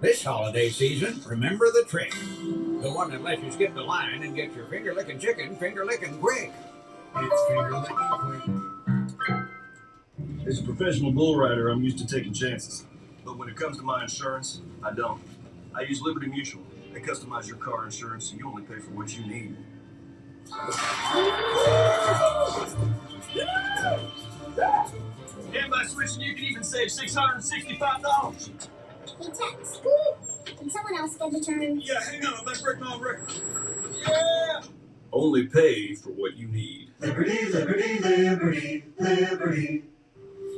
This holiday season, remember the trick. The one that lets you skip the line and get your finger-licking chicken finger-licking quick. It's finger-licking quick. As a professional bull rider, I'm used to taking chances. But when it comes to my insurance, I don't. I use Liberty Mutual. They customize your car insurance so you only pay for what you need. And by switching, you can even save $665. Hey, Tex, can someone else get the turn? Yeah, hang on, let's break my record. Yeah! Only pay for what you need. Liberty, liberty, liberty, liberty.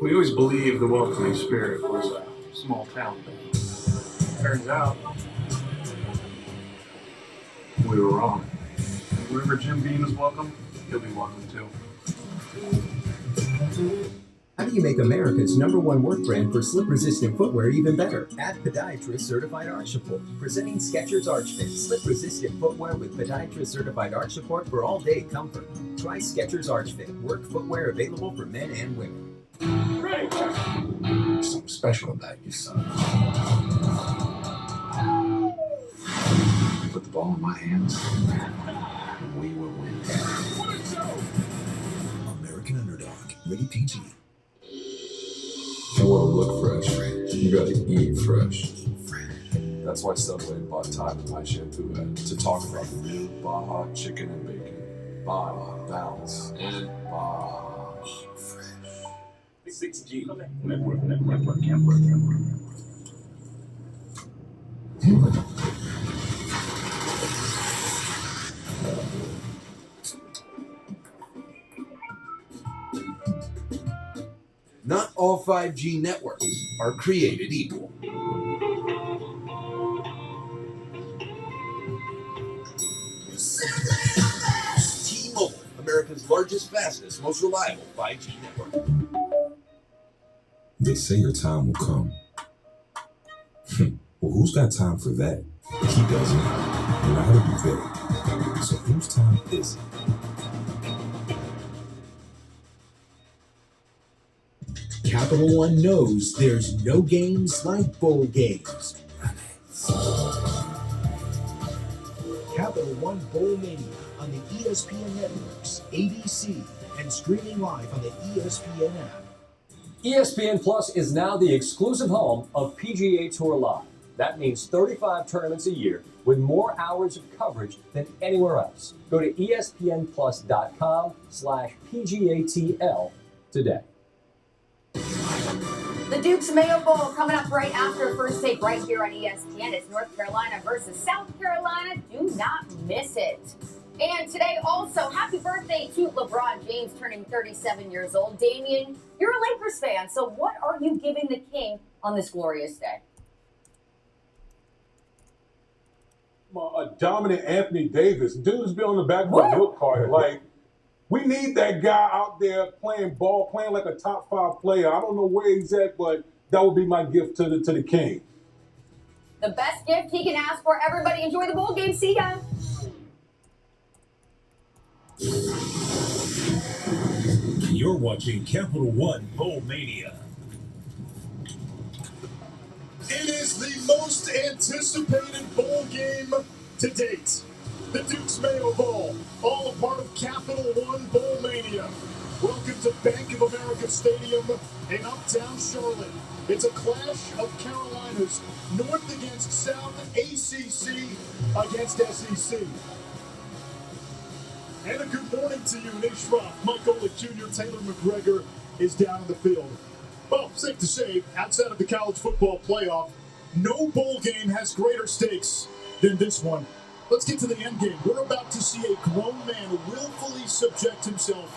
We always believed the welcoming spirit was a small town thing. Turns out, we were wrong. Wherever Jim Beam is welcome, he'll be welcome too. How do you make America's #1 work brand for slip-resistant footwear even better? Add Podiatrist Certified Arch Support. Presenting Skechers Arch Fit, slip-resistant footwear with Podiatrist Certified Arch Support for all-day comfort. Try Skechers Arch Fit, work footwear available for men and women. There's something special about you, son. You put the ball in my hands, and we will win. American Underdog, rated PG. You want to look fresh, you gotta eat fresh. That's why Subway bought time in my shampoo ad to talk about the new Baja chicken and bacon. Baja balance and Baja fresh. 6G. Network. Not all 5G networks are created equal. T-Mobile, America's largest, fastest, most reliable 5G network. They say your time will come. Well, who's got time for that? He doesn't. And I gotta be vague. So whose time is it? Capital One knows there's no games like bowl games. Capital One Bowl Mania on the ESPN networks, ABC, and streaming live on the ESPN app. ESPN Plus is now the exclusive home of PGA Tour Live. That means 35 tournaments a year with more hours of coverage than anywhere else. Go to espnplus.com/PGATL today. The Duke's Mayo Bowl coming up right after First Take right here on ESPN. It's North Carolina versus South Carolina. Do not miss it. And today also, happy birthday to LeBron James turning 37 years old. Damian, you're a Lakers fan, so what are you giving the King on this glorious day? A dominant Anthony Davis. Dude's been on the back of the milk cart. Like, we need that guy out there playing ball, playing like a top 5 player. I don't know where he's at, but that would be my gift to the King. The best gift he can ask for. Everybody enjoy the bowl game. See ya. You're watching Capital One Bowl Mania. It is the most anticipated bowl game to date. The Duke's Mayo Bowl, all a part of Capital One Bowl Mania. Welcome to Bank of America Stadium in uptown Charlotte. It's a clash of Carolinas, North against South, ACC against SEC. And a good morning to you, Nick Schroff, Mike Golick Jr., Taylor McGregor is down in the field. Well, safe to say, outside of the college football playoff, no bowl game has greater stakes than this one. Let's get to the end game. We're about to see a grown man willfully subject himself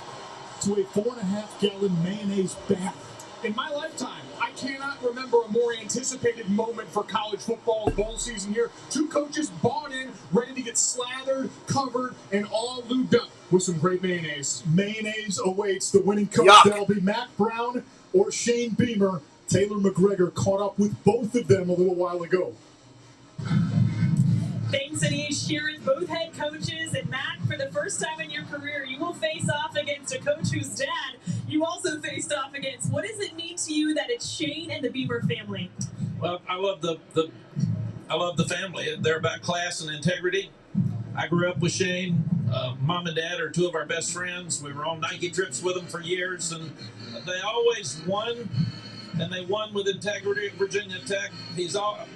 to a 4.5-gallon mayonnaise bath. In my lifetime, I cannot remember a more anticipated moment for college football bowl season here. Two coaches bought in, ready to get slathered, covered, and all lubed up with some great mayonnaise. Mayonnaise awaits the winning coach. That'll be Matt Brown or Shane Beamer. Taylor McGregor caught up with both of them a little while ago. Thanks, Anish Sheeran, both head coaches. And Matt, for the first time in your career, you will face off against a coach whose dad you also faced off against. What does it mean to you that it's Shane and the Beamer family? Well, I love the I love the family. They're about class and integrity. I grew up with Shane. Mom and Dad are two of our best friends. We were on Nike trips with them for years, and they always won, and they won with integrity at Virginia Tech.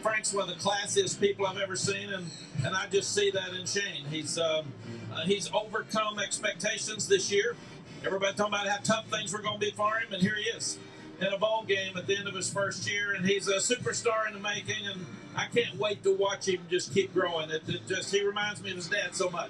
Frank's one of the classiest people I've ever seen, and I just see that in Shane. He's overcome expectations this year. Everybody talking about how tough things were going to be for him, and here he is in a bowl game at the end of his first year, and he's a superstar in the making, and I can't wait to watch him just keep growing. He reminds me of his dad so much.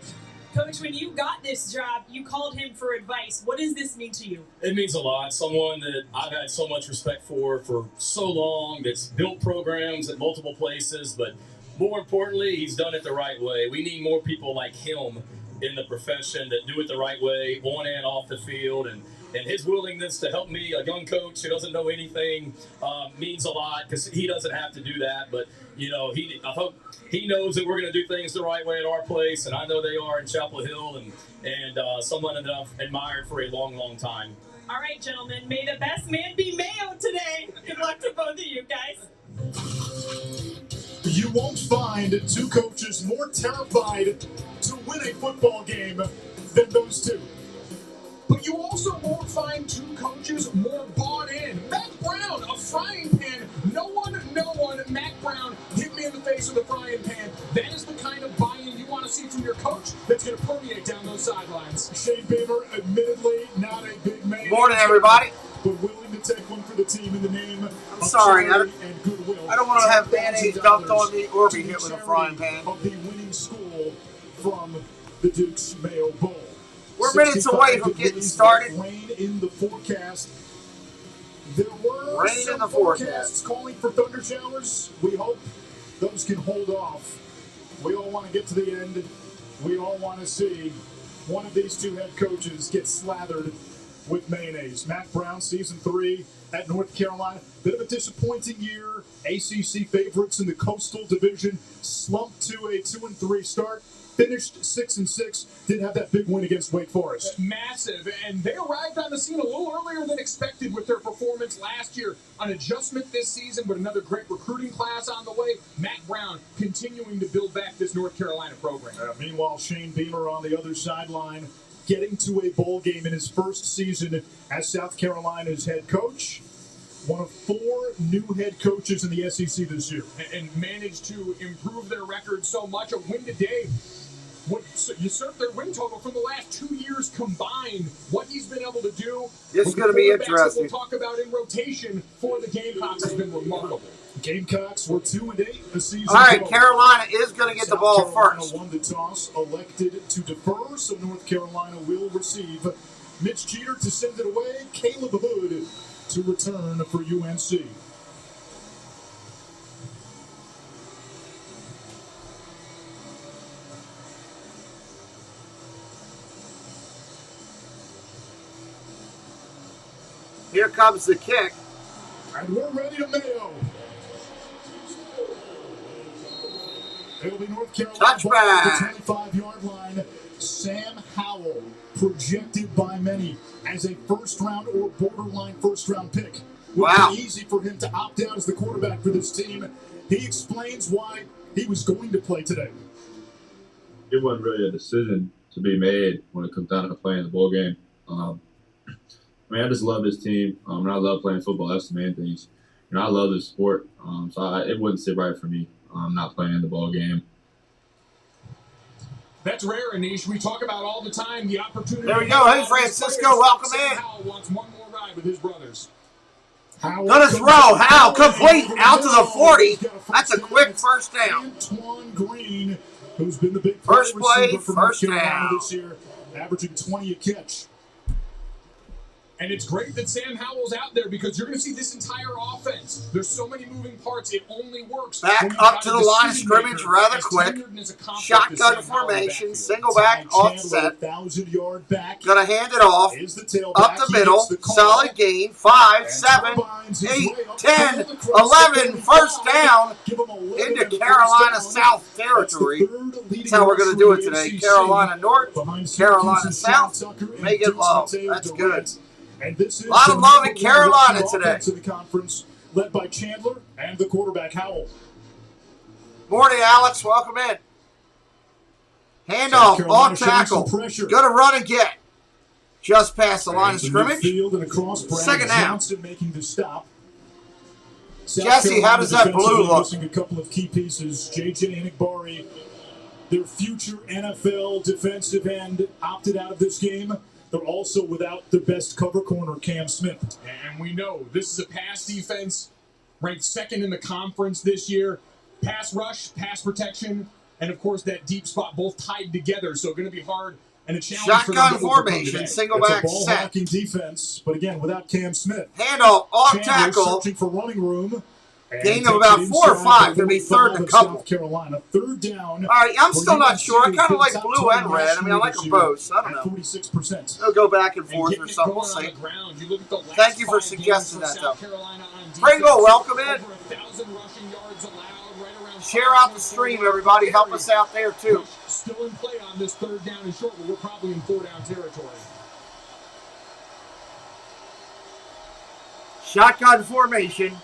Coach, when you got this job, you called him for advice. What does this mean to you? It means a lot. Someone that I've had so much respect for so long, that's built programs at multiple places, but more importantly, he's done it the right way. We need more people like him in the profession that do it the right way, on and off the field, and his willingness to help me, a young coach who doesn't know anything, means a lot because he doesn't have to do that. But, I hope he knows that we're going to do things the right way at our place, and I know they are in Chapel Hill, and someone that I've admired for a long, long time. All right, gentlemen, may the best man be Mayo today. Good luck to both of you guys. You won't find two coaches more terrified to win a football game than those two. But you also won't find two coaches more bought in. Mac Brown, a frying pan. No one, Mac Brown, hit me in the face with a frying pan. That is the kind of buy-in you want to see from your coach that's going to permeate down those sidelines. Shane Beamer, admittedly not a big man. Morning, everybody. But willing to take one for the team in the name of sorry, charity and goodwill. I don't want to have mayonnaise dumped on me or be hit with a frying pan. Of the winning school from the Duke's Mayo Bowl. We're minutes away from getting started. Rain in the forecast. There were rain some in the forecasts calling for thunder showers. We hope those can hold off. We all want to get to the end. We all want to see one of these two head coaches get slathered with mayonnaise. Mac Brown, season 3 at North Carolina. Bit of a disappointing year. ACC favorites in the Coastal Division slumped to a 2-3 start. Finished 6-6. Did have that big win against Wake Forest. Massive, and they arrived on the scene a little earlier than expected with their performance last year. An adjustment this season, but another great recruiting class on the way. Mac Brown continuing to build back this North Carolina program. Meanwhile, Shane Beamer on the other sideline, getting to a bowl game in his first season as South Carolina's head coach. One of 4 new head coaches in the SEC this year. And managed to improve their record so much. A win today would usurp their win total from the last 2 years combined. What he's been able to do. This is going to be interesting. We'll talk about in rotation for the Gamecocks has been remarkable. Gamecocks were 2-8 the season. All right, Carolina is going to get the ball first. Won the toss, elected to defer, so North Carolina will receive. Mitch Jeter to send it away. Caleb Hood to return for UNC. Here comes the kick. And we're ready to Mayo. It'll be North Carolina. Touchback. The 25-yard line. Sam Howell, projected by many as a first-round or borderline first-round pick. Wow. Would be easy for him to opt out as the quarterback for this team. He explains why he was going to play today. It wasn't really a decision to be made when it comes down to playing the bowl game. I just love this team, and I love playing football. That's the main things. I love the sport, so it wouldn't sit right for me not playing the ball game. That's rare, Anish. We talk about all the time the opportunity. There we go. Hey, Francisco, welcome in. Howell wants one more ride with his brothers. Gonna throw. Howell complete out to the 40. That's a quick first down. Antoine Green, who's been the big first play, for first North Carolina down this year, averaging 20 a catch. And it's great that Sam Howell's out there because you're going to see this entire offense. There's so many moving parts. It only works. Back up to the line of scrimmage rather quick. Shotgun formation, single back offset. 1,000-yard back. Gonna hand it off. Up the middle. Solid gain. 5, 7, 8, 10, 11. First down into Carolina South territory. That's how we're going to do it today. Carolina North, Carolina South. Make it low. That's good. And this is a lot of love in Carolina today. In the conference, led by Chandler and the quarterback Howell. Morning, Alex. Welcome in. Handoff, off tackle. Going to run and get. Just past the line of scrimmage. Second down. Johnson making the stop. Jesse, how does that blue look? Missing a couple of key pieces. J.J. Enigbari, their future NFL defensive end, opted out of this game. They're also without their best cover corner, Cam Smith. And we know this is a pass defense ranked second in the conference this year. Pass rush, pass protection, and of course that deep spot both tied together. So going to be hard and a challenge for them Shotgun to overcome formation, today. single It's back a ball set. hawking defense, but again, without Cam Smith. Handoff, off Chandler tackle. searching for running room. Gain of about 4 or 5. Going to be third and a couple. South Carolina, third down. All right, I'm still not sure. I kind of like blue and red. I mean, I like them both, so I don't know. 46%. They'll go back and forth or something. We'll see. Thank you for suggesting that, though. Pringle, welcome in. Share out the stream, everybody. Help us out there, too. Still in play on this third down and short, but we're probably in 4-down territory. Shotgun formation.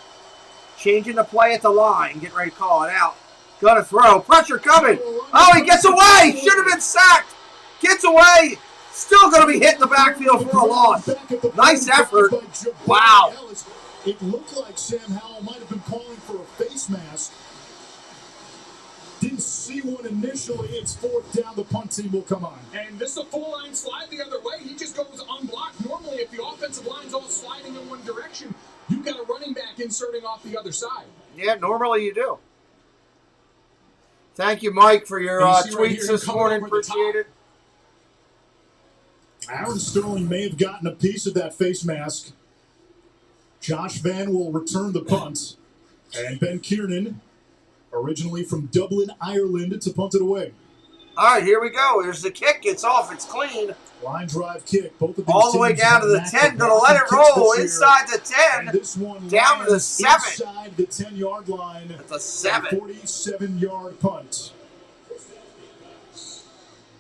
Changing the play at the line. Getting ready to call it out. Gonna throw. Pressure coming. Oh, he gets away. Should have been sacked. Gets away. Still going to be hit in the backfield for a loss. Nice effort. Wow. It looked like Sam Howell might have been calling for a face mask. Didn't see one initially. It's fourth down. The punt team will come on. And this is a full line slide the other way. He just goes unblocked. Normally, if the offensive line's all sliding in one direction, you've got a running back inserting off the other side. Yeah, normally you do. Thank you, Mike, for your tweets this morning. Appreciate it. Aaron Sterling may have gotten a piece of that face mask. Josh Van will return the punt. And Ben Kiernan, originally from Dublin, Ireland, to punt it away. All right, here we go. There's the kick. It's off. It's clean. Line drive kick. Both of these all the way down to the 10. Going to let it roll inside the 10. This one down to the 7. Inside the 10-yard line. At the 7. 47-yard punt.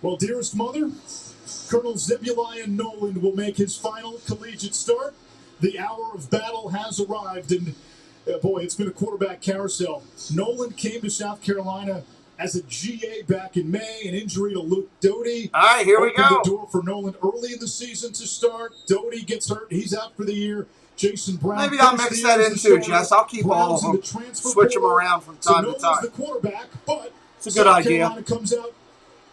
Well, dearest mother, Colonel Zebulon Noland will make his final collegiate start. The hour of battle has arrived, and boy, it's been a quarterback carousel. Noland came to South Carolina as a GA back in May, an injury to Luke Doty. All right, here we go. Opened the door for Noland early in the season to start. Doty gets hurt. He's out for the year. Jason Brown. Maybe I'll mix that in too, Jess. I'll keep all of them. Switch them around from time to time. The quarterback, but it's a good idea. Carolina comes out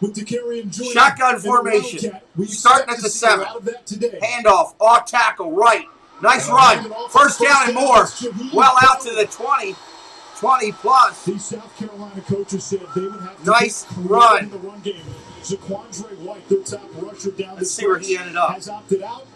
with DeCarrion Joyner. Shotgun formation. Starting at the 7. Handoff. Off tackle. Right. Nice run. First down and more. Well out to the 20. 20 plus. The South Carolina coaches said they would have to nice run. In the run game. Zaquandre White, their top rusher down Let's see where he ended up. Has opted out.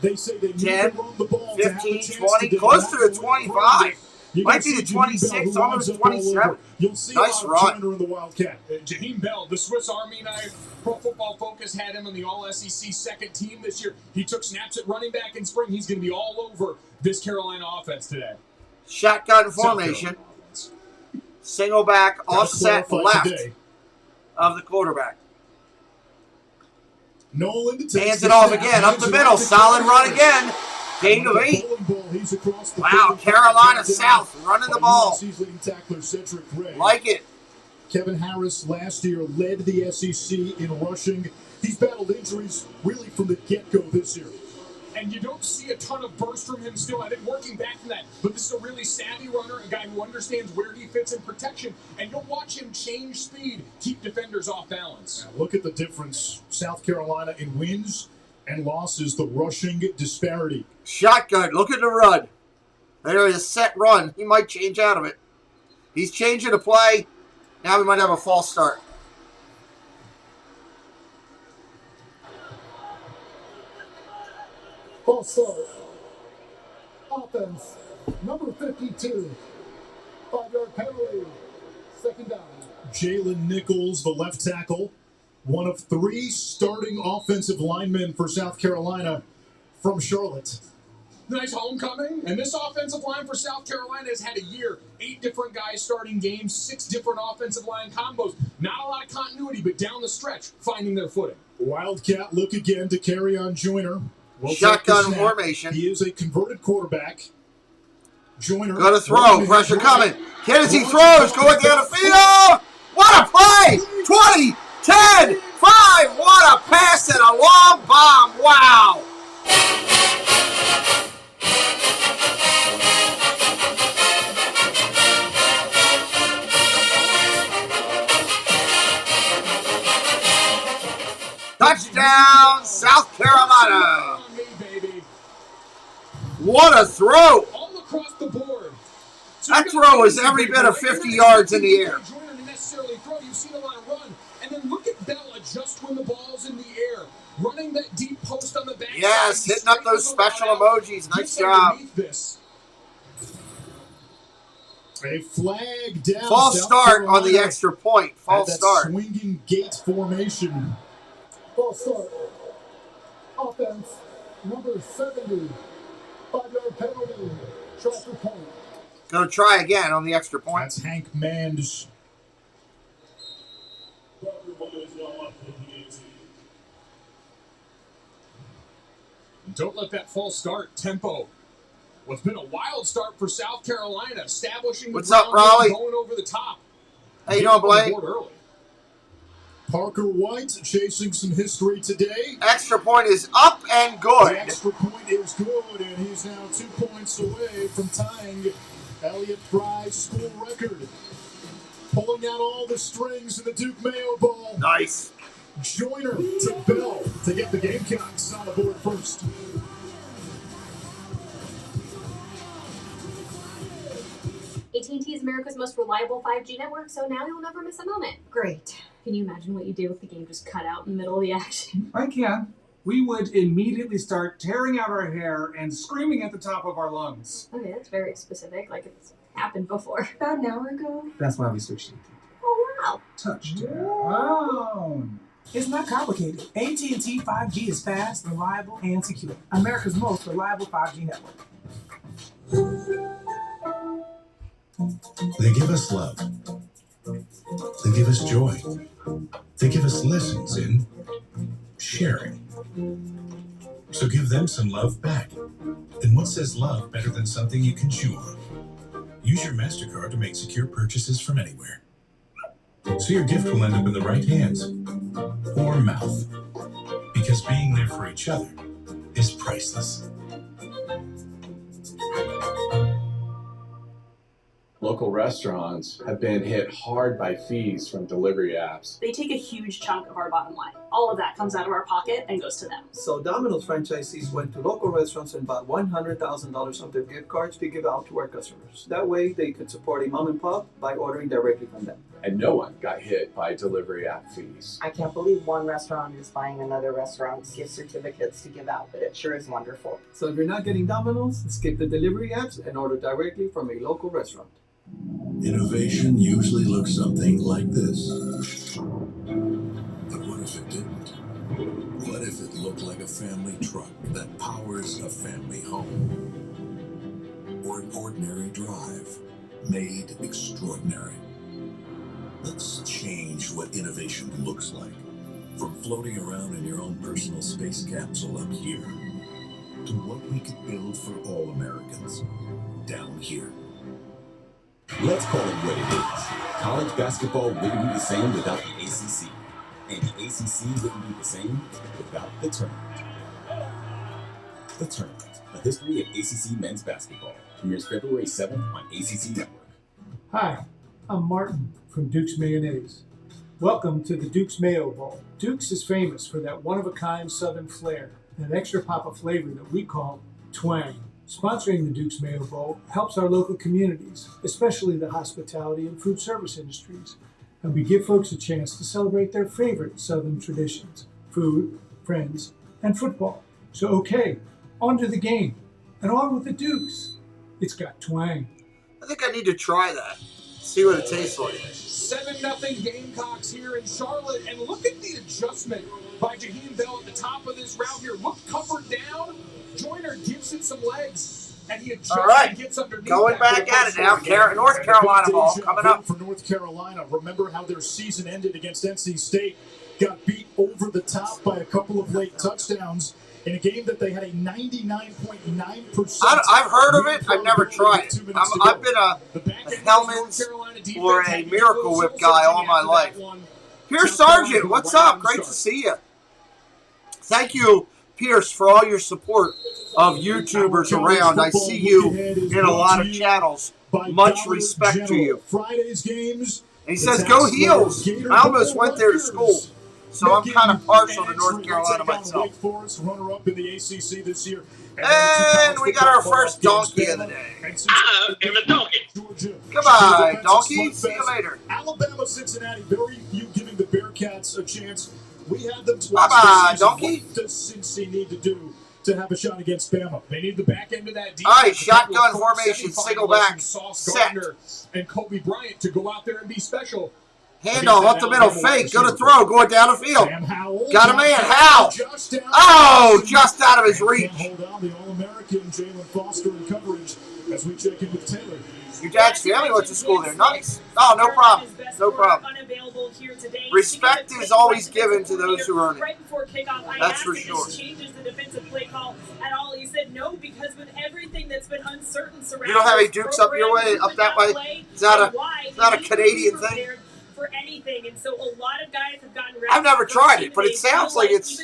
They say they need 10, to run the ball 15, 20, close to the 25. Might be the 26, almost 27. You'll see nice run. In the Wildcat. Jaheim Bell, the Swiss Army knife. Pro Football Focus had him on the All-SEC second team this year. He took snaps at running back in spring. He's going to be all over this Carolina offense today. Shotgun formation. Single back, offset left of the quarterback. Noland hands it off again, up the middle. Solid run again. Gain of 8. Wow, Carolina South running the ball. Like it. Kevin Harris last year led the SEC in rushing. He's battled injuries really from the get-go this year. And you don't see a ton of burst from him still. I think working back from that. But this is a really savvy runner, a guy who understands where he fits in protection. And you'll watch him change speed, keep defenders off balance. Now look at the difference. South Carolina in wins and losses, the rushing disparity. Shotgun, look at the run. There is a set run. He might change out of it. He's changing the play. Now we might have a false start. False start. Offense, number 52. 5-yard penalty. Second down. Jalen Nichols, the left tackle, one of 3 starting offensive linemen for South Carolina from Charlotte. Nice homecoming. And this offensive line for South Carolina has had a year. 8 different guys starting games, 6 different offensive line combos. Not a lot of continuity, but down the stretch, finding their footing. Wildcat look again to Kerryon Joyner. Shotgun formation. He is a converted quarterback. Joyner. Got to throw. Pressure coming. Kennedy throws, going down the field. What a play! 20, 10, 5. What a pass and a long bomb. Wow. Touchdown, South Carolina. What a throw. All across the board. That throw is every bit of 50 yards in the air. Joyner didn't necessarily throw. You've seen a lot of run. And then look at Bell adjust when the ball's in the air. Running that deep post on the back. Yes, hitting up those special emojis. Nice job. A flag down. False South start Carolina on the extra point. False at that start. Swinging gate formation. False start. Offense, number 70. 5-yard penalty. Try for point. Going to try again on the extra point. That's Hank Mands. Don't let that false start tempo. What's been a wild start for South Carolina, establishing the What's up, ground Raleigh? game, going over the top. How you doing, Blake? Parker White chasing some history today. Extra point is up and good. The extra point is good, and he's now 2 points away from tying Elliott Fry's school record. Pulling out all the strings in the Duke Mayo Bowl. Nice. Joyner to Bell to get the Gamecocks on the board first. AT&T is America's most reliable 5G network, so now you'll never miss a moment. Great. Can you imagine what you do if the game just cut out in the middle of the action? I can. We would immediately start tearing out our hair and screaming at the top of our lungs. Okay, that's very specific, like it's happened before. About an hour ago? That's why we switched to Oh, wow. touchdown. It's not complicated. AT&T 5G is fast, reliable, and secure. America's most reliable 5G network. They give us love. They give us joy. They give us lessons in sharing. So give them some love back. And what says love better than something you can chew on? Use your MasterCard to make secure purchases from anywhere. So your gift will end up in the right hands or mouth. Because being there for each other is priceless. Local restaurants have been hit hard by fees from delivery apps. They take a huge chunk of our bottom line. All of that comes out of our pocket and goes to them. So Domino's franchisees went to local restaurants and bought $100,000 of their gift cards to give out to our customers. That way they could support a mom and pop by ordering directly from them. And no one got hit by delivery app fees. I can't believe one restaurant is buying another restaurant's gift certificates to give out, but it sure is wonderful. So if you're not getting Domino's, skip the delivery apps and order directly from a local restaurant. Innovation usually looks something like this. But what if it didn't? What if it looked like a family truck that powers a family home? Or an ordinary drive made extraordinary? Let's change what innovation looks like. From floating around in your own personal space capsule up here, to what we could build for all Americans down here. Let's call it what it is. College basketball wouldn't be the same without the ACC. And the ACC wouldn't be the same without the tournament. The Tournament, a history of ACC men's basketball. Premieres February 7th on ACC Network. Hi, I'm Martin from Duke's Mayonnaise. Welcome to the Duke's Mayo Bowl. Duke's is famous for that one-of-a-kind Southern flair, that extra pop of flavor that we call twang. Sponsoring the Duke's Mayo Bowl helps our local communities, especially the hospitality and food service industries, and we give folks a chance to celebrate their favorite Southern traditions, food, friends, and football. So okay, on to the game, and on with the Dukes. It's got twang. I think I need to try that. See what it tastes like. 7-0 Gamecocks here in Charlotte, and look at the adjustment by Jaheim Bell at the top of this route here. Look covered down. Joyner gives it some legs, and he adjusts and gets underneath. Going back at it now. North Carolina ball coming up. For North Carolina, remember how their season ended against NC State? Got beat over the top by a couple of late touchdowns. in a game that they had a 99.9%. I've heard of it. I've never tried it. I've been a Hellman's or a Miracle Whip guy all my life. Pierce Sargent, what's up? Great to see you. Thank you, Pierce, for all your support of YouTubers around. I see you in a lot of channels. Much respect to you. Friday's games. And he says, go Heels. I almost went there to school. So I'm kind of partial to North Carolina myself. Runner-up in the ACC this year. And we got our first donkey of the day. I'm the donkey. Goodbye, donkey. See you later. Alabama, Cincinnati, very few giving the Bearcats a chance. We had them twice. Bye-bye, donkey. What does Cincy need to do to have a shot against Bama? They need the back end of that defense. All right, shotgun formation, single back, set. And Kobe Bryant to go out there and be special. Handoff up the middle, fake, go to throw, going down the field. Got a man, Howell. Oh, just out of his reach. Hold on, the All-American Jalen Foster in coverage as we check in with Taylor. Your dad's family went to school there. Nice. Oh, no problem. No problem. Respect is always given to those who earn it. Right before kickoff, I That's asked for if sure. this changes the defensive play call at all. He said no, because with everything that's been uncertain surrounding You don't have any Dukes up your way, up that way? It's not a Canadian thing? For anything, and so a lot of guys have gotten ready. I've never tried it, but it sounds like it's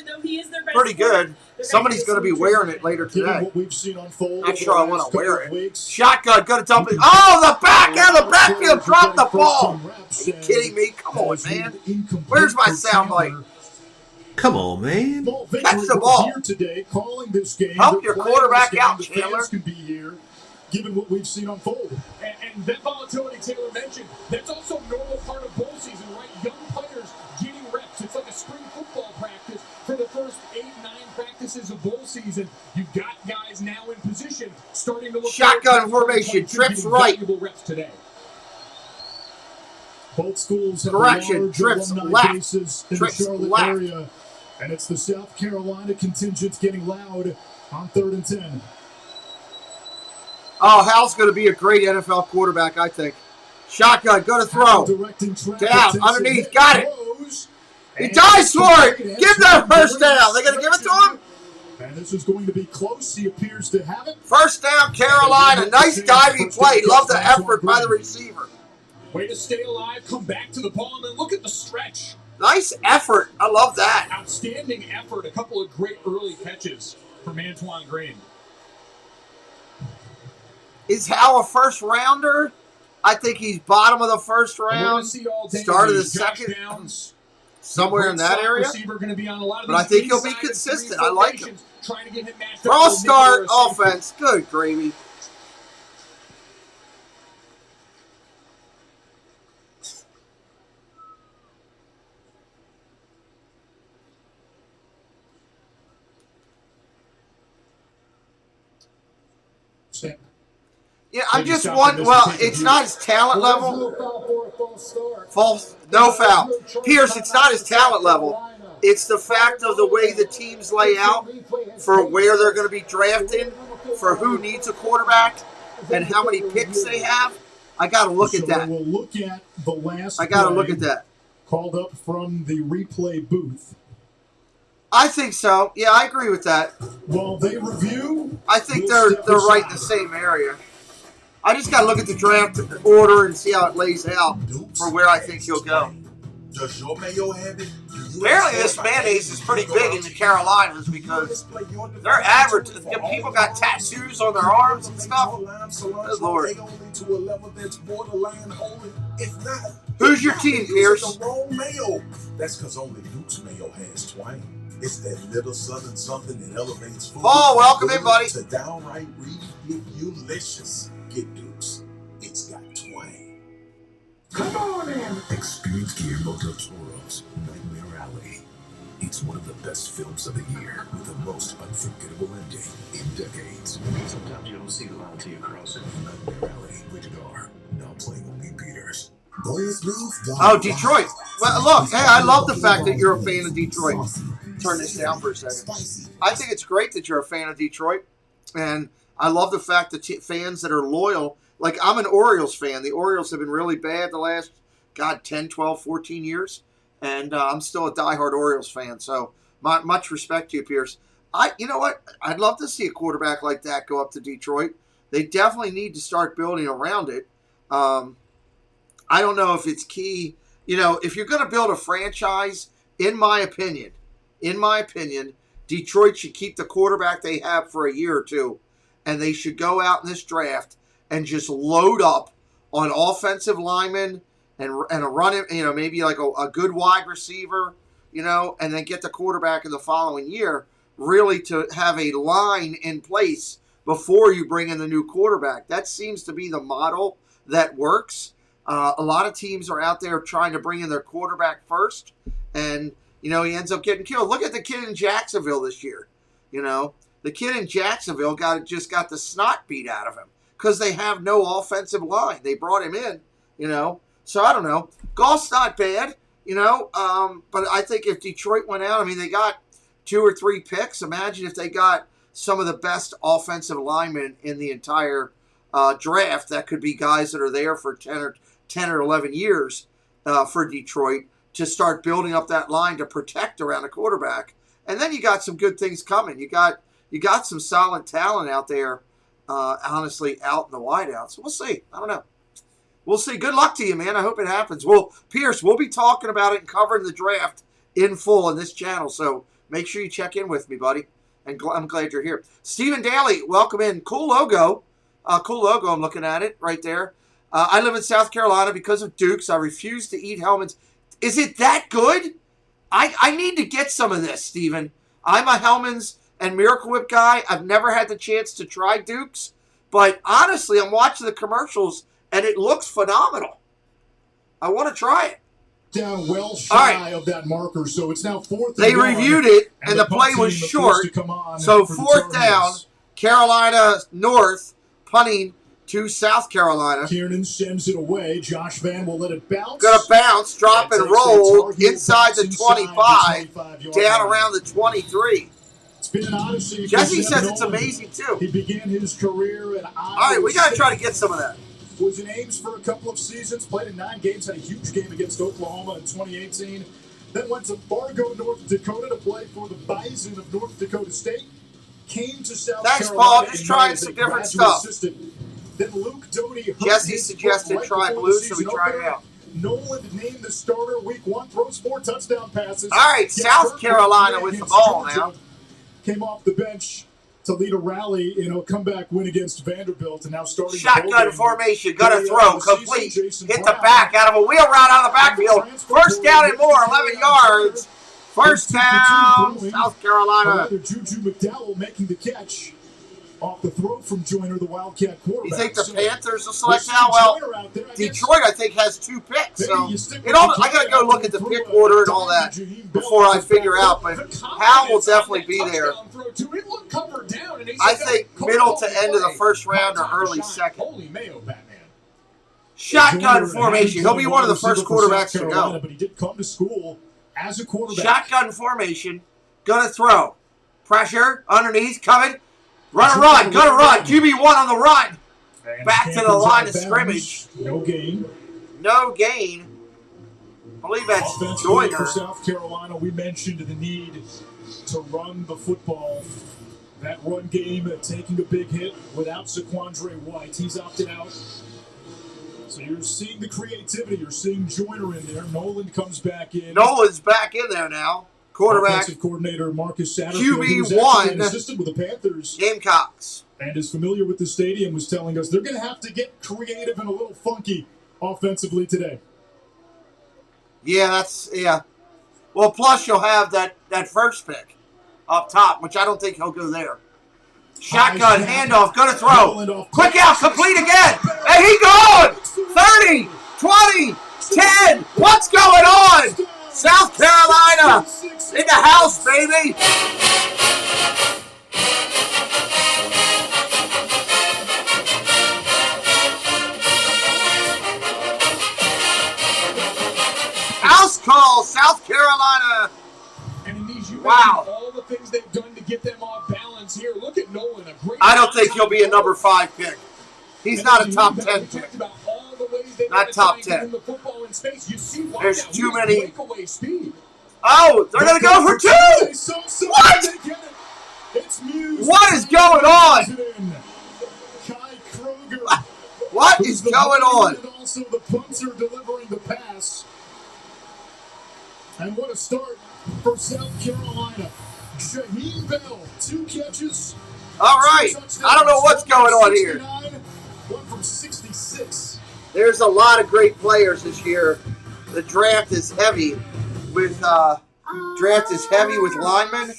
pretty good. Somebody's going to be wearing it later today. What we've seen unfold. Not sure I want to wear it. Shotgun, going to dump it. Oh, the back end of the backfield dropped the ball. Are you kidding me? Come on, man. Where's my sound bite? Come on, man. Catch the ball. Here today, calling this game. Help your quarterback out, the Chandler. fans can be here, given what we've seen unfold. And that volatility Taylor mentioned, that's also a normal part of bowl season, right? Young players getting reps. It's like a spring football practice for the first 8-9 practices of bowl season. You've got guys now in position starting to look. Shotgun formation, trips right. Reps today. Both schools have Correction, large trips alumni left. bases in Trips the Charlotte left. area. And it's the South Carolina contingent getting loud on 3rd and 10. Oh, Hal's going to be a great NFL quarterback, I think. Shotgun, go to throw. Down, underneath, got it. He dives for it. Give that first down. They're going to give it to him? And this is going to be close. He appears to have it. First down, Carolina. Nice diving play. Love the effort by the receiver. Way to stay alive, come back to the ball, and then look at the stretch. Nice effort. I love that. Outstanding effort. A couple of great early catches from Antoine Green. Is Hal a first rounder? I think he's bottom of the first round. Start of the second. Somewhere in that area. But I think he'll be consistent. I like him. Cross start offense. Good gravy. Yeah, I'm just one. Well, it's not his talent level. False, no foul. Pierce, it's not his talent level. It's the fact of the way the teams lay out for where they're going to be drafting, for who needs a quarterback, and how many picks they have. I got to look at that. We'll look at the last. I got to look play at that. Called up from the replay booth. I think so. Yeah, I agree with that. While they review, I think they're right in the same area. I just got to look at the draft order and see how it lays out for where I think he'll go. Does your mayo have it? Apparently this mayonnaise is pretty big in the Carolinas because they're average. People got tattoos on their arms and stuff. Good Lord. Who's your team, Pierce? That's because only Duke's mayo has twang. It's that little southern something that elevates food. Oh, welcome in, buddy. To downright delicious. Get Duke's. It's got twang. Come on in. Experience Guillermo del Toro's Nightmare Alley. It's one of the best films of the year with the most unforgettable ending in decades. Sometimes you don't see the line until you cross it. Nightmare Alley, rated R. Now playing only Peters. Oh, Detroit. Well, look, hey, I love the fact that you're a fan of Detroit. Turn this down for a second. I think it's great that you're a fan of Detroit, and I love the fact that fans that are loyal, like I'm an Orioles fan. The Orioles have been really bad the last, 10, 12, 14 years, and I'm still a diehard Orioles fan, so much respect to you, Pierce. You know what? I'd love to see a quarterback like that go up to Detroit. They definitely need to start building around it. I don't know if it's key. You know, if you're going to build a franchise, in my opinion, Detroit should keep the quarterback they have for a year or two, and they should go out in this draft and just load up on offensive linemen and a run, you know, maybe like a good wide receiver, you know, and then get the quarterback in the following year, really to have a line in place before you bring in the new quarterback. That seems to be the model that works. A lot of teams are out there trying to bring in their quarterback first, and, you know, he ends up getting killed. Look at the kid in Jacksonville this year. You know, the kid in Jacksonville just got the snot beat out of him because they have no offensive line. They brought him in, you know. So, I don't know. Goff's not bad, you know, but I think if Detroit went out, I mean, they got 2 or 3 picks. Imagine if they got some of the best offensive linemen in the entire draft. That could be guys that are there for 10 or 11 years for Detroit to start building up that line to protect around a quarterback. And then you got some good things coming. You got some solid talent out there, honestly, out in the wideouts. We'll see. I don't know. We'll see. Good luck to you, man. I hope it happens. Well, Pierce, we'll be talking about it and covering the draft in full on this channel, so make sure you check in with me, buddy. And I'm glad you're here. Stephen Daly, welcome in. Cool logo. I'm looking at it right there. I live in South Carolina because of Dukes. I refuse to eat Hellman's. Is it that good? I need to get some of this, Stephen. I'm a Hellman's and Miracle Whip guy. I've never had the chance to try Dukes. But honestly, I'm watching the commercials, and it looks phenomenal. I want to try it. Down well shy of that marker, so it's now 4th. They reviewed it, and the play was short. So 4th down, Carolina North, punting to South Carolina. Kiernan sends it away. Josh Van will let it bounce. Gonna bounce, drop and roll inside the 25, down around the 23. It's been an odyssey. Jesse says it's amazing too. He began his career at Iowa. All right, we gotta try to get some of that. Was in Ames for a couple of seasons, played in 9 games, had a huge game against Oklahoma in 2018. Then went to Fargo, North Dakota to play for the Bison of North Dakota State. Came to South Thanks, Carolina. Paul. Just trying some different stuff. Then Luke Doty. Jesse suggested try blue, so we tried it out. Nolan named the starter week 1, throws 4 touchdown passes. All right, South Carolina with the ball now. Came off the bench to lead a rally in a comeback win against Vanderbilt, and now starting shotgun formation, gonna throw, complete, hit the back out of a wheel route out of the backfield. First down and more, 11 yards. First down, South Carolina. Juju McDowell making the catch off the throw from Joyner, the Wildcat quarterback. You think the Panthers will select now? Well, Detroit, I think, has 2 picks. So I got to go look at the pick order and all that before I figure out. But Hal will definitely be there. I think middle to end of the first round or early second. Holy Mayo, Batman. Shotgun formation. He'll be one of the first quarterbacks to go. But he did come to school as a quarterback. Shotgun formation. Gonna throw. Pressure. Underneath. Coming. Run. Gonna run. QB1 on the run. Back to the line of scrimmage. No gain. I believe that's Joyner. For South Carolina, we mentioned the need to run the football. That run game taking a big hit without Saquandre White. He's opted out. So you're seeing the creativity. You're seeing Joyner in there. Nolan comes back in. Nolan's back in there now. Quarterback. Offensive coordinator Marcus Satterfield. QB1. An assistant with the Panthers. Gamecocks. And is familiar with the stadium, was telling us they're going to have to get creative and a little funky offensively today. Yeah, Well, plus you'll have that first pick up top, which I don't think he'll go there. Shotgun, handoff, gonna throw. Quick out, complete again. And he gone! 30, 20, 10. What's going on? South Carolina in the house, baby. House call, South Carolina. And in these, wow. All the things they've done to get them off balance here. Look at Nolan, a great. I don't think he'll be a number 5 pick. He's not a top 10 pick. Not top 10. There's too many. Oh, they're going to go for 2. What? What is going on? What is going on? And also the punts are delivering the pass. And what a start for South Carolina. Shaheen Bell, 2 catches. All right. I don't know what's going on here. 1 from 66. There's a lot of great players this year. The draft is heavy with linemen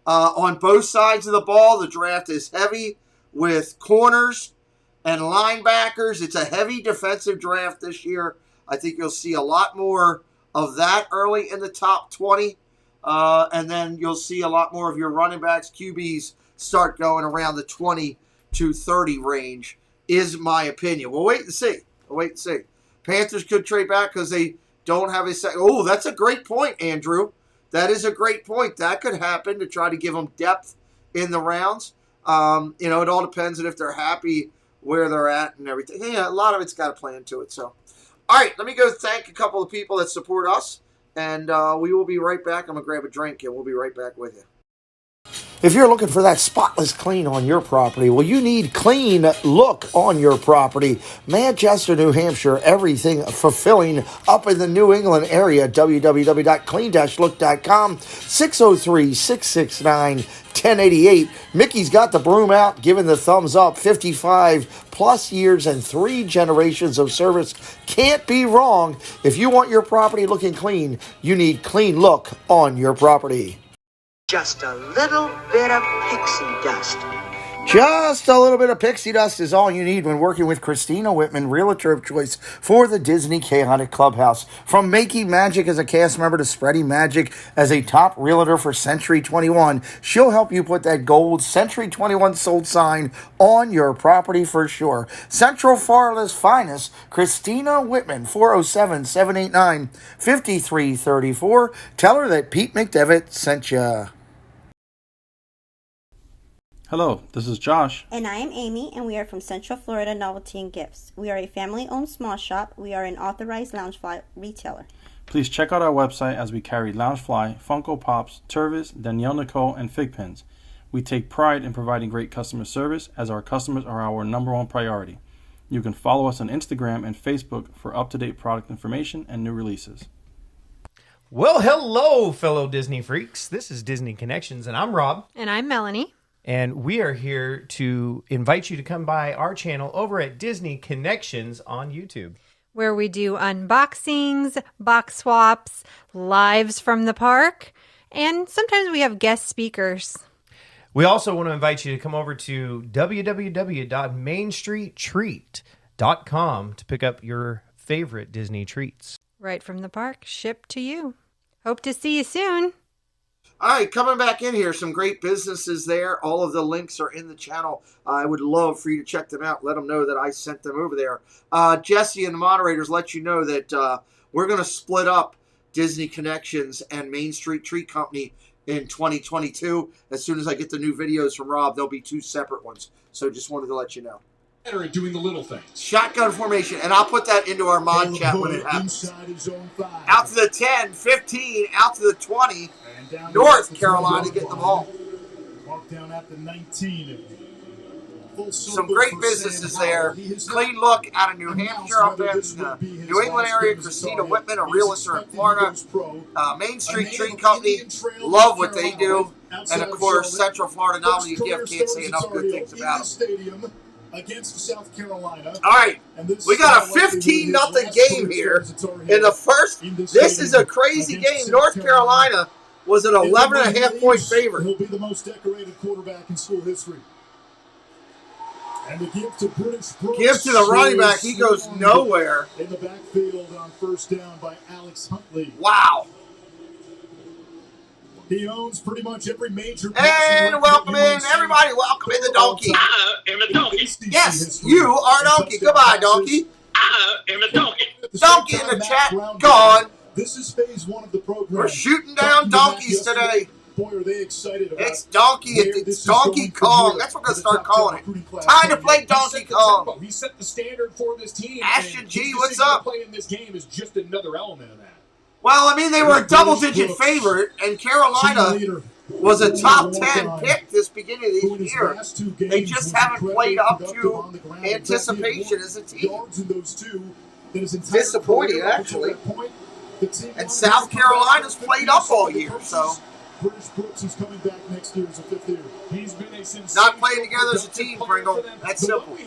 on both sides of the ball. The draft is heavy with corners and linebackers. It's a heavy defensive draft this year. I think you'll see a lot more of that early in the top 20. And then you'll see a lot more of your running backs, QBs, start going around the 20 to 30 range, is my opinion. We'll wait and see. Panthers could trade back because they don't have a second. Oh, that's a great point, Andrew. That is a great point. That could happen to try to give them depth in the rounds. It all depends on if they're happy where they're at and everything. Yeah, a lot of it's got a plan to it. So, all right, let me go thank a couple of people that support us, and we will be right back. I'm going to grab a drink, and we'll be right back with you. If you're looking for that spotless clean on your property, well, you need clean look on your property. Manchester, New Hampshire, everything fulfilling up in the New England area. www.clean-look.com, 603-669-1088. Mickey's got the broom out, giving the thumbs up. 55 plus years and 3 generations of service. Can't be wrong. If you want your property looking clean, you need clean look on your property. Just a little bit of pixie dust. Just a little bit of pixie dust is all you need when working with Christina Whitman, realtor of choice for the Disney Chaotic Clubhouse. From making magic as a cast member to spreading magic as a top realtor for Century 21, she'll help you put that gold Century 21 sold sign on your property for sure. Central Florida's finest, Christina Whitman, 407-789-5334. Tell her that Pete McDevitt sent you. Hello, this is Josh. And I am Amy, and we are from Central Florida Novelty and Gifts. We are a family-owned small shop. We are an authorized Loungefly retailer. Please check out our website as we carry Loungefly, Funko Pops, Tervis, Danielle Nicole, and Fig Pins. We take pride in providing great customer service as our customers are our #1 priority. You can follow us on Instagram and Facebook for up-to-date product information and new releases. Well, hello, fellow Disney freaks. This is Disney Connections, and I'm Rob. And I'm Melanie. And we are here to invite you to come by our channel over at Disney Connections on YouTube, where we do unboxings, box swaps, lives from the park, and sometimes we have guest speakers. We also want to invite you to come over to www.mainstreettreat.com to pick up your favorite Disney treats. Right from the park, shipped to you. Hope to see you soon. All right, coming back in here, some great businesses there. All of the links are in the channel. I would love for you to check them out. Let them know that I sent them over there. Jesse and the moderators let you know that we're going to split up Disney Connections and Main Street Treat Company in 2022. As soon as I get the new videos from Rob, there'll be 2 separate ones. So just wanted to let you know. Better at doing the little things. Shotgun formation, and I'll put that into our mod chat when it happens. Out to the 10, 15, out to the 20. North Carolina getting the ball. Walk down at the 19. Some great businesses there. Clean look out of New Hampshire up in the New England area. Christina Whitman, a realtor in Florida. Main Street Treat Company, love what they do. And of course, Central Florida Novelty Gift, can't say enough good things about them. Against South Carolina. All right, we got a 15-0 game here in the first. This is a crazy game. North Carolina was an 11.5-point favorite. He'll be the most decorated quarterback in school history. And the give to British Brooks. Give to the running back. He goes nowhere. In the backfield on first down by Alex Huntley. Wow. He owns pretty much every major. And welcome in, everybody. Welcome in the donkey. I am a donkey. Yes, you are a donkey. Goodbye, donkey. I am a donkey. Donkey in the chat. Gone. This is phase 1 of the program. We're shooting down donkeys today. Boy, are they excited about It's Donkey. It's Donkey Kong. That's what we're going to start calling it. Time to play Donkey Kong. He set the standard for this team. Ashton G, what's up? Playing this game is just another element of that. Well, I mean, they were a double-digit favorite, and Carolina was a top 10 pick this beginning of the year. They just haven't played up to anticipation as a team. Disappointing, actually. And South Carolina's played up all year, so. British Brooks, who's coming back next year as a fifth year. He's been a not playing together as a team, Pringle. That's simple.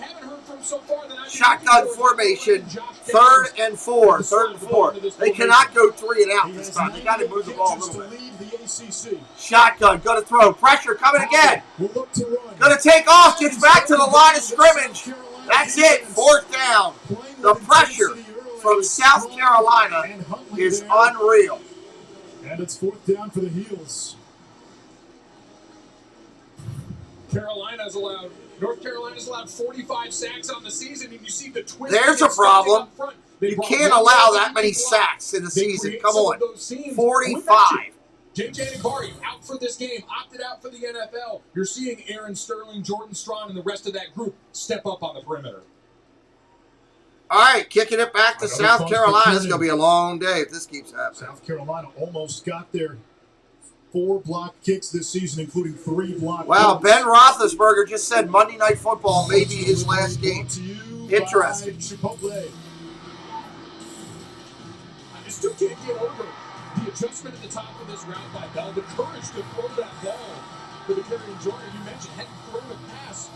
Shotgun formation, 3rd and 4. 3rd and 4. They cannot go 3 and out this time. They got to move the ball a little bit. Shotgun, going to throw. Pressure coming again. Going to take off. Gets back to the line of scrimmage. That's it. 4th down. The pressure from South Carolina is unreal. And it's 4th down for the Heels. North Carolina's allowed 45 sacks on the season, and you see the twist. There's a problem. You can't allow that many sacks in the season. Come on. 45. J.J. Nagari out for this game, opted out for the NFL. You're seeing Aaron Sterling, Jordan Strawn, and the rest of that group step up on the perimeter. All right, kicking it back to South Carolina. It's going to be a long day if this keeps happening. South Carolina almost got their 4 block kicks this season, including 3 block Wow, kicks. Ben Roethlisberger just said Monday Night Football may be his last game. Interesting. Chipotle. I still can't get over the adjustment at the top of this round by Bell, the courage to throw that ball for the Kerry Joyner. You mentioned hadn't thrown a pass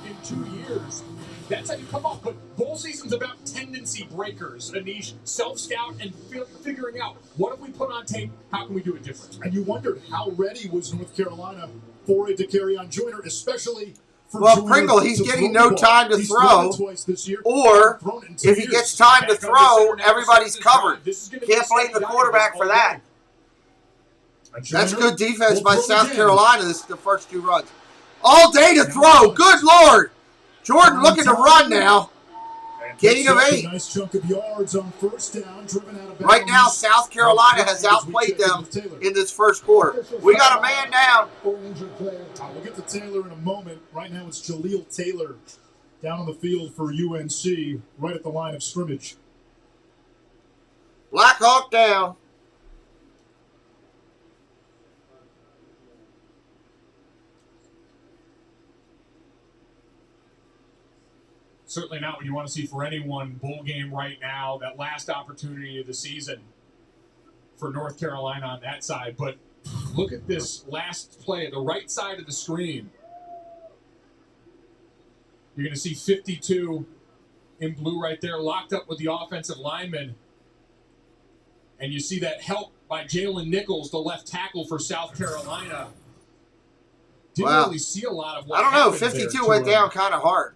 in 2 years. That's how you come up. But bowl season's about tendency breakers, Anish, self-scout, and figuring out what if we put on tape, how can we do it different? And you wondered how ready was North Carolina for it to carry on Joyner, especially for Well, Joyner Pringle, he's getting no ball. time to He's throw, thrown it twice this year, or thrown it in 2 if he years. gets time to Back throw, under center, everybody's now, covered. this is gonna Can't be blame the quarterback for that. That's Joyner good defense will by throw South again. Carolina. This is the first 2 runs. All day to throw. Good Lord. Jordan looking to run now. Gain of 8. Nice chunk of yards on 1st down, driven out of Right now, South Carolina has outplayed them in this first quarter. We got a man down. We'll get to Taylor in a moment. Right now, it's Jaleel Taylor down on the field for UNC, right at the line of scrimmage. Black Hawk down. Certainly not what you want to see for anyone. Bowl game right now, that last opportunity of the season for North Carolina on that side. But look at this last play, the right side of the screen. You're going to see 52 in blue right there, locked up with the offensive lineman. And you see that help by Jalen Nichols, the left tackle for South Carolina. Didn't really see a lot of what I don't know. happened 52 there went down kind of hard.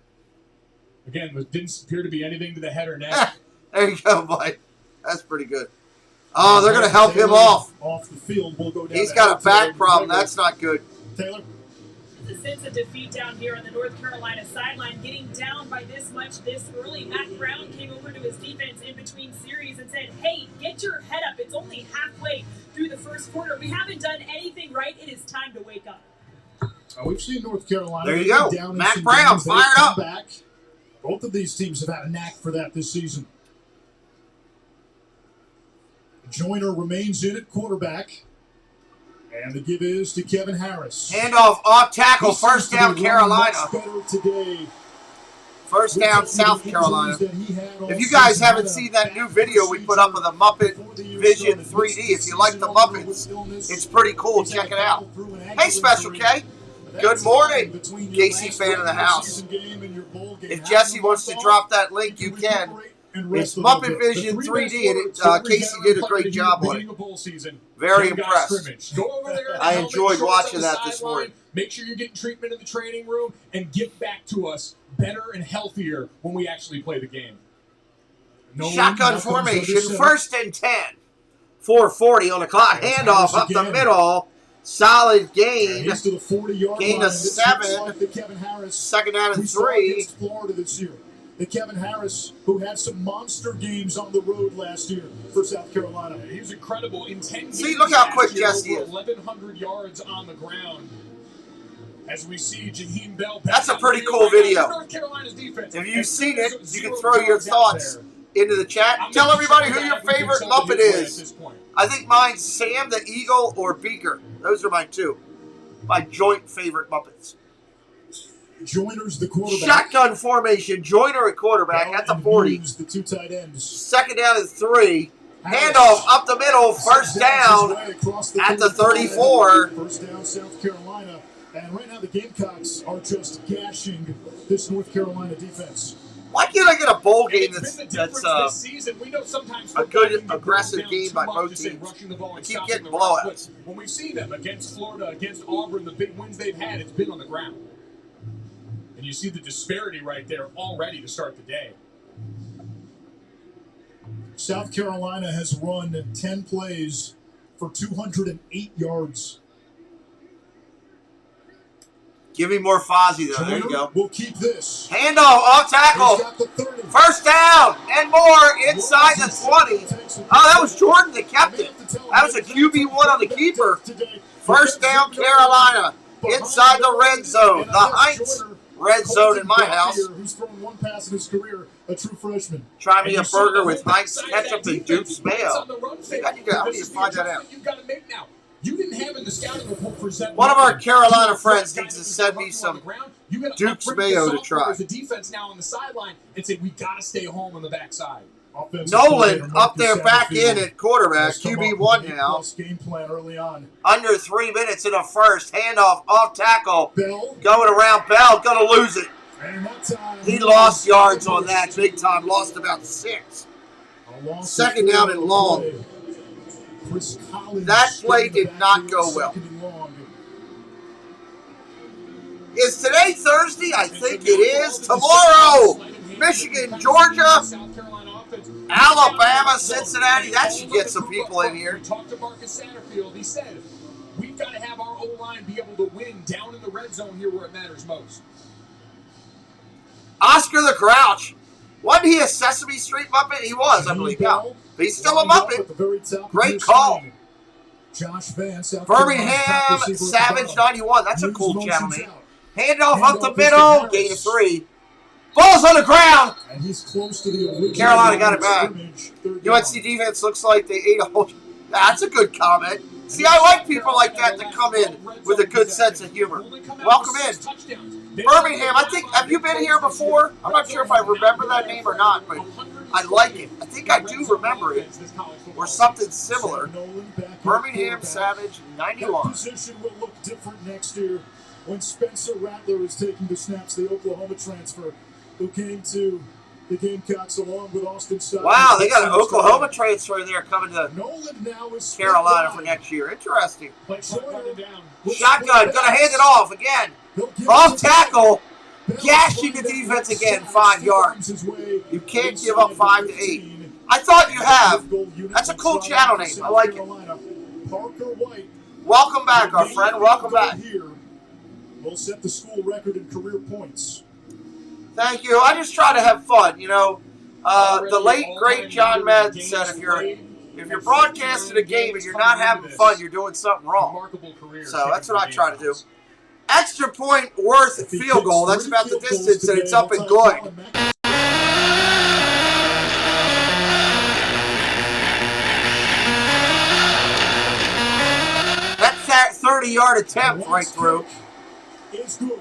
Again, it didn't appear to be anything to the head or neck. There you go, Mike. That's pretty good. Oh, they're going to help him off. Off the field, we'll go down. He's got a back problem. That's not good. Taylor. The sense of defeat down here on the North Carolina sideline, getting down by this much this early. Matt Brown came over to his defense in between series and said, hey, get your head up. It's only halfway through the first quarter. We haven't done anything right. It is time to wake up. We've seen North Carolina. There you go. Down Matt Brown games. fired up. Back. Both of these teams have had a knack for that this season. Joyner remains in at quarterback. And the give is to Kevin Harris. Handoff off tackle. First down, Carolina. Today. First down, South Carolina. If you guys haven't seen that new video we put up of the Muppet Vision 3D, if you like the Muppets, it's pretty cool. Check it out. Hey, Special K. Good morning. Casey fan of the house. If Jesse wants to drop that link, you can. It's Muppet Vision 3D, and Casey did a great job on it. Very impressed. I enjoyed watching that this morning. Make sure you're getting treatment in the training room and get back to us better and healthier when we actually play the game. Shotgun formation, 1st and 10. 4:40 on the clock. Handoff up the middle. Solid gain. He's to the 40-yard Gain line. of 7. Like the Kevin Harris 2nd down and we saw 3. against Florida this year. The Kevin Harris, who had some monster games on the road last year for South Carolina. He was incredible. In 10 games See, look how quick last year, Jesse is. over 1,100 yards on the ground. As we see Jaheim Bell. That's a pretty cool video. If you've seen it, you can throw your thoughts into the chat. Tell everybody who your favorite Muppet is. I think mine's Sam the Eagle or Beaker. Those are mine 2. my joint favorite Muppets. Joyner's the quarterback. Shotgun formation. Joyner at quarterback at the 40. The two tight ends. Second down and 3. Handoff up the middle. First down at the 34. First down, South Carolina. And right now the Gamecocks are just gashing this North Carolina defense. Why can't I get a bowl game that's this season. We know sometimes a good aggressive game by both teams? I keep getting blowouts. When we've seen them against Florida, against Auburn, the big wins they've had, it's been on the ground. And you see the disparity right there already to start the day. South Carolina has run 10 plays for 208 yards. Give me more Fozzie, though. There you go. We'll keep this. Handoff, off tackle. First down and more inside the 20. Oh, that was Jordan that kept it. That was a QB1 on the keeper. First down, Carolina. Inside the red zone. The Heinz red zone in my house. Who's thrown one pass in his career, a true freshman. Try me a burger with Heinz ketchup and Duke's mayo. I need to find that out. You've got to make now. You didn't have in the scouting report for Zeb. One of our Carolina friends needs to send me some Duke's mayo to try. There's a defense now on the sideline and say, we got to stay home on the backside. Nolan up there back in at quarterback, QB1 now. Game plan early on. Under 3 minutes in the first. Handoff, off tackle. Going around Bell, going to lose it. He lost yards on that big time. Lost about 6. Second down and long. That play did not go well. Is today Thursday? I think it is. Tomorrow, Michigan, Georgia, Alabama, Cincinnati. That should get some people in here. We talked to Marcus Satterfield. He said, we've got to have our O-line be able to win down in the red zone here where it matters most. Oscar the Grouch. Wasn't he a Sesame Street Muppet? He was, I believe. Yeah. But he's still a Muppet. Great call. Josh Vance, Birmingham Savage 91. That's a cool channel name. Handoff up the middle. Gain of 3. Ball's on the ground. And he's close to the Carolina got it back. UNC defense looks like they ate a whole. That's a good comment. See, I like people like that to come in with a good sense of humor. Welcome in. Birmingham, I think, have you been here before? I'm not sure if I remember that name or not, but I like it. I think I do remember it, or something similar. Birmingham Savage 91. That position will look different next year when Spencer Rattler is taking the snaps, the Oklahoma transfer, who came to the Gamecocks along with Austin Stein. Wow, they got an Oklahoma transfer there coming to Carolina for next year. Interesting. Shotgun, gonna hand it off again. Off tackle, gashing the defense again, 5 yards. You can't give up 5 to 8. I thought you have. That's a cool channel name. I like it. Welcome back, our friend. Welcome back. Will set the school record in career points. Thank you. I just try to have fun. You know, the late great John Madden said, if you're broadcasting a game and you're not having fun, you're doing something wrong. So that's what I try to do. Extra point worth field goal. That's about the distance, and it's up and good. That's that 30-yard attempt right through. 18-0.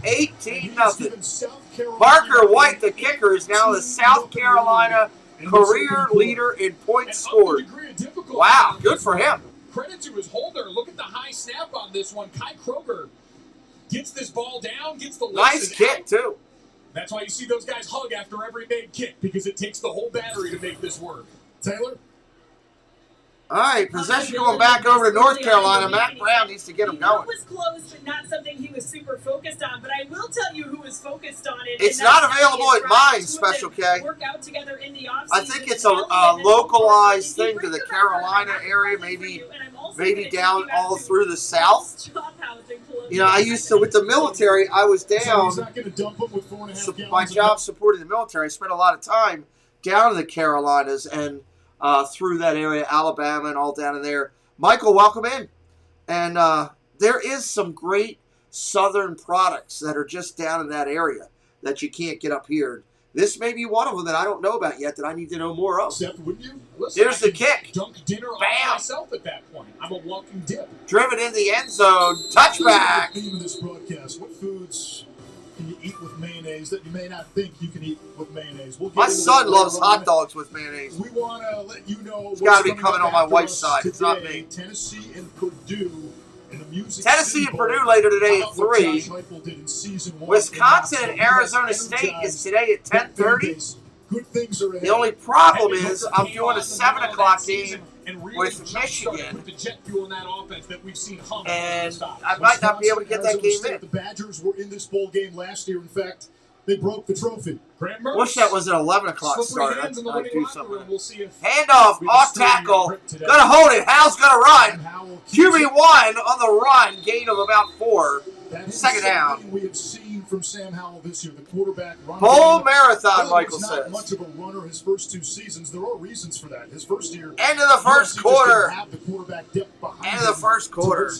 18-0. Parker White, the kicker, is now the South Carolina career leader in points scored. Wow, good for him. Credit to his holder. Look at the high snap on this one. Kai Kroger gets this ball down, gets the nice kick out. Too. That's why you see those guys hug after every made kick, because it takes the whole battery to make this work. Taylor? All right, possession going back over to North Carolina. Matt Brown needs to get him going. It was close, but not something he was super focused on. But I will tell you who was focused on it. It's not available at mine, Special K. I think it's a localized thing to the Carolina area, maybe down all through the South. You know, I used to, with the military, I was down. My job supporting the military. I spent a lot of time down in the Carolinas and through that area, Alabama and all down in there. Michael, welcome in. And there is some great southern products that are just down in that area that you can't get up here. This may be one of them that I don't know about yet that I need to know more of. Seth, wouldn't you? Listen, Here's the kick. Dunk dinner on myself at that point. I'm a walking dip. Driven in the end zone. Touchback. The theme of this broadcast. What foods can you eat with mayonnaise that you may not think you can eat with mayonnaise? My son loves hot dogs with mayonnaise. We want to let you know it's got to be coming on my wife's side. It's not me. Tennessee and Purdue. Tennessee and Purdue later today at 3. Wisconsin and Arizona State is today at 10:30. The only problem is I'm doing a 7 o'clock game with Michigan, and I might not be able to get that game in. The Badgers were in this bowl game last year. In fact, they broke the trophy. Wish that was an 11 o'clock start. I'd do something. Handoff, off tackle. Gonna hold it. Hal's gonna run. QB1 on the run. Gain of about 4. Second down. We have seen from Sam Howell this year, the quarterback run. Whole marathon, Michael says. Not much of a runner his first 2 seasons. There are reasons for that. His first year. End of the first quarter. Have the quarterback depth behind End of the first quarter.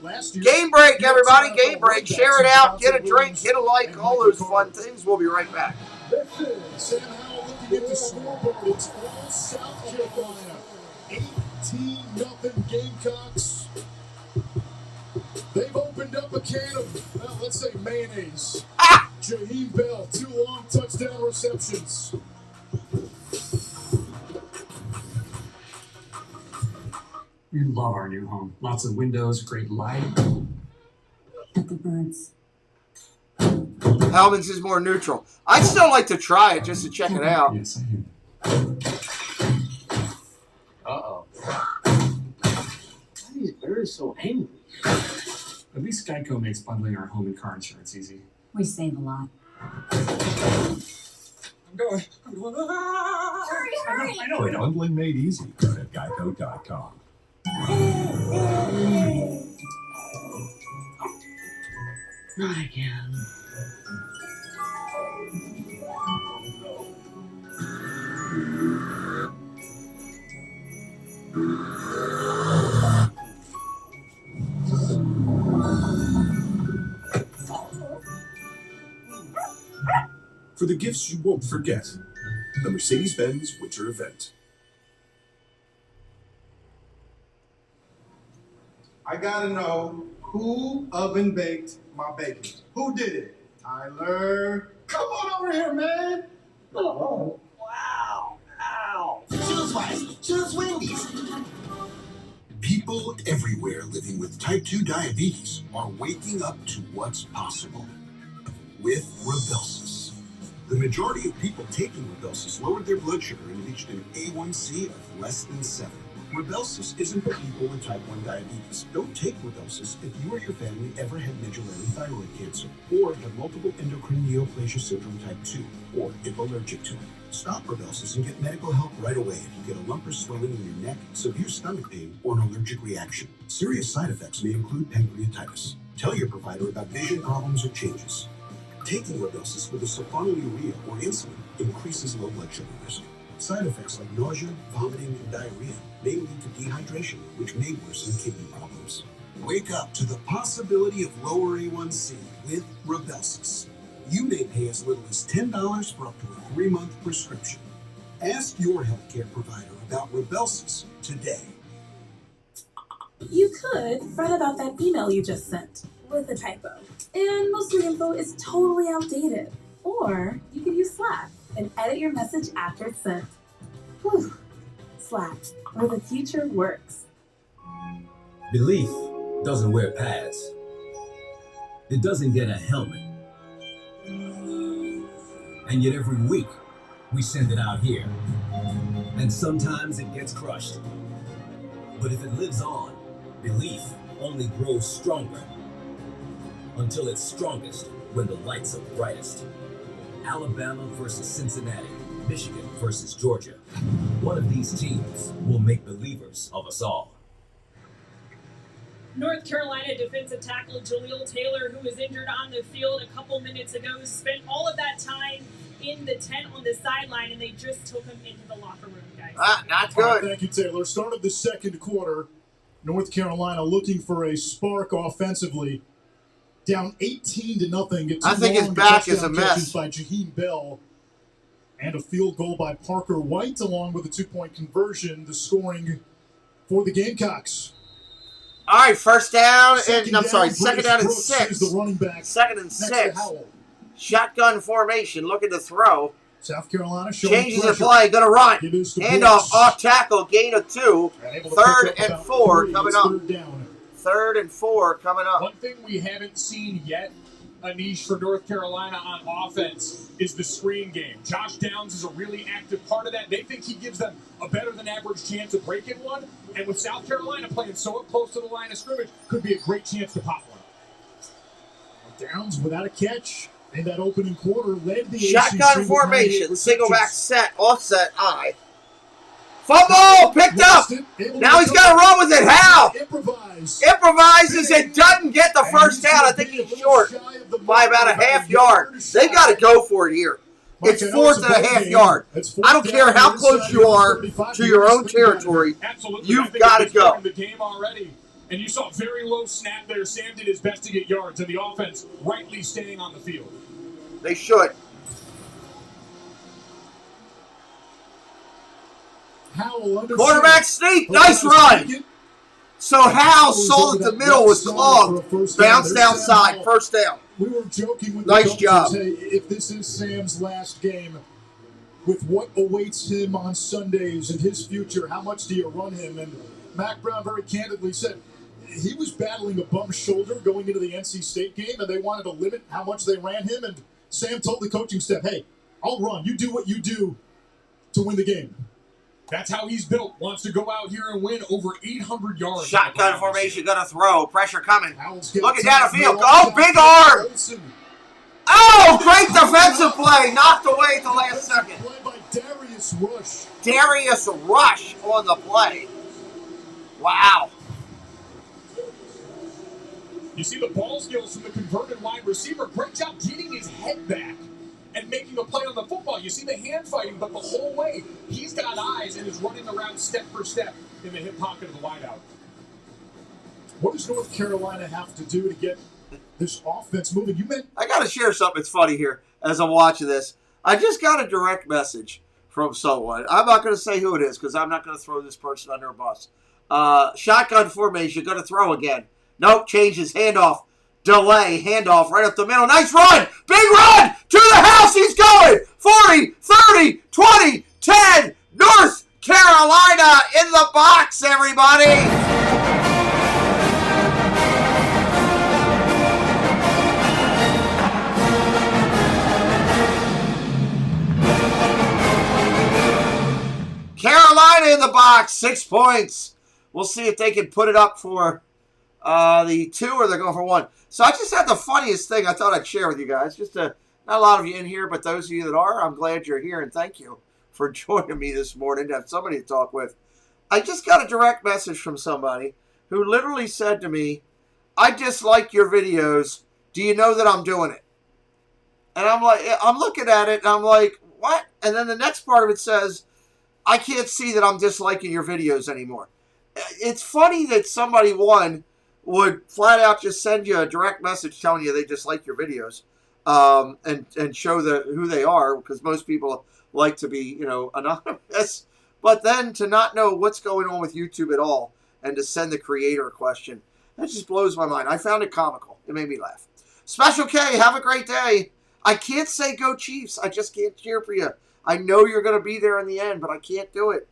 Last year, game break, everybody. Game break. Share it out. Get a drink. Hit a like. All those fun things. We'll be right back. This is Sam Howell looking at the scoreboard. It's all South Carolina. 18-0 Gamecocks. They've opened up a can of, well, let's say mayonnaise. Jaheim Bell, 2 long touchdown receptions. We love our new home. Lots of windows, great light. But the birds. Hellman's is more neutral. I'd still like to try it just to check it out. Yes, I hear. Uh-oh. Why are these birds so angry? At least Geico makes bundling our home and car insurance easy. We save a lot. I'm going. Hurry! I know. Bundling made easy at Geico.com. Not again. For the gifts you won't forget, the Mercedes-Benz Winter Event. I gotta know who oven baked my bacon. Who did it? Tyler. Come on over here, man. Oh, wow. Ow. Choose wisely. Choose Wendy's. People everywhere living with type 2 diabetes are waking up to what's possible with Rybelsus. The majority of people taking Rybelsus lowered their blood sugar and reached an A1C of less than 7. Rybelsus isn't for people with type 1 diabetes. Don't take Rybelsus if you or your family ever had medullary thyroid cancer, or have multiple endocrine neoplasia syndrome type 2, or if allergic to it. Stop Rybelsus and get medical help right away if you get a lump or swelling in your neck, severe stomach pain, or an allergic reaction. Serious side effects may include pancreatitis. Tell your provider about vision problems or changes. Taking Rybelsus with a sulfonylurea or insulin increases low blood sugar risk. Side effects like nausea, vomiting, and diarrhea may lead to dehydration, which may worsen kidney problems. Wake up to the possibility of lower A1C with Rybelsus. You may pay as little as $10 for up to a 3-month prescription. Ask your healthcare provider about Rybelsus today. You could write about that email you just sent with a typo, and most of the info is totally outdated. Or you could use Slack and edit your message after it's sent. Whew. Slack, where the future works. Belief doesn't wear pads. It doesn't get a helmet. And yet every week, we send it out here. And sometimes it gets crushed. But if it lives on, belief only grows stronger. Until it's strongest when the lights are brightest. Alabama versus Cincinnati, Michigan versus Georgia. One of these teams will make believers of us all. North Carolina defensive tackle Jaleel Taylor, who was injured on the field a couple minutes ago, spent all of that time in the tent on the sideline, and they just took him into the locker room, guys. Not good. Thank you, Taylor. Start of the second quarter, North Carolina looking for a spark offensively. Down 18-0. I think his back is a mess. By Jaheim Bell. And a field goal by Parker White, along with a 2-point conversion, the scoring for the Gamecocks. All right, first down, Second and down, second down and Brooks 6. is the running back. Second and Next to 6. Howell. Shotgun formation, looking to throw. South Carolina showing Changes the pressure. play, going to run. It is to Handoff, Brooks. off tackle, gain of 2. And able to Third pick up and about 4 3. coming It's up. third down. 3rd and 4 coming up. One thing we haven't seen yet, Anish, for North Carolina on offense is the screen game. Josh Downs is a really active part of that. They think he gives them a better than average chance of breaking one. And with South Carolina playing so up close to the line of scrimmage, could be a great chance to pop one. Downs without a catch in that opening quarter led the Shotgun ACC formation, with single back receptions. set, offset, eye. Fumble, picked up. Now he's got to run with it. How? Improvises and doesn't get the first down. I think he's short by about a half yard. They got to go for it here. It's 4th and a half yard. I don't care how close you are to your own territory. Absolutely. You've got to go. The game already. And you saw a very low snap there. Sam did his best to get yards, and the offense rightly staying on the field. They should. Quarterback sneak, nice run. So Howell saw that the middle was clogged, bounced outside, first down. We were joking with Nice the coaches, job. hey, if this is Sam's last game, with what awaits him on Sundays and his future, how much do you run him? And Mac Brown very candidly said he was battling a bum shoulder going into the NC State game, and they wanted to limit how much they ran him. And Sam told the coaching staff, hey, I'll run. You do what you do to win the game. That's how he's built. Wants to go out here and win over 800 yards. Shotgun formation, going to throw. Pressure coming. Looking down the field. Oh, big arm. Oh, great defensive play. Knocked away at the last second. Play by Darius Rush. Darius Rush on the play. Wow. You see the ball skills from the converted wide receiver. Great job getting his head back and making a play on the football. You see the hand fighting, but the whole way he's got eyes and is running around step for step in the hip pocket of the wideout. What does North Carolina have to do to get this offense moving? I got to share something that's funny here as I'm watching this. I just got a direct message from someone. I'm not going to say who it is because I'm not going to throw this person under a bus. Shotgun formation, going to throw again. Nope, changes, handoff. Delay, handoff right up the middle. Nice run! Big run! To the house he's going! 40, 30, 20, 10. North Carolina in the box, everybody! Carolina in the box, 6 points. We'll see if they can put it up for the 2 or they're going for 1. So I just had the funniest thing I thought I'd share with you guys. Not a lot of you in here, but those of you that are, I'm glad you're here, and thank you for joining me this morning to have somebody to talk with. I just got a direct message from somebody who literally said to me, I dislike your videos. Do you know that I'm doing it? And I'm like, I'm looking at it, and I'm like, what? And then the next part of it says, I can't see that I'm disliking your videos anymore. It's funny that somebody, would flat out just send you a direct message telling you they dislike your videos and show who they are, because most people like to be, anonymous. But then to not know what's going on with YouTube at all and to send the creator a question, that just blows my mind. I found it comical. It made me laugh. Special K, have a great day. I can't say go Chiefs. I just can't cheer for you. I know you're going to be there in the end, but I can't do it.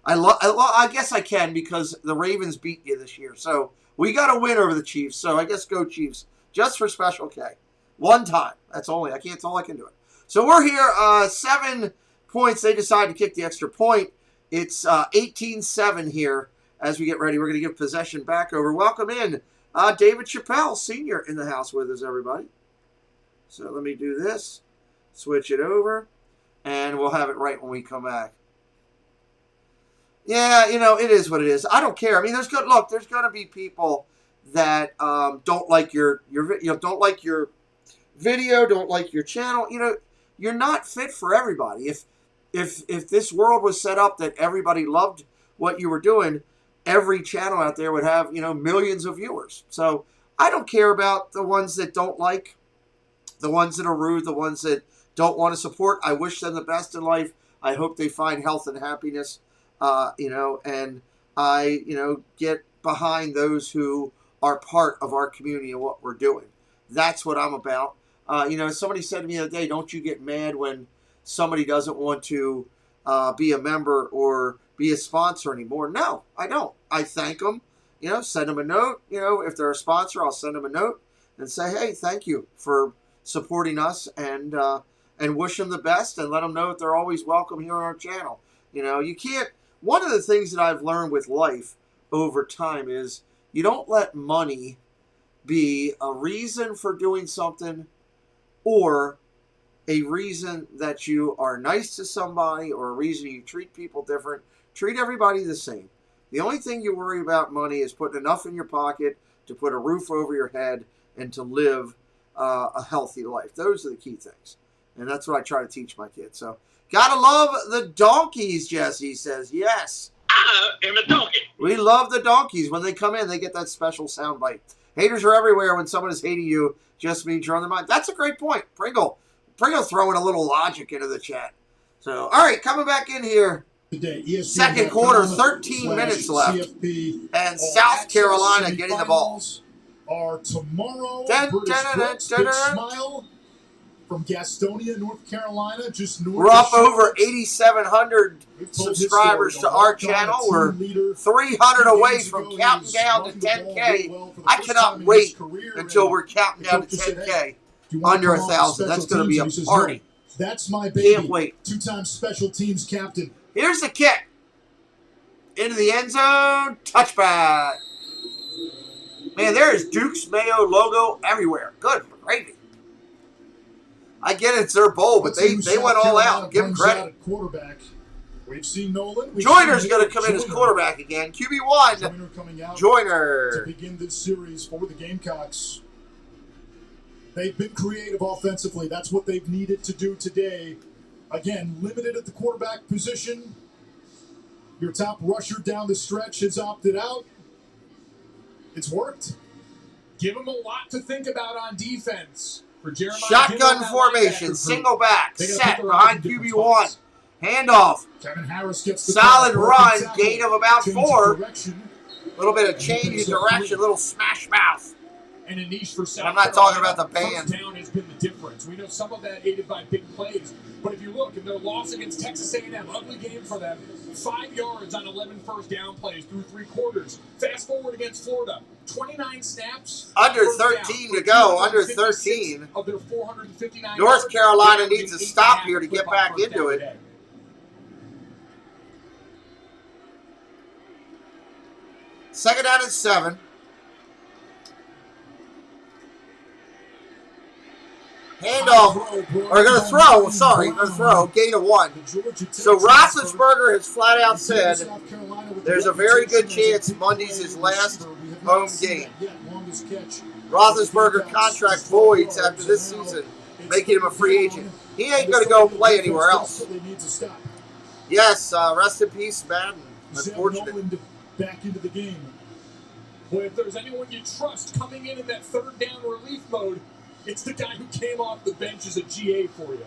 I guess I can because the Ravens beat you this year. So we got to win over the Chiefs. So I guess go Chiefs just for Special K. One time. That's all I can do it. So we're here. 7 points. They decide to kick the extra point. It's 18-7 here as we get ready. We're going to give possession back over. Welcome in David Chappelle, Sr. in the house with us, everybody. So let me do this. Switch it over. And we'll have it right when we come back. Yeah, it is what it is. I don't care. I mean, there's going to be people that don't like your don't like your video, don't like your channel. You're not fit for everybody. If this world was set up that everybody loved what you were doing, every channel out there would have, millions of viewers. So I don't care about the ones that don't like, the ones that are rude, the ones that don't want to support, I wish them the best in life. I hope they find health and happiness, and I, get behind those who are part of our community and what we're doing. That's what I'm about. Somebody said to me the other day, don't you get mad when somebody doesn't want to be a member or be a sponsor anymore? No, I don't. I thank them, send them a note. If they're a sponsor, I'll send them a note and say, hey, thank you for supporting us, and wish them the best, and let them know that they're always welcome here on our channel. You can't, one of the things that I've learned with life over time is you don't let money be a reason for doing something or a reason that you are nice to somebody or a reason you treat people different. Treat everybody the same. The only thing you worry about money is putting enough in your pocket to put a roof over your head and to live a healthy life. Those are the key things. And that's what I try to teach my kids. So, gotta love the donkeys, Jesse says. Yes. I am a donkey. We love the donkeys. When they come in, they get that special sound bite. Haters are everywhere. When someone is hating you, just means you're on their mind. That's a great point. Pringle throwing a little logic into the chat. So, all right, coming back in here. Second quarter, 13 minutes left. CFB, and South Carolina getting the ball. Are tomorrow. British Big Smile from Gastonia, North Carolina, just north. We're up over 8,700 subscribers to our channel. We're 300 away from counting down to 10K. I cannot wait until we're counting down to 10K under 1,000. That's going to be a party. That's my baby. Can't wait. Two-time special teams captain. Here's the kick. Into the end zone. Touchback. Man, there is Duke's Mayo logo everywhere. Good gravy. I get it's their bowl, but they went all out. Give them credit. Quarterback. We've seen Nolan. Joyner's going to come in as quarterback again. QB1. Coming out Joyner. to begin this series for the Gamecocks. They've been creative offensively. That's what they've needed to do today. Again, limited at the quarterback position. Your top rusher down the stretch has opted out. It's worked. Give them a lot to think about on defense. For Jeremiah Shotgun formation, single back, set behind QB1. Handoff. Kevin Harris gets the solid run, tackle. gain of about Change 4. of direction. A little bit of change of direction, little smash mouth. And a niche for South I'm not talking about the Carolina. band. First down has been the difference. We know some of that aided by big plays. But if you look, in their loss against Texas A&M, ugly game for them, 5 yards on 11 first down plays through 3 quarters. Fast forward against Florida, 29 snaps. Under 13 to go, under 13. Of their 459 North Carolina needs a stop here to get back into it. Second down and 7. Handoff, or going to throw, sorry, going to throw, gain of 1. So Roethlisberger has flat out said there's a very good chance Monday's his last home game. Roethlisberger contract voids after this season, making him a free agent. He ain't going to go play anywhere else. Yes, rest in peace, Madden. Unfortunate. Back into the game. Boy, if there's anyone you trust coming in that third down relief mode, it's the guy who came off the bench as a GA for you.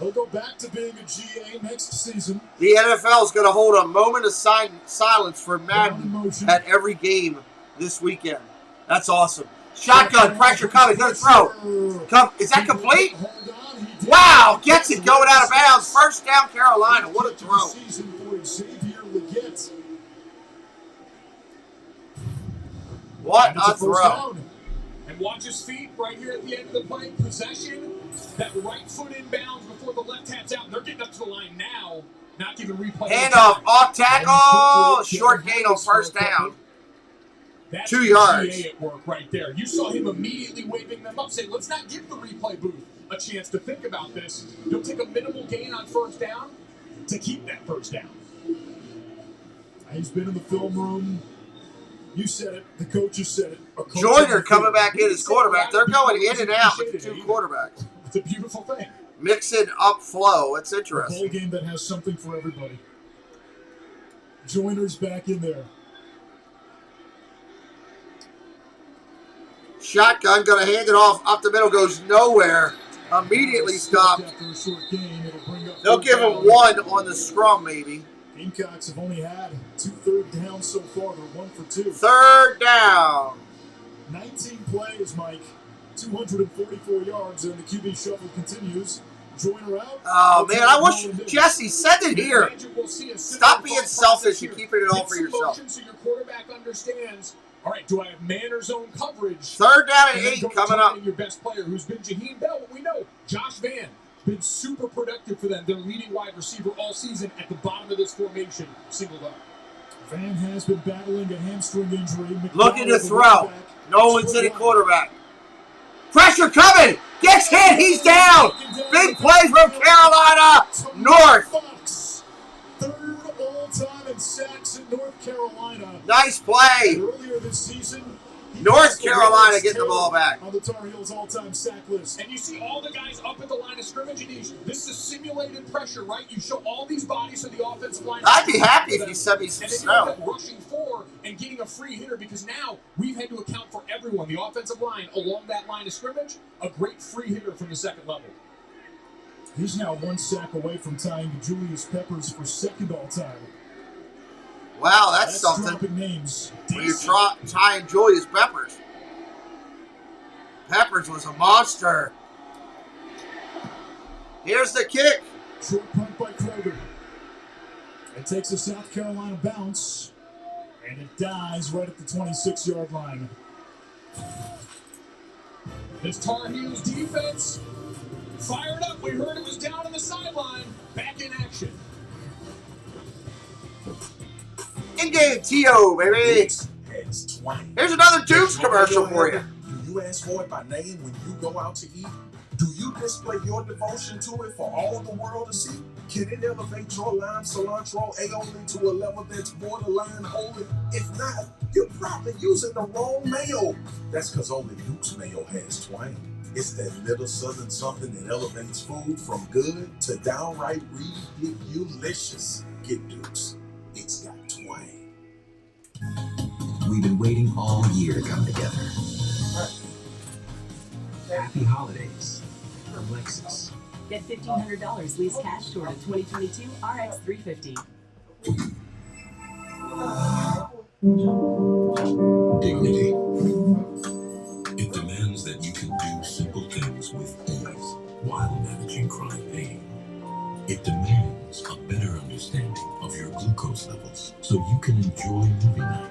He'll go back to being a GA next season. The NFL is going to hold a moment of silence for Madden at every game this weekend. That's awesome. Shotgun, pressure coming, going to throw. Is that complete? Wow, gets it going out of bounds. First down, Carolina. What a throw. What a throw. And watch his feet right here at the end of the play. Possession, that right foot inbounds before the left taps out. And they're getting up to the line now. Not even replaying. Handoff, off tackle. Short gain on first down. That's 2 yards. GA at work right there. You saw him immediately waving them up, saying, let's not give the replay booth a chance to think about this. You'll take a minimal gain on first down to keep that first down. He's been in the film room. You said it. The coaches said it. Joyner coming back in as quarterback. They're going in and out with the 2 quarterbacks. It's a beautiful thing. Mixing up flow. It's A interesting. bowl game that has something for everybody. Joyner's back in there. Shotgun, going to hand it off. Up the middle, goes nowhere. Immediately stopped. They'll give him 1 on the scrum, maybe. Gamecocks have only had 2 third downs so far. They're 1 for 2. Third down. 19 plays, Mike. 244 yards, and the QB shuffle continues. Joiner out. Oh, man, I wish Jesse said it here. Stop being selfish and keeping it all for yourself. So your quarterback understands, all right, do I have man or zone coverage? Third down and 8 coming up. Your best player, who's been Jaheim Bell, but we know Josh Van, been super productive for them. Their leading wide receiver all season at the bottom of this formation, singled up. Van has been battling a hamstring injury. Looking to throw. Nolan's in a quarterback. Pressure coming. Gets hit. He's down. Big play from Carolina North. Third all-time in sacks in North Carolina. Nice play. Earlier this season, North Carolina getting the ball back. On the Tarheels all-time sack list. And you see all the guys up at the line of scrimmage, and this is simulated pressure, right? You show all these bodies to the offensive line. I'd be happy if you sent me some snow. And then rushing 4 and getting a free hitter, because now we've had to account for everyone. The offensive line along that line of scrimmage, a great free hitter from the second level. He's now 1 sack away from tying Julius Peppers for second all-time. Wow, that's something. Names. When you're tying Julius Peppers. Peppers was a monster. Here's the kick. Short punt by Kroger. It takes a South Carolina bounce, and it dies right at the 26-yard line. This Tarheels defense fired up. We heard it was down on the sideline. Back in action. In-game T.O., baby. Here's another Dukes commercial for you. Do you ask for it by name when you go out to eat? Do you display your devotion to it for all the world to see? Can it elevate your lime cilantro aioli to a level that's borderline holy? If not, you're probably using the wrong mayo. That's because only Duke's mayo has twang. It's that little southern something that elevates food from good to downright ridiculous. Get Duke's. It's got twang. We've been waiting all year to come together. Happy holidays from Lexus. Get $1,500 lease cash toward a 2022 RX 350. Dignity. It demands that you can do simple things with ease while managing chronic pain. It demands a better understanding of your glucose levels so you can enjoy movie night,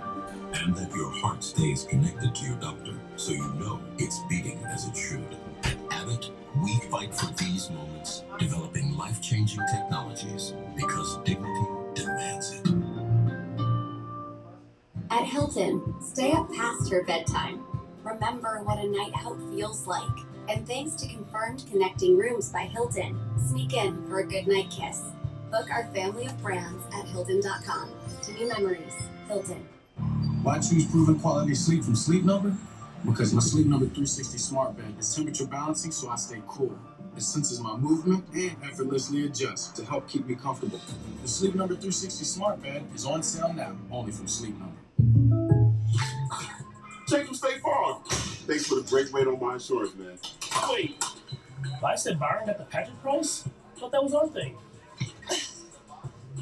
and that your heart stays connected to your doctor so you know it's beating as it should. At Abbott, we fight for these moments, developing life-changing technologies because dignity demands it. At Hilton, stay up past your bedtime. Remember what a night out feels like. And thanks to Confirmed Connecting Rooms by Hilton, sneak in for a good night kiss. Book our family of brands at Hilton.com. To new memories, Hilton. Why choose proven quality sleep from Sleep Number? Because my Sleep Number 360 smart bed is temperature balancing so I stay cool. It senses my movement and effortlessly adjusts to help keep me comfortable. The Sleep Number 360 smart bed is on sale now, only from Sleep Number. Check from State Farm. Thanks for the great rate on my insurance, man. Wait, I said Byron got the pageant price? Thought that was our thing.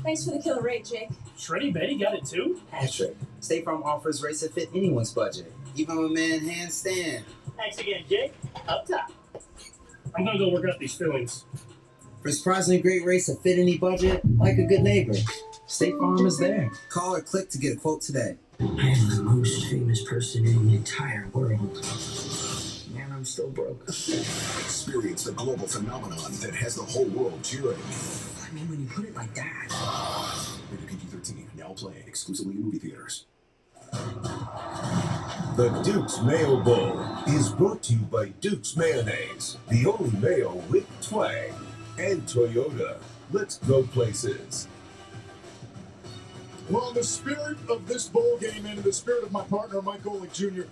Thanks for the killer rate, Jake. Shreddy Betty got it too? Patrick, State Farm offers rates that fit anyone's budget, even a man handstand. Thanks again, Jake. Up top. I'm gonna go work out these feelings. For surprisingly great rates that fit any budget, like a good neighbor, State Farm is there. Call or click to get a quote today. I am the most famous person in the entire world. Man, I'm still broke. Experience the global phenomenon that has the whole world cheering. I mean, when you put it like that. Rated PG-13, now playing exclusively in movie theaters. The Duke's Mayo Bowl is brought to you by Duke's Mayonnaise, the only mayo with twang, and Toyota. Let's go places. Well, in the spirit of this bowl game and in the spirit of my partner, Mike Golick Jr.,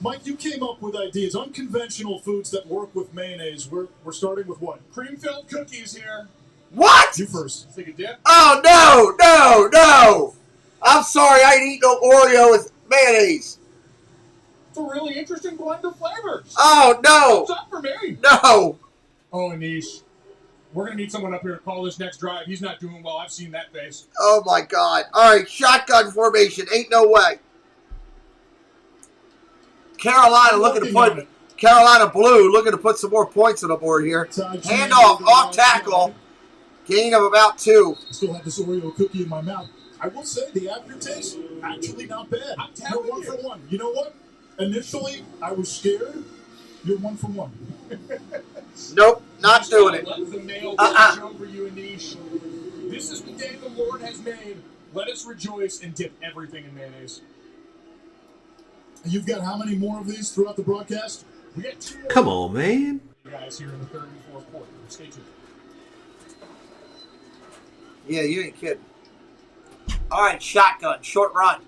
Mike, you came up with ideas, unconventional foods that work with mayonnaise. We're starting with what? Cream-filled cookies here. What? You first. Take a dip. Oh, no. I'm sorry, I ain't eat no Oreo with mayonnaise. It's a really interesting blend of flavors. Oh, no. What's up for me? No. Oh, Anish. We're going to need someone up here to call this next drive. He's not doing well. I've seen that face. Oh, my God. All right, shotgun formation. Ain't no way. Carolina looking to put Carolina blue looking to put some more points on the board here. Handoff, off tackle. Gain of about 2. Still have this Oreo cookie in my mouth. I will say the aftertaste, actually not bad. I'm telling You're 1 for 1. You know what? Initially, I was scared. You're 1 for 1. Nope, not doing it. Let the Mayo Bowl show for you, Anish. This is the day the Lord has made. Let us rejoice and dip everything in mayonnaise. You've got how many more of these throughout the broadcast? We got 2 more. Come on, man. You guys here in the 3rd and 4th quarter. Stay tuned. Yeah, you ain't kidding. All right, shotgun, short run.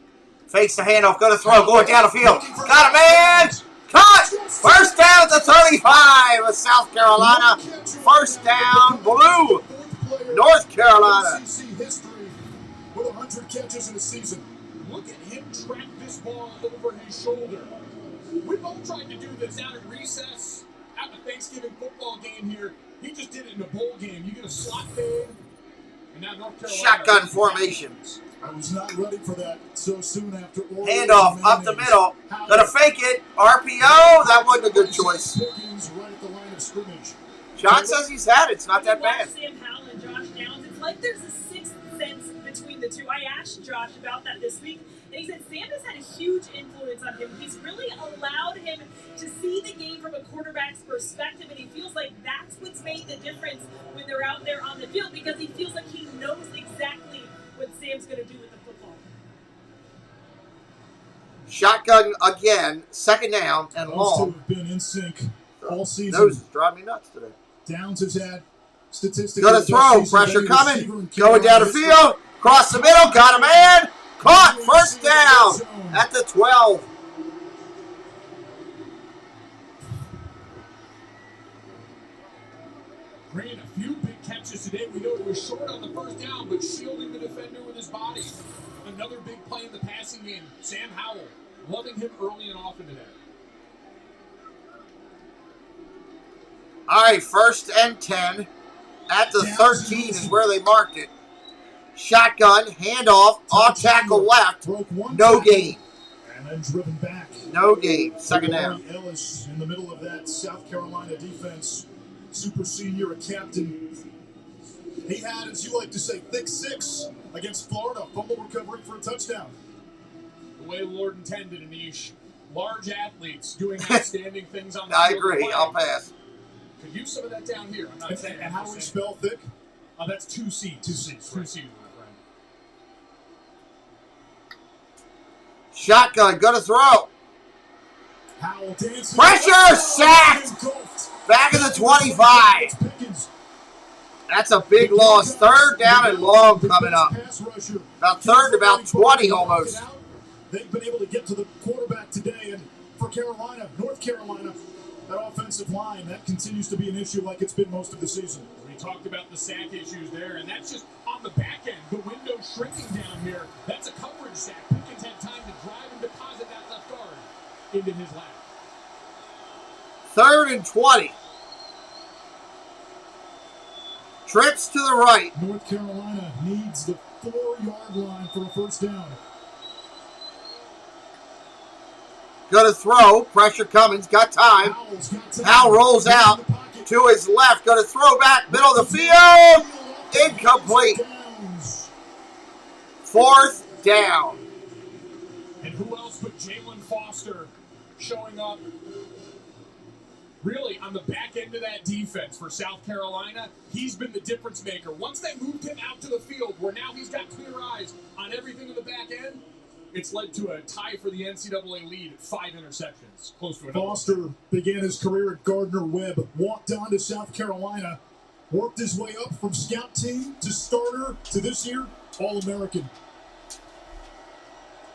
Fakes the handoff, go to throw, going down the field. Got a man! Cut! First down at the 35 of South Carolina. First down, blue. North Carolina. History with 100 catches in a season. Look at him track this ball over his shoulder. We've all tried to do this out at recess, out in a Thanksgiving football game here. He just did it in a bowl game. You get a slot fade, and now North Carolina. Shotgun formation. I was not ready for that so soon after. Handoff up the middle. Gonna fake it. RPO. That wasn't a good choice. Right at the line of scrimmage. John says he's had it. It's not that bad. Sam Howell and Josh Downs. It's like there's a sixth sense between the two. I asked Josh about that this week, and he said Sam has had a huge influence on him. He's really allowed him to see the game from a quarterback's perspective, and he feels like that's what's made the difference when they're out there on the field, because he feels like he knows exactly what Sam's going to do with the football. Shotgun again, second down and Those long. two have been in sync all season. Those drive me nuts today. Downs has had statistics. Gonna throw, pressure coming, going down the field, cross the middle, got a man, caught, first down at the 12. Green, a few big catches today. We know it was short on the first down, but shielding the defender with his body. Another big play in the passing game. Sam Howell, loving him early and often today. All right, first and 10 at the 13 is where they marked it. Shotgun, handoff, off tackle left, no gain. And then driven back. No gain, second down. Ellis in the middle of that South Carolina defense. Super senior, a captain. He had, as you like to say, thick six against Florida. Fumble recovery for a touchdown. The way the Lord intended, Anish. Large athletes doing outstanding things on the I field. agree, I'll pass. Could use some of that down here. I'm not saying. And how do we spell thick? That's 2 C's. 2 C's. 2 C's, my friend. Shotgun, gonna throw. Howell dancing. Pressure, sacked. Back of the 25. That's a big loss. Third down and long coming up. About third to about 20 almost. They've been able to get to the quarterback today, and for Carolina, North Carolina, that offensive line, that continues to be an issue like it's been most of the season. We talked about the sack issues there, and that's just on the back end. The window shrinking down here. That's a coverage sack. Pickens had time to drive and deposit that left guard into his lap. Third and 20. Trips to the right. North Carolina needs the 4-yard line for a first down. Gonna throw. Pressure coming. Got time. Howell rolls out to his left. Gonna throw back. Middle of the field. Incomplete. Fourth down. And who else but Jalen Foster showing up really on the back end of that defense for South Carolina? He's been the difference maker. Once they moved him out to the field, where now he's got clear eyes on everything in the back end, it's led to a tie for the NCAA lead at 5 interceptions. Close to it. Foster began his career at Gardner-Webb, walked on to South Carolina, worked his way up from scout team to starter to this year, All-American.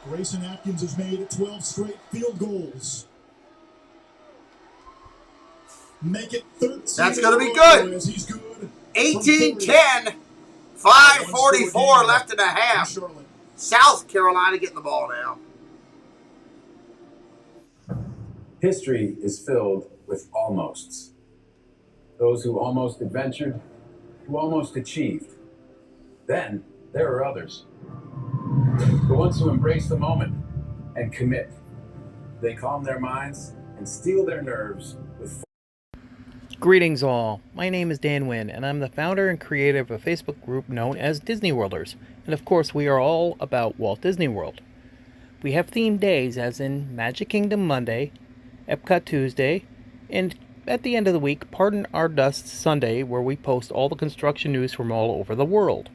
Grayson Atkins has made 12 straight field goals. Make it 13. That's going to be good. As he's good. 18-10. 5:44 left in the half. South Carolina getting the ball now. History is filled with almosts. those who almost adventured, who almost achieved. Then there are others, the ones who embrace the moment and commit. They calm their minds and steel their nerves with. Greetings all, my name is Dan Wynn, and I'm the founder and creator of a Facebook group known as Disney Worlders, and of course we are all about Walt Disney World. We have themed days as in Magic Kingdom Monday, Epcot Tuesday, and at the end of the week, Pardon Our Dust Sunday, where we post all the construction news from all over the world.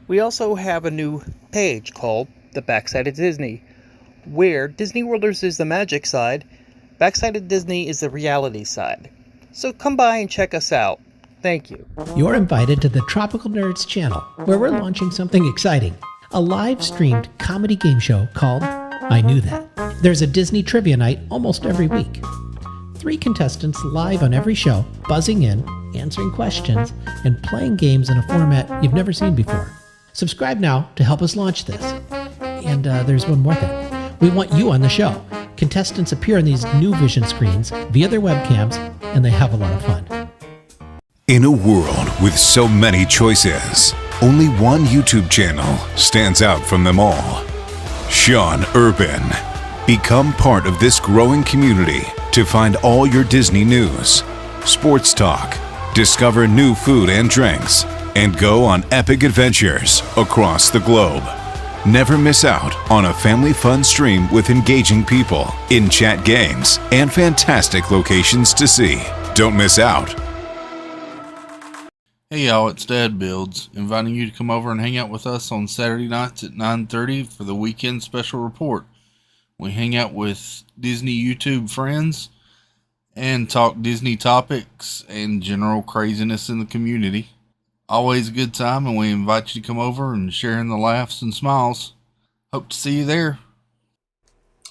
We also have a new page called The Backside of Disney, where Disney Worlders is the magic side, Backside of Disney is the reality side. So come by and check us out. Thank you. You're invited to the Tropical Nerds channel, where we're launching something exciting. A live-streamed comedy game show called I Knew That. There's a Disney trivia night almost every week. 3 contestants live on every show, buzzing in, answering questions, and playing games in a format you've never seen before. Subscribe now to help us launch this. And there's one more thing. We want you on the show. Contestants appear on these new vision screens via their webcams, and they have a lot of fun. In a world with so many choices, only one YouTube channel stands out from them all. Sean Urban. Become part of this growing community to find all your Disney news, sports talk, discover new food and drinks, and go on epic adventures across the globe. Never miss out on a family fun stream with engaging people, in-chat games, and fantastic locations to see. Don't miss out. Hey y'all, it's Dad Builds, inviting you to come over and hang out with us on Saturday nights at 9:30 for the weekend special report. We hang out with Disney YouTube friends and talk Disney topics and general craziness in the community. Always a good time, and we invite you to come over and share in the laughs and smiles. Hope to see you there.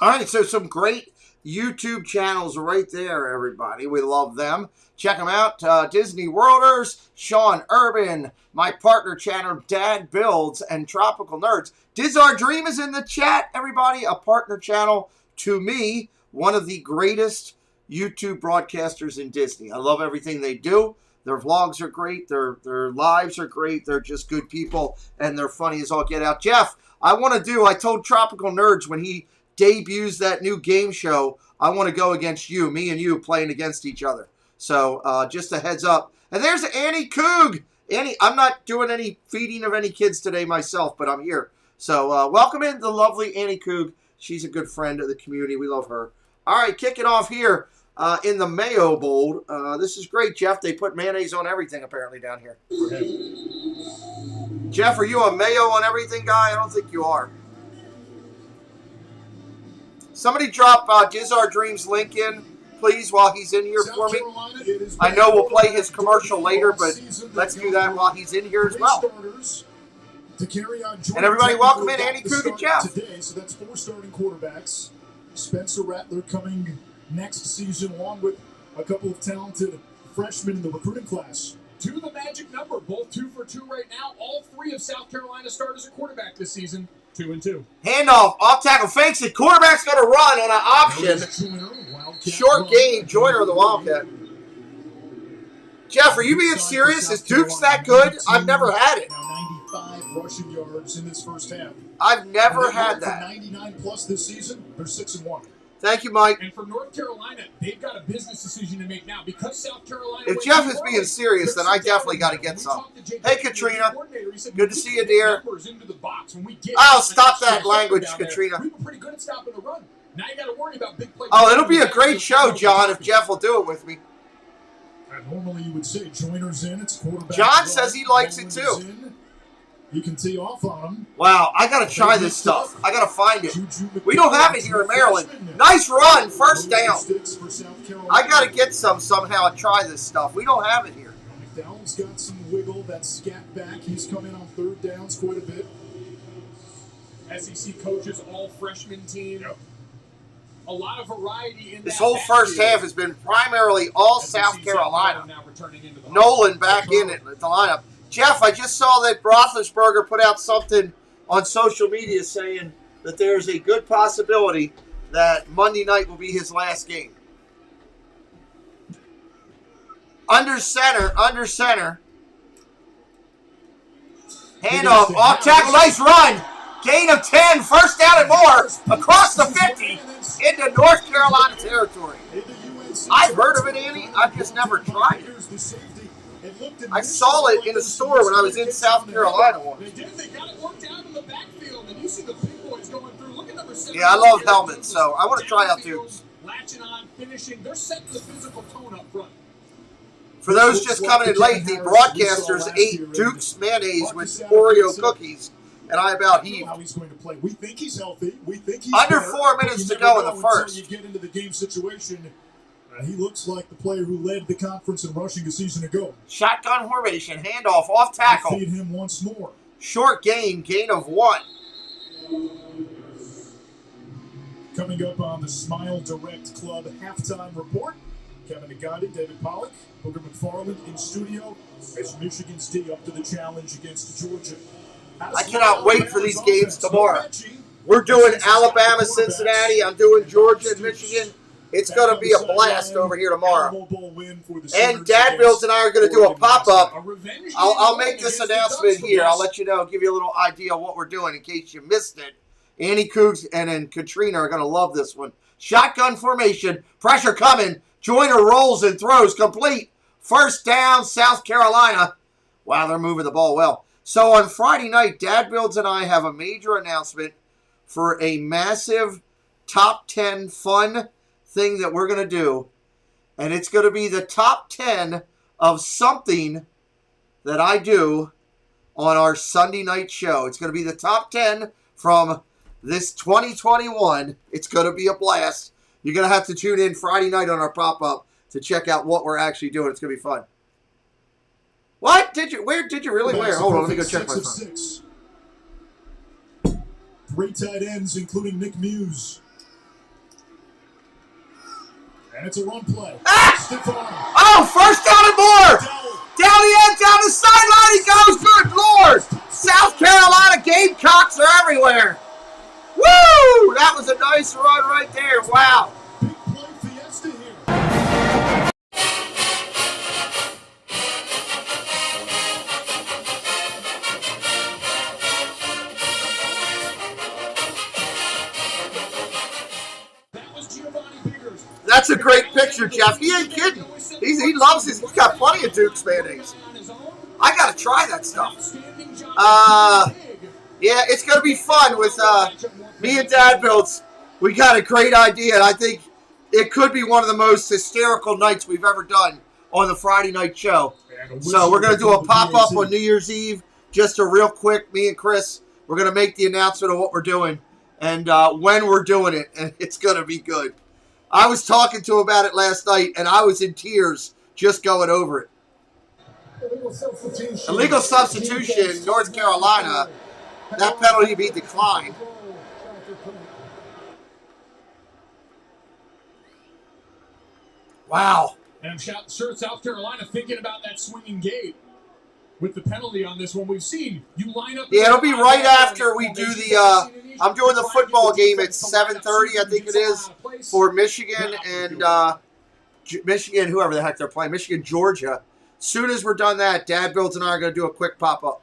All right, so some great YouTube channels right there, everybody. We love them. Check them out. Disney Worlders, Sean Urban, my partner channel, Dad Builds, and Tropical Nerds. Diz Our Dream is in the chat, everybody. A partner channel to me, one of the greatest YouTube broadcasters in Disney. I love everything they do. Their vlogs are great. Their lives are great. They're just good people, and they're funny as all get out. Jeff, I told Tropical Nerds when he debuts that new game show, I want to go against you, me and you playing against each other. So just a heads up. And there's Annie Coog. Annie, I'm not doing any feeding of any kids today myself, but I'm here. So welcome in the lovely Annie Coog. She's a good friend of the community. We love her. All right, kicking off here. In the Mayo Bowl. This is great, Jeff. They put mayonnaise on everything, apparently, down here. Jeff, are you a mayo on everything guy? I don't think you are. Somebody drop Diz Our Dreams link in, please, while he's in here for me. I know we'll play his commercial later, but let's do that while he's in here as well. And everybody, welcome in Annie Coog and Jeff. Today, so that's 4 starting quarterbacks. Spencer Rattler coming next season, along with a couple of talented freshmen in the recruiting class. 2 the magic number, both 2 for 2 right now. All 3 of South Carolina starters at quarterback this season, 2-2. Handoff, off tackle, fakes it. Quarterback's going to run on an option. Short game, Joyner of the Wildcat. Jeff, are you being serious? Is Duke's that good? I've never had it. 95 rushing yards in this first half. I've never had that. 99 plus this season. They're 6-1. Thank you, Mike. And for North Carolina, they've got a business decision to make now because South Carolina. If Jeff is being serious, then I definitely got to get some. Hey, Katrina. Good to see you, dear. Oh, stop that language, Katrina. We were pretty good at stopping the run. Now you got to worry about big plays. Oh, it'll be a great show, John, if Jeff will do it with me. Normally you would say Joyner's in. It's quarterback. John says he likes it too. You can tee off on him. Wow, I got to try this stuff. I got to find it. We don't have it here in Maryland. Nice run, first down. I got to get some somehow and try this stuff. We don't have it here. McDowell's got some wiggle. That scat back. He's come in on 3rd downs quite a bit. SEC coaches, all freshman team. Yep. A lot of variety in this whole first half has been primarily all South Carolina. Nolan back in it, the lineup. Jeff, I just saw that Roethlisberger put out something on social media saying that there's a good possibility that Monday night will be his last game. Under center. Handoff, off tackle, nice run. Gain of 10, first down and more. Across the 50 into North Carolina territory. I've heard of it, Andy. I've just never tried it. I saw it in a store when I was in South Carolina once. Yeah, I love helmets, so I want to try out Dukes. Latching on, finishing. They're setting the physical tone up front. For those just coming in late, the broadcasters ate Duke's mayonnaise with Oreo cookies, and I about heaved. How he's going to play. We think he's healthy. We think he's under better, 4 minutes to go in the first. You get into the game situation. He looks like the player who led the conference in rushing a season ago. Shotgun formation, handoff, off tackle. Feed him once more. Short gain of 1. Coming up on the Smile Direct Club halftime report, Kevin Agati, David Pollock, Booker McFarland in studio as Michigan's D up to the challenge against Georgia. I cannot wait for these games tomorrow. We're doing Alabama, Cincinnati. I'm doing Georgia and Michigan. It's going to be a blast over here tomorrow. And Dad Bills and I are going to do a pop-up. I'll make this announcement here. I'll let you know, give you a little idea of what we're doing in case you missed it. Annie Cougs and then Katrina are going to love this one. Shotgun formation. Pressure coming. Joyner rolls and throws. Complete. First down, South Carolina. Wow, they're moving the ball well. So on Friday night, Dad Builds and I have a major announcement for a massive top 10 fun thing that we're going to do. And it's going to be the top 10 of something that I do on our Sunday night show. It's going to be the top 10 from this 2021. It's going to be a blast. You're going to have to tune in Friday night on our pop-up to check out what we're actually doing. It's going to be fun. What? Where did you really? Where? Hold on, let me go check my phone. 3 tight ends, including Nick Muse. And it's a run play. Oh, first down and more. Down the end, down the sideline he goes. Good Lord. South Carolina Gamecocks are everywhere. Woo! That was a nice run right there. Wow. Big play fiesta here. That's a great picture, Jeff. He ain't kidding. He loves his. He's got plenty of Duke's mayonnaise. I gotta try that stuff. Yeah, it's gonna be fun with me and Dad Builds. We got a great idea, and I think it could be one of the most hysterical nights we've ever done on the Friday night show. So we're gonna do a pop-up on New Year's Eve. Just a real quick, me and Chris, we're gonna make the announcement of what we're doing and when we're doing it, and it's gonna be good. I was talking to him about it last night, and I was in tears just going over it. Illegal substitution, North Carolina. That penalty be declined. Wow. And I'm sure South Carolina thinking about that swinging gate with the penalty on this one. We've seen you line up. Yeah, it'll be right after we do the. I'm doing the football game at 7:30, I think it is, for Michigan and Michigan, whoever the heck they're playing, Michigan, Georgia. As soon as we're done that, Dad Builds and I are going to do a quick pop-up.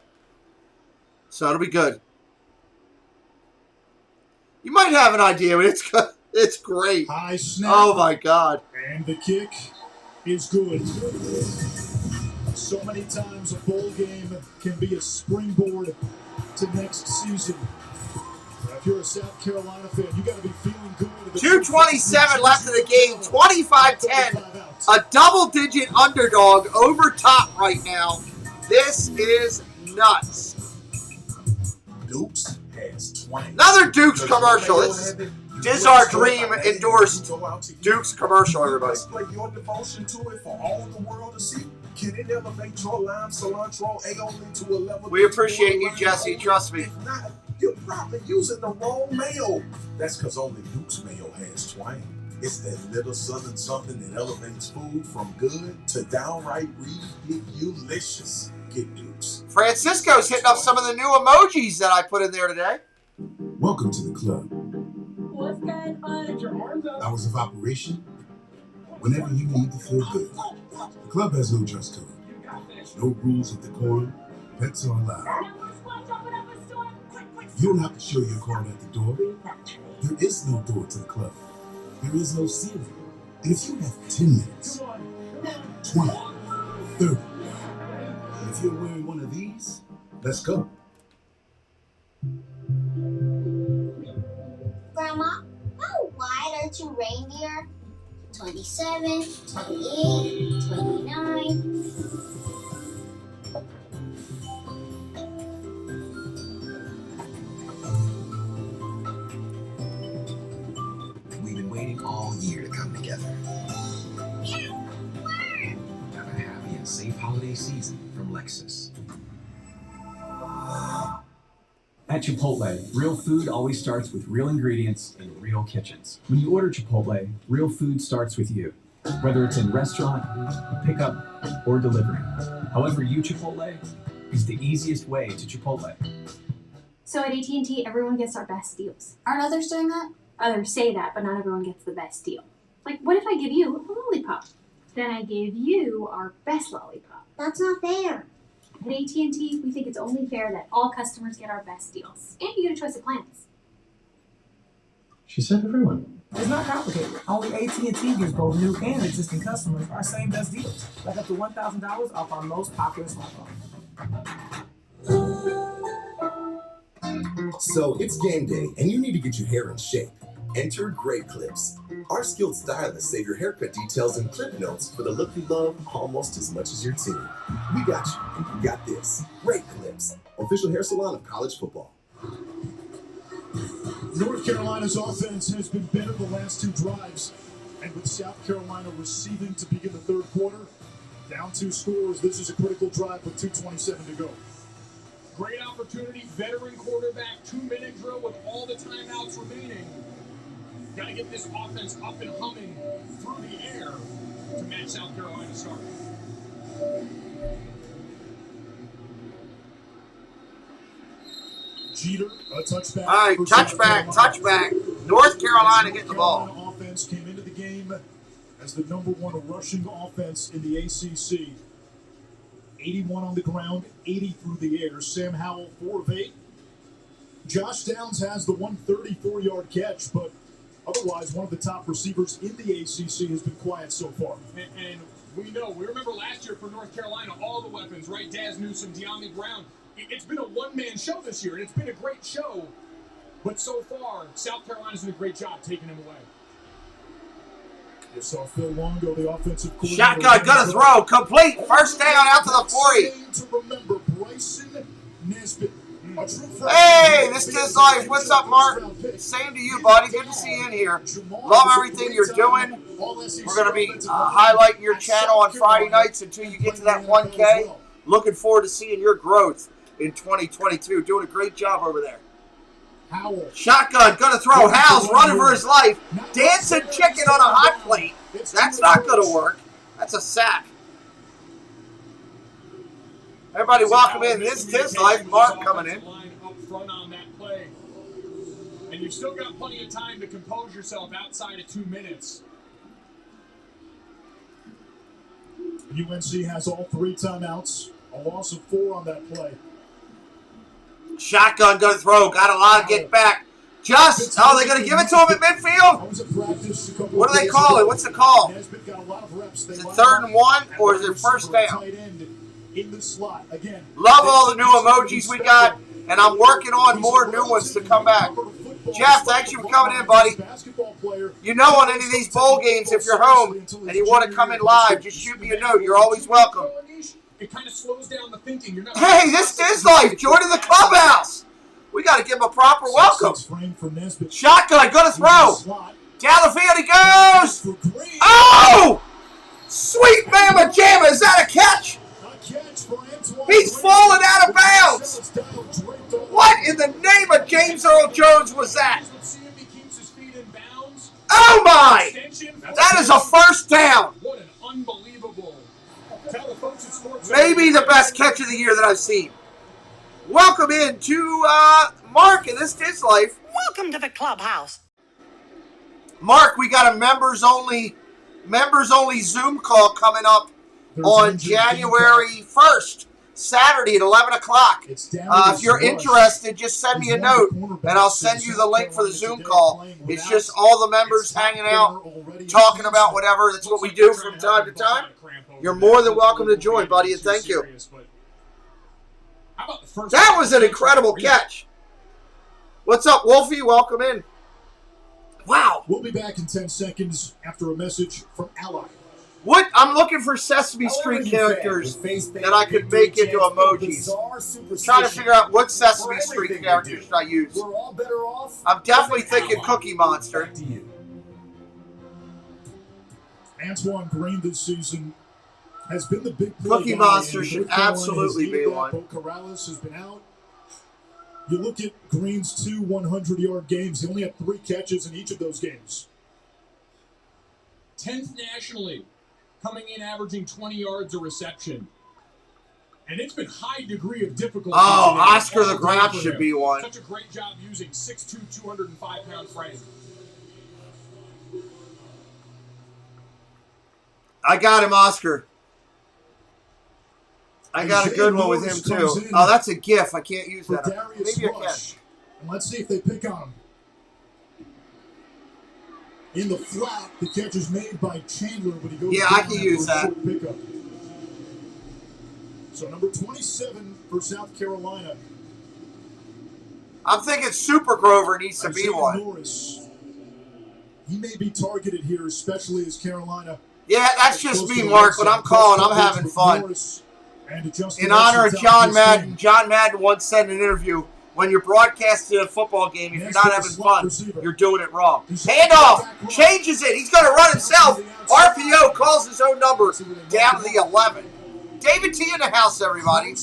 So it'll be good. You might have an idea, but it's great. High snap. Oh, my God. And the kick is good. So many times a bowl game can be a springboard to next season. If you're a South Carolina fan, you got to be feeling good. 2:27 left in the game, 25-10. A double-digit underdog over top right now. This is nuts. Dukes has 20. Another Dukes commercial. This is our dream endorsed Dukes commercial, everybody. Display your devotion to it for all the world to see. Can it elevate your lime cilantro aioli to a level? We appreciate you, Jesse. Trust me. If not, you're probably using the wrong mayo. That's because only Duke's mayo has twang. It's that little southern something that elevates food from good to downright ridiculous. Get Dukes. Francisco's hitting up some of the new emojis that I put in there today. Welcome to the club. What's going on? Hours of operation. Whenever you need to feel good. The club has no dress code, no rules of decorum. Pets are allowed. You don't have to show your card at the door. There is no door to the club. There is no ceiling. And if you have 10 minutes, 20, 30, and if you're wearing one of these, let's go. Grandma, how wide are two reindeer? 27, 28, 29. We've been waiting all year to come together. Have a happy and safe holiday season from Lexus. At Chipotle, real food always starts with real ingredients in real kitchens. When you order Chipotle, real food starts with you. Whether it's in restaurant, pickup, or delivery. However you Chipotle is the easiest way to Chipotle. So at AT&T, everyone gets our best deals. Aren't others doing that? Others say that, but not everyone gets the best deal. Like, what if I give you a lollipop? Then I gave you our best lollipop. That's not fair. At AT&T, we think it's only fair that all customers get our best deals. And you get a choice of plans. She said everyone. It's not complicated. Only AT&T gives both new and existing customers our same best deals. Like up to $1,000 off our most popular smartphone. So it's game day, and you need to get your hair in shape. Enter Great Clips. Our skilled stylists save your haircut details and clip notes for the look you love almost as much as your team. We got you, and you got this. Great Clips, official hair salon of college football. North Carolina's offense has been better the last two drives, and with South Carolina receiving to begin the third quarter, down 2 scores, this is a critical drive with 2:27 to go. Great opportunity, veteran quarterback, 2-minute drill with all the timeouts remaining. Got to get this offense up and humming through the air to match South Carolina start. Jeter, a touchback. All right, touchback. North Carolina getting the ball. Offense came into the game as the #1 rushing offense in the ACC. 81 on the ground, 80 through the air. Sam Howell, 4 of 8. Josh Downs has the 134-yard catch, but otherwise, one of the top receivers in the ACC has been quiet so far. And we remember last year for North Carolina, all the weapons, right? Daz Newsome, De'Ami Brown. It's been a one-man show this year, and it's been a great show. But so far, South Carolina's done a great job taking him away. You saw Phil Longo, the offensive coordinator. Shotgun, gonna throw, complete, first down out to the 40. To remember Bryson Nesbitt. Hey, this is life. What's up, Mark? Same to you, buddy. Good to see you in here. Love everything you're doing. We're going to be highlighting your channel on Friday nights until you get to that 1K. Looking forward to seeing your growth in 2022. Doing a great job over there. Shotgun, gonna throw. Howell's running for his life. Dancing chicken on a hot plate. That's not going to work. That's a sack. Everybody welcome in. This is life. Mark coming in. Up front on that play. And you've still got plenty of time to compose yourself outside of 2 minutes. UNC has all 3 timeouts. A loss of 4 on that play. Shotgun gonna throw. Got a lot of get back. They're gonna give it to him at midfield? What do they call it? What's the call? Is it 3rd and 1 or is it first down? In the slot again. Love all the new emojis we got, and I'm working on more new ones to come back. Jeff, thanks you for coming in, buddy. You know, on any of these bowl games, if you're home and you want to come in live, just shoot me a note. You're always welcome. It kind of slows down the thinking. You're not. Hey, this is life. Joining the clubhouse. We got to give him a proper welcome. Shotgun, gonna throw. Down the field he goes. Oh! Sweet Mama Jamma, is that a catch? He's falling out of bounds. What in the name of James Earl Jones was that? Oh my! That is a first down. What an unbelievable. Maybe the best catch of the year that I've seen. Welcome in to Mark and This Is Life. Welcome to the clubhouse. Mark, we got a members only Zoom call coming up on January 1st, Saturday at 11 o'clock. If you're interested, just send me a note, and I'll send you the link for the Zoom call. It's just all the members hanging out, talking about whatever. That's what we do from time to time. You're more than welcome to join, buddy, and thank you. That was an incredible catch. What's up, Wolfie? Welcome in. Wow. We'll be back in 10 seconds after a message from Ally. What? I'm looking for Sesame Street characters that I could make into emojis. Trying to figure out what Sesame Street characters should I use. I'm definitely thinking Cookie Monster. Antoine Green this season has been the big play Cookie guy, Monster and should North Carolina absolutely has be needed that. one. Bo Corrales has been out. You look at Green's 2 100-yard games. He only had 3 catches in each of those games. 10th nationally, coming in averaging 20 yards a reception. And it's been high degree of difficulty. Oh, today. Oscar the Grouch For should him. be one. Such a great job using 6'2", 205-pound frame. I got him, Oscar. I got a good one with him, too. Oh, that's a GIF. I can't use that. Maybe I can. And let's see if they pick on him. In the flat, the catch is made by Chandler, but he goes Yeah, I down can after use a that. short pickup. So number 27 for South Carolina. I'm thinking Super Grover needs to be Isaiah one. Norris. He may be targeted here, especially as Carolina. Yeah, that's just me, Mark. When I'm calling, I'm having fun. In honor of John Madden, John Madden once said in an interview, when you're broadcasting a football game, if you're not having fun, you're doing it wrong. Handoff, changes it. He's going to run himself. RPO calls his own number down to the 11. David T in the house, everybody.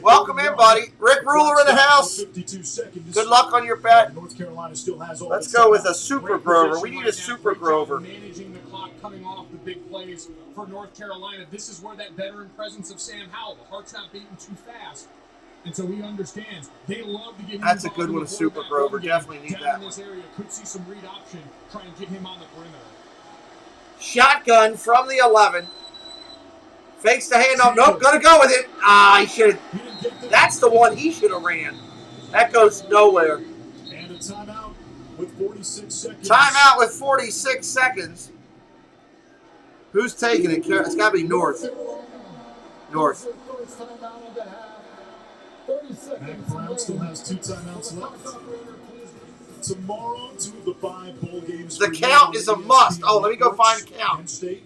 Welcome in, buddy. Rick Ruler in the house. Good luck on your bet. North Carolina still has all Let's go with a Super Grover. We need a Super Grover. Managing the clock, coming off the big plays for North Carolina. This is where that veteran presence of Sam Howell, the heart's not beating too fast. And so he understands. They love to get him. That's a good one, a Super Grover. Definitely need that in this area, could see some read option, try and get him on the perimeter. Shotgun from the 11. Fakes the handoff. Nope, gonna go with it. Ah, he should. That's the one he should have ran. That goes nowhere. And a timeout with 46 seconds. Timeout with 46 seconds. Who's taking it? It's got to be North. North. Matt Brown still has 2 timeouts left. Tomorrow, 2 of the 5 bowl games. The count is a must. Oh, let me go find count. Penn State.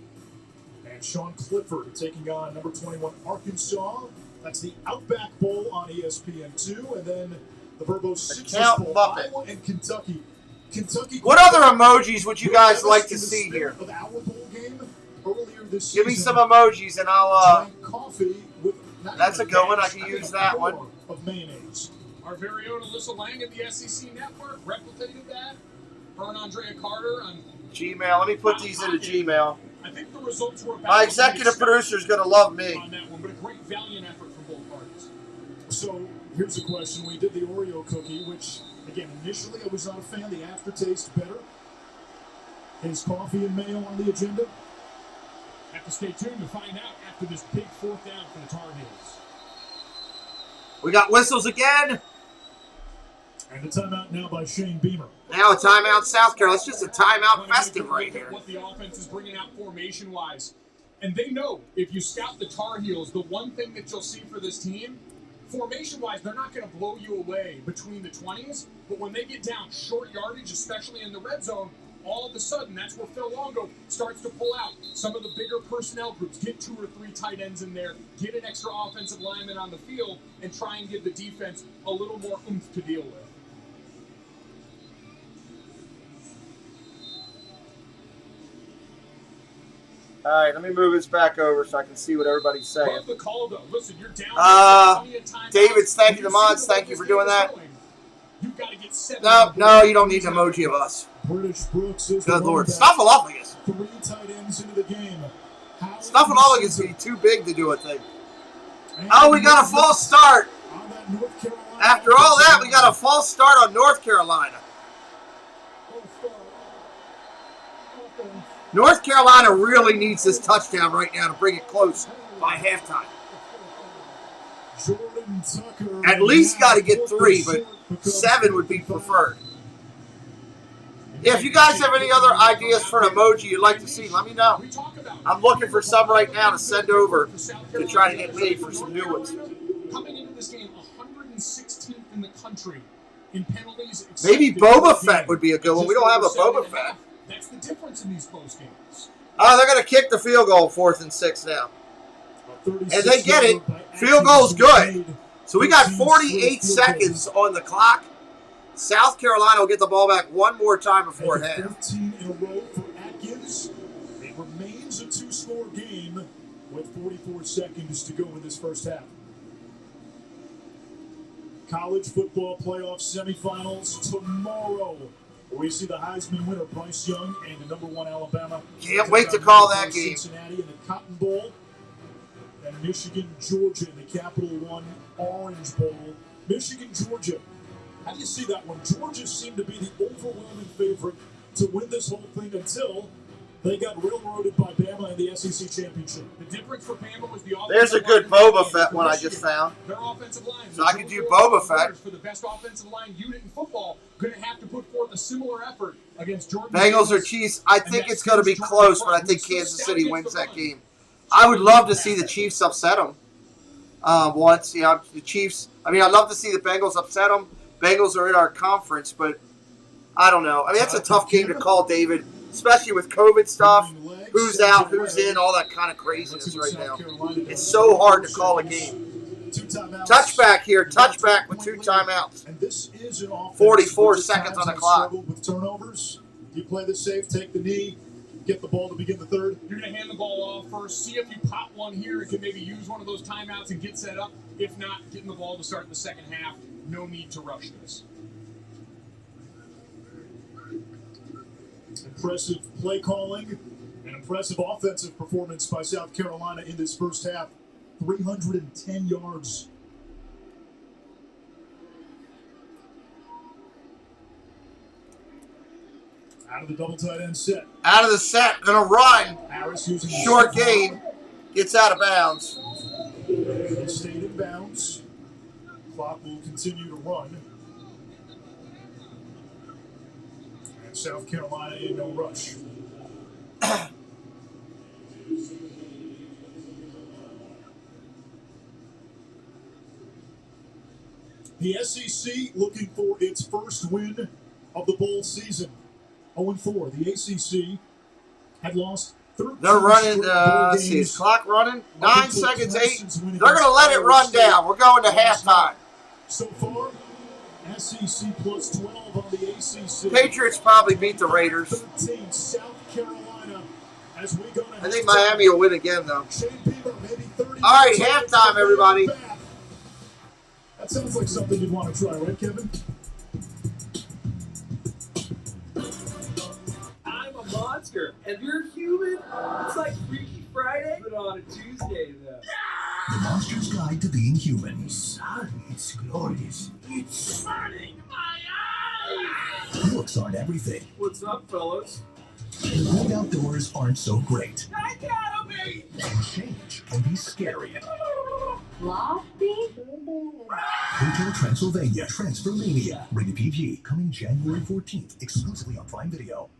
And Sean Clifford taking on number 21 Arkansas. That's the Outback Bowl on ESPN2, and then the Verbose Citrus Bowl, Iowa and Kentucky. What other emojis would you guys like to see here? Of our bowl game earlier this Give me season, some emojis, and I'll. drank coffee with That's a good one. I can use that one. Of mayonnaise. Our very own Alyssa Lang at the SEC Network replicated that. Her and Andrea Carter on Gmail. Let me put these into Gmail. I think the results were about My executive producer is going to love me. on that one, but a great valiant effort from both parties. So here's a question. We did the Oreo cookie, which, again, initially I was not a fan. The aftertaste better. Is coffee and mayo on the agenda? Have to stay tuned to find out after this big 4th down for the Tar Heels. We got whistles again. And a timeout now by Shane Beamer. Now a timeout South Carolina. It's just a timeout festive right here. What the offense is bringing out formation-wise. And they know if you scout the Tar Heels, the one thing that you'll see for this team, formation-wise, they're not going to blow you away between the 20s, but when they get down short yardage, especially in the red zone, all of a sudden, that's where Phil Longo starts to pull out some of the bigger personnel groups, get 2 or 3 tight ends in there, get an extra offensive lineman on the field, and try and give the defense a little more oomph to deal with. All right, let me move this back over so I can see what everybody's saying. Love the call, though. Listen, you're down. David's thank you, the mods. Thank you for doing that. You've got to get 7. No, you don't need an emoji of us. British Brooks is Good Lord. Snuffleupagus. 3 tight ends into the game. Snuffleupagus is too big to do a thing. Oh, we got a false start. After all that, we got a false start on North Carolina. North Carolina really needs this touchdown right now to bring it close by halftime. At least got to get 3, but 7 would be preferred. Yeah, if you guys have any other ideas for an emoji you'd like to see, let me know. I'm looking for some right now to send over to try to get made for some new ones. Coming into this game, 116th in the country in penalties. Maybe Boba Fett would be a good one. We don't have a Boba Fett. That's the difference in these close games. Oh, they're going to kick the field goal 4th and 6 now. And they get it. Field goal's good. So we got 48 seconds on the clock. South Carolina will get the ball back one more time before half. 15 in a row for Atkins. It remains a 2-score game with 44 seconds to go in this first half. College football playoff semifinals tomorrow. We see the Heisman winner Bryce Young and the #1 Alabama. Can't wait to call that game. Cincinnati in the Cotton Bowl. And Michigan, Georgia in the Capital One Orange Bowl. Michigan, Georgia. How do you see that one? Georgia seemed to be the overwhelming favorite to win this whole thing until they got railroaded by Bama in the SEC Championship. The difference for Bama was the offensive There's a good Boba Fett one I just found. Their offensive line. So I could do Boba Fett. For the best offensive line unit in football, going to have to put forth a similar effort against Jordan. Bengals or Chiefs. I think it's going to be close, but I think Kansas City wins that game. I would love to see the Chiefs upset them once. You know, the Chiefs. I mean, I'd love to see the Bengals upset them. Bengals are in our conference, but I don't know. I mean, that's a tough game to call, David, especially with COVID stuff. Who's out, who's in, all that kind of craziness right now. It's so hard to call a game. Touchback here, touchback with 2 timeouts. 44 seconds on the clock. With turnovers, you play this safe, take the knee, get the ball to begin the third. You're going to hand the ball off first, see if you pop one here and can maybe use one of those timeouts and get set up. If not, getting the ball to start in the second half. No need to rush this. Impressive play calling, an impressive offensive performance by South Carolina in this first half. 310 yards. Out of the double tight end set. Out of the set, gonna run. Harris using short gain, gets out of bounds. It stayed in bounds. Clock will continue to run. And South Carolina in no rush. The SEC looking for its first win of the bowl season. 0-4. The ACC had lost 13 They're running, let's see, is clock running? 9 seconds, 8. They're going to let it run down. We're going to halftime. So far, SEC plus 12 on the ACC. Patriots probably beat the Raiders. 13, South Carolina. As we go to I think Miami will win again, though. All right, halftime, everybody. That sounds like something you'd want to try, right, Kevin? I'm a monster. And you're human? It's like Freaky Friday, but on a Tuesday, though. The Monster's Guide to Being Human. Sun, it's glorious. It's burning my eyes! Looks aren't everything. What's up, fellas? And good outdoors aren't so great. I gotta be! And change can be scary. Lofty? Hotel Transylvania Transfer Mania. Rated PG. Coming January 14th. Exclusively on Prime Video.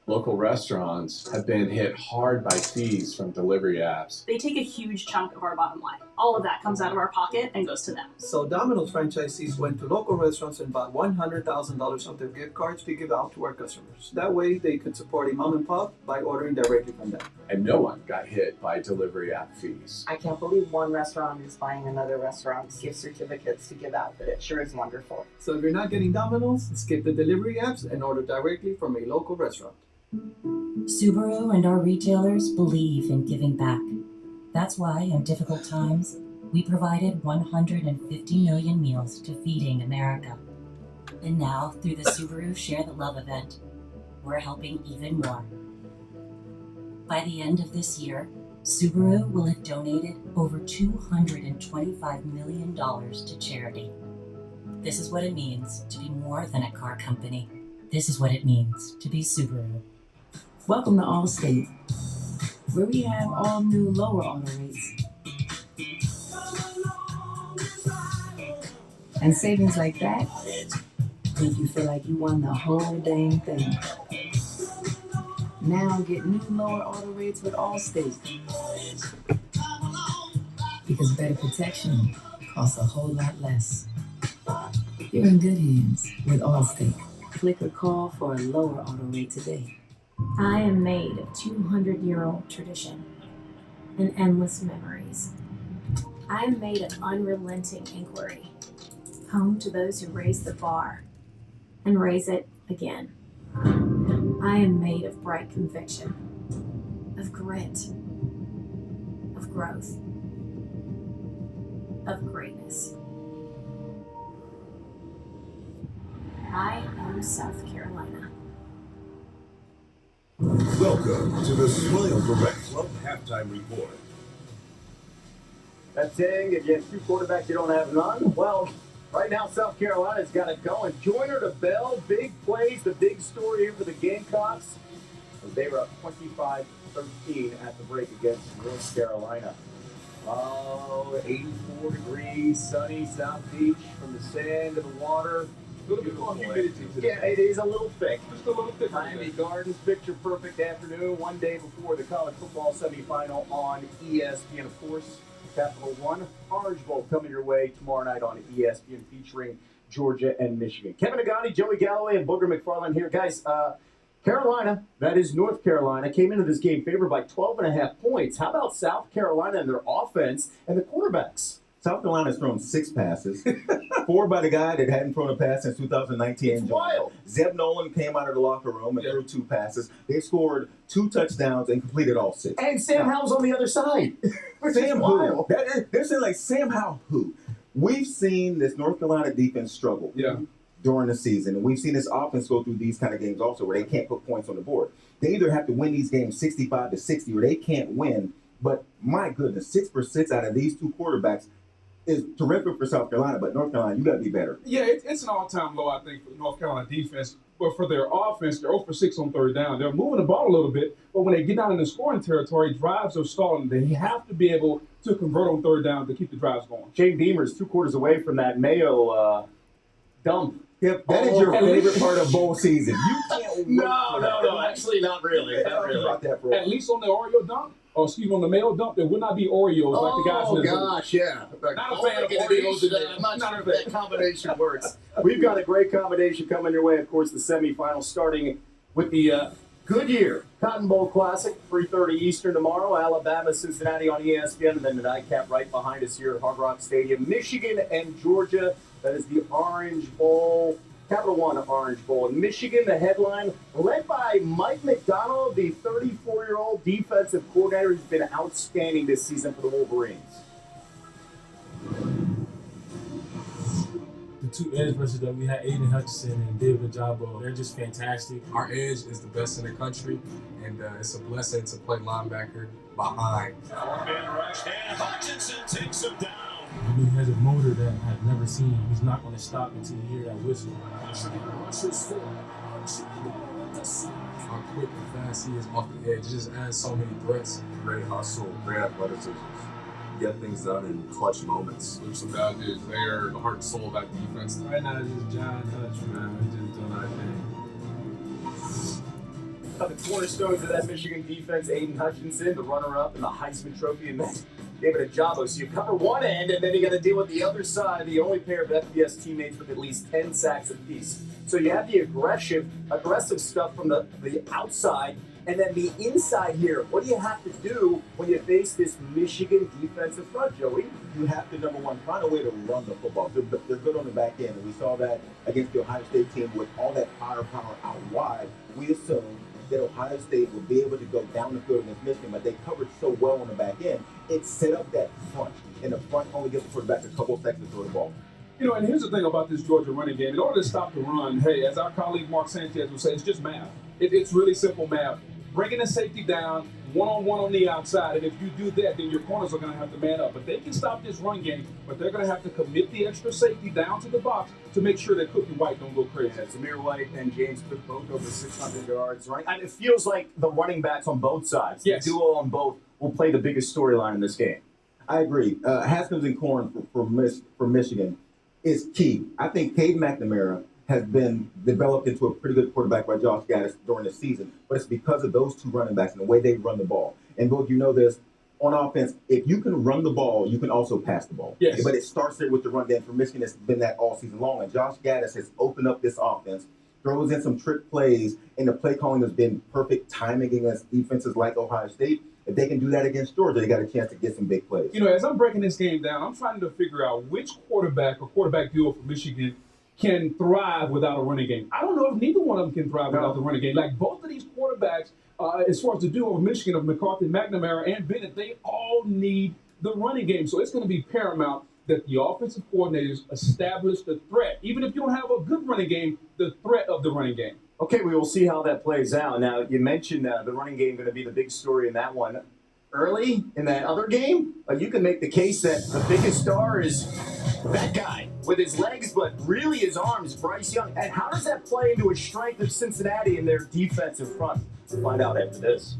Local restaurants have been hit hard by fees from delivery apps. They take a huge chunk of our bottom line. All of that comes out of our pocket and goes to them. So Domino's franchisees went to local restaurants and bought $100,000 of their gift cards to give out to our customers. That way they could support a mom and pop by ordering directly from them. And no one got hit by delivery app fees. I can't believe one restaurant is buying another restaurant's gift certificates to give out, but it sure is wonderful. So if you're not getting Domino's, skip the delivery apps and order directly from a local restaurant. Subaru and our retailers believe in giving back. That's why, in difficult times, we provided 150 million meals to Feeding America. And now, through the Subaru Share the Love event, we're helping even more. By the end of this year, Subaru will have donated over $225 million to charity. This is what it means to be more than a car company. This is what it means to be Subaru. Welcome to Allstate, where we have all new lower auto rates. And savings like that make you feel like you won the whole dang thing. Now get new lower auto rates with Allstate. Because better protection costs a whole lot less. You're in good hands with Allstate. Click or call for a lower auto rate today. I am made of 200-year-old tradition and endless memories. I am made of unrelenting inquiry, home to those who raise the bar and raise it again. I am made of bright conviction, of grit, of growth, of greatness. I am South Carolina. Welcome to the SMayoBowl Club halftime report. That saying, against two quarterbacks you don't have none? Well, right now South Carolina's got it going. Joyner to Bell, big plays, the big story here for the Gamecocks. As they were up 25-13 at the break against North Carolina. Oh, 84 degrees, sunny South Beach, from the sand to the water. A little bit more humidity today. Yeah, it is a little thick. Just a little thick. Miami Gardens, picture perfect afternoon, one day before the college football semifinal on ESPN, of course. Capital One Orange Bowl coming your way tomorrow night on ESPN, featuring Georgia and Michigan. Kevin Agati, Joey Galloway, and Booger McFarland here. Guys, Carolina, that is North Carolina, came into this game favored by 12.5 points. How about South Carolina and their offense and the quarterbacks? South Carolina's thrown 6 passes, 4 by the guy that hadn't thrown a pass since 2019. It's wild. Zeb Nolan came out of the locker room and threw 2 passes. They scored 2 touchdowns and completed all 6. And Sam Howell's on the other side. Sam who? They're saying like Sam Howell who? We've seen this North Carolina defense struggle during the season, and we've seen this offense go through these kind of games also where they can't put points on the board. They either have to win these games 65-60 or they can't win. But my goodness, 6 for 6 out of these 2 quarterbacks is terrific for South Carolina, but North Carolina, you got to be better. Yeah, it's an all-time low, I think, for North Carolina defense. But for their offense, they're 0 for 6 on third down. They're moving the ball a little bit, but when they get down in the scoring territory, drives are stalling. They have to be able to convert on third down to keep the drives going. Jane Beamer's 2 quarters away from that Mayo dump. Yep, that is your favorite part of bowl season. You can't No, actually not really. Not really. About that, bro. At least on the Oreo dunk, or excuse me, on the Mayo dump, there would not be Oreos like the guys in the gosh, yeah. Not a fan of Oreos today. I'm not sure if that combination works. We've got a great combination coming your way. Of course, the semifinals starting with the Goodyear Cotton Bowl Classic, 3:30 Eastern tomorrow. Alabama, Cincinnati on ESPN, and then the nightcap right behind us here at Hard Rock Stadium. Michigan and Georgia. That is the Orange Bowl. Capital One Orange Bowl. In Michigan, the headline, led by Mike McDonald, the 34-year-old defensive coordinator who's been outstanding this season for the Wolverines. The 2 edge rushers that we had, Aiden Hutchinson and David Ajabo, they're just fantastic. Our edge is the best in the country, and it's a blessing to play linebacker behind. And Hutchinson takes him down. He has a motor that I've never seen. He's not going to stop until you hear that whistle. How quick and fast he is off the edge. It just adds so many threats. Great hustle, great athleticism. Get things done in clutch moments. There's some guys that they are the heart and soul of that defense. Right now, it's just John Touch, man. We're just doing our thing. The cornerstones of that Michigan defense, Aiden Hutchinson, the runner-up in the Heisman Trophy, and then David Ajabo. So you cover one end, and then you got to deal with the other side, the only pair of FBS teammates with at least 10 sacks apiece. So you have the aggressive stuff from the outside, and then the inside here. What do you have to do when you face this Michigan defensive front, Joey? You have to, number one, find a way to run the football. They're good on the back end, and we saw that against the Ohio State team with all that firepower out wide. We assumed that Ohio State would be able to go down the field against Michigan, but they covered so well on the back end, it set up that front, and the front only gives the quarterback a couple seconds to throw the ball. You know, and here's the thing about this Georgia running game. In order to stop the run, as our colleague Mark Sanchez would say, it's just math. It's really simple math. Bringing the safety down, one-on-one on the outside. And if you do that, then your corners are going to have to man up. But they can stop this run game, but they're going to have to commit the extra safety down to the box to make sure that Cook and White don't go crazy. Yeah, Zamir White and James Cook both over 600 yards. Right? And it feels like the running backs on both sides, the duo on both, will play the biggest storyline in this game. I agree. Haskins and Corn for Michigan is key. I think Cade McNamara has been developed into a pretty good quarterback by Josh Gaddis during the season, but it's because of those two running backs and the way they run the ball. And both, you know this, on offense, if you can run the ball, you can also pass the ball. Yes. But it starts there with the run game. For Michigan, it's been that all season long. And Josh Gaddis has opened up this offense, throws in some trick plays, and the play calling has been perfect timing against defenses like Ohio State. If they can do that against Georgia, they got a chance to get some big plays. You know, as I'm breaking this game down, I'm trying to figure out which quarterback or quarterback duo for Michigan can thrive without a running game. I don't know if neither one of them can thrive without the running game. Like both of these quarterbacks, as far as the duo of Michigan, of McCarthy, McNamara, and Bennett, they all need the running game. So it's going to be paramount that the offensive coordinators establish the threat. Even if you don't have a good running game, the threat of the running game. Okay, we will see how that plays out. Now, you mentioned the running game going to be the big story in that one. Early in that other game, you can make the case that the biggest star is that guy with his legs, but really his arms, Bryce Young. And how does that play into a strength of Cincinnati in their defensive front? We'll find out after this.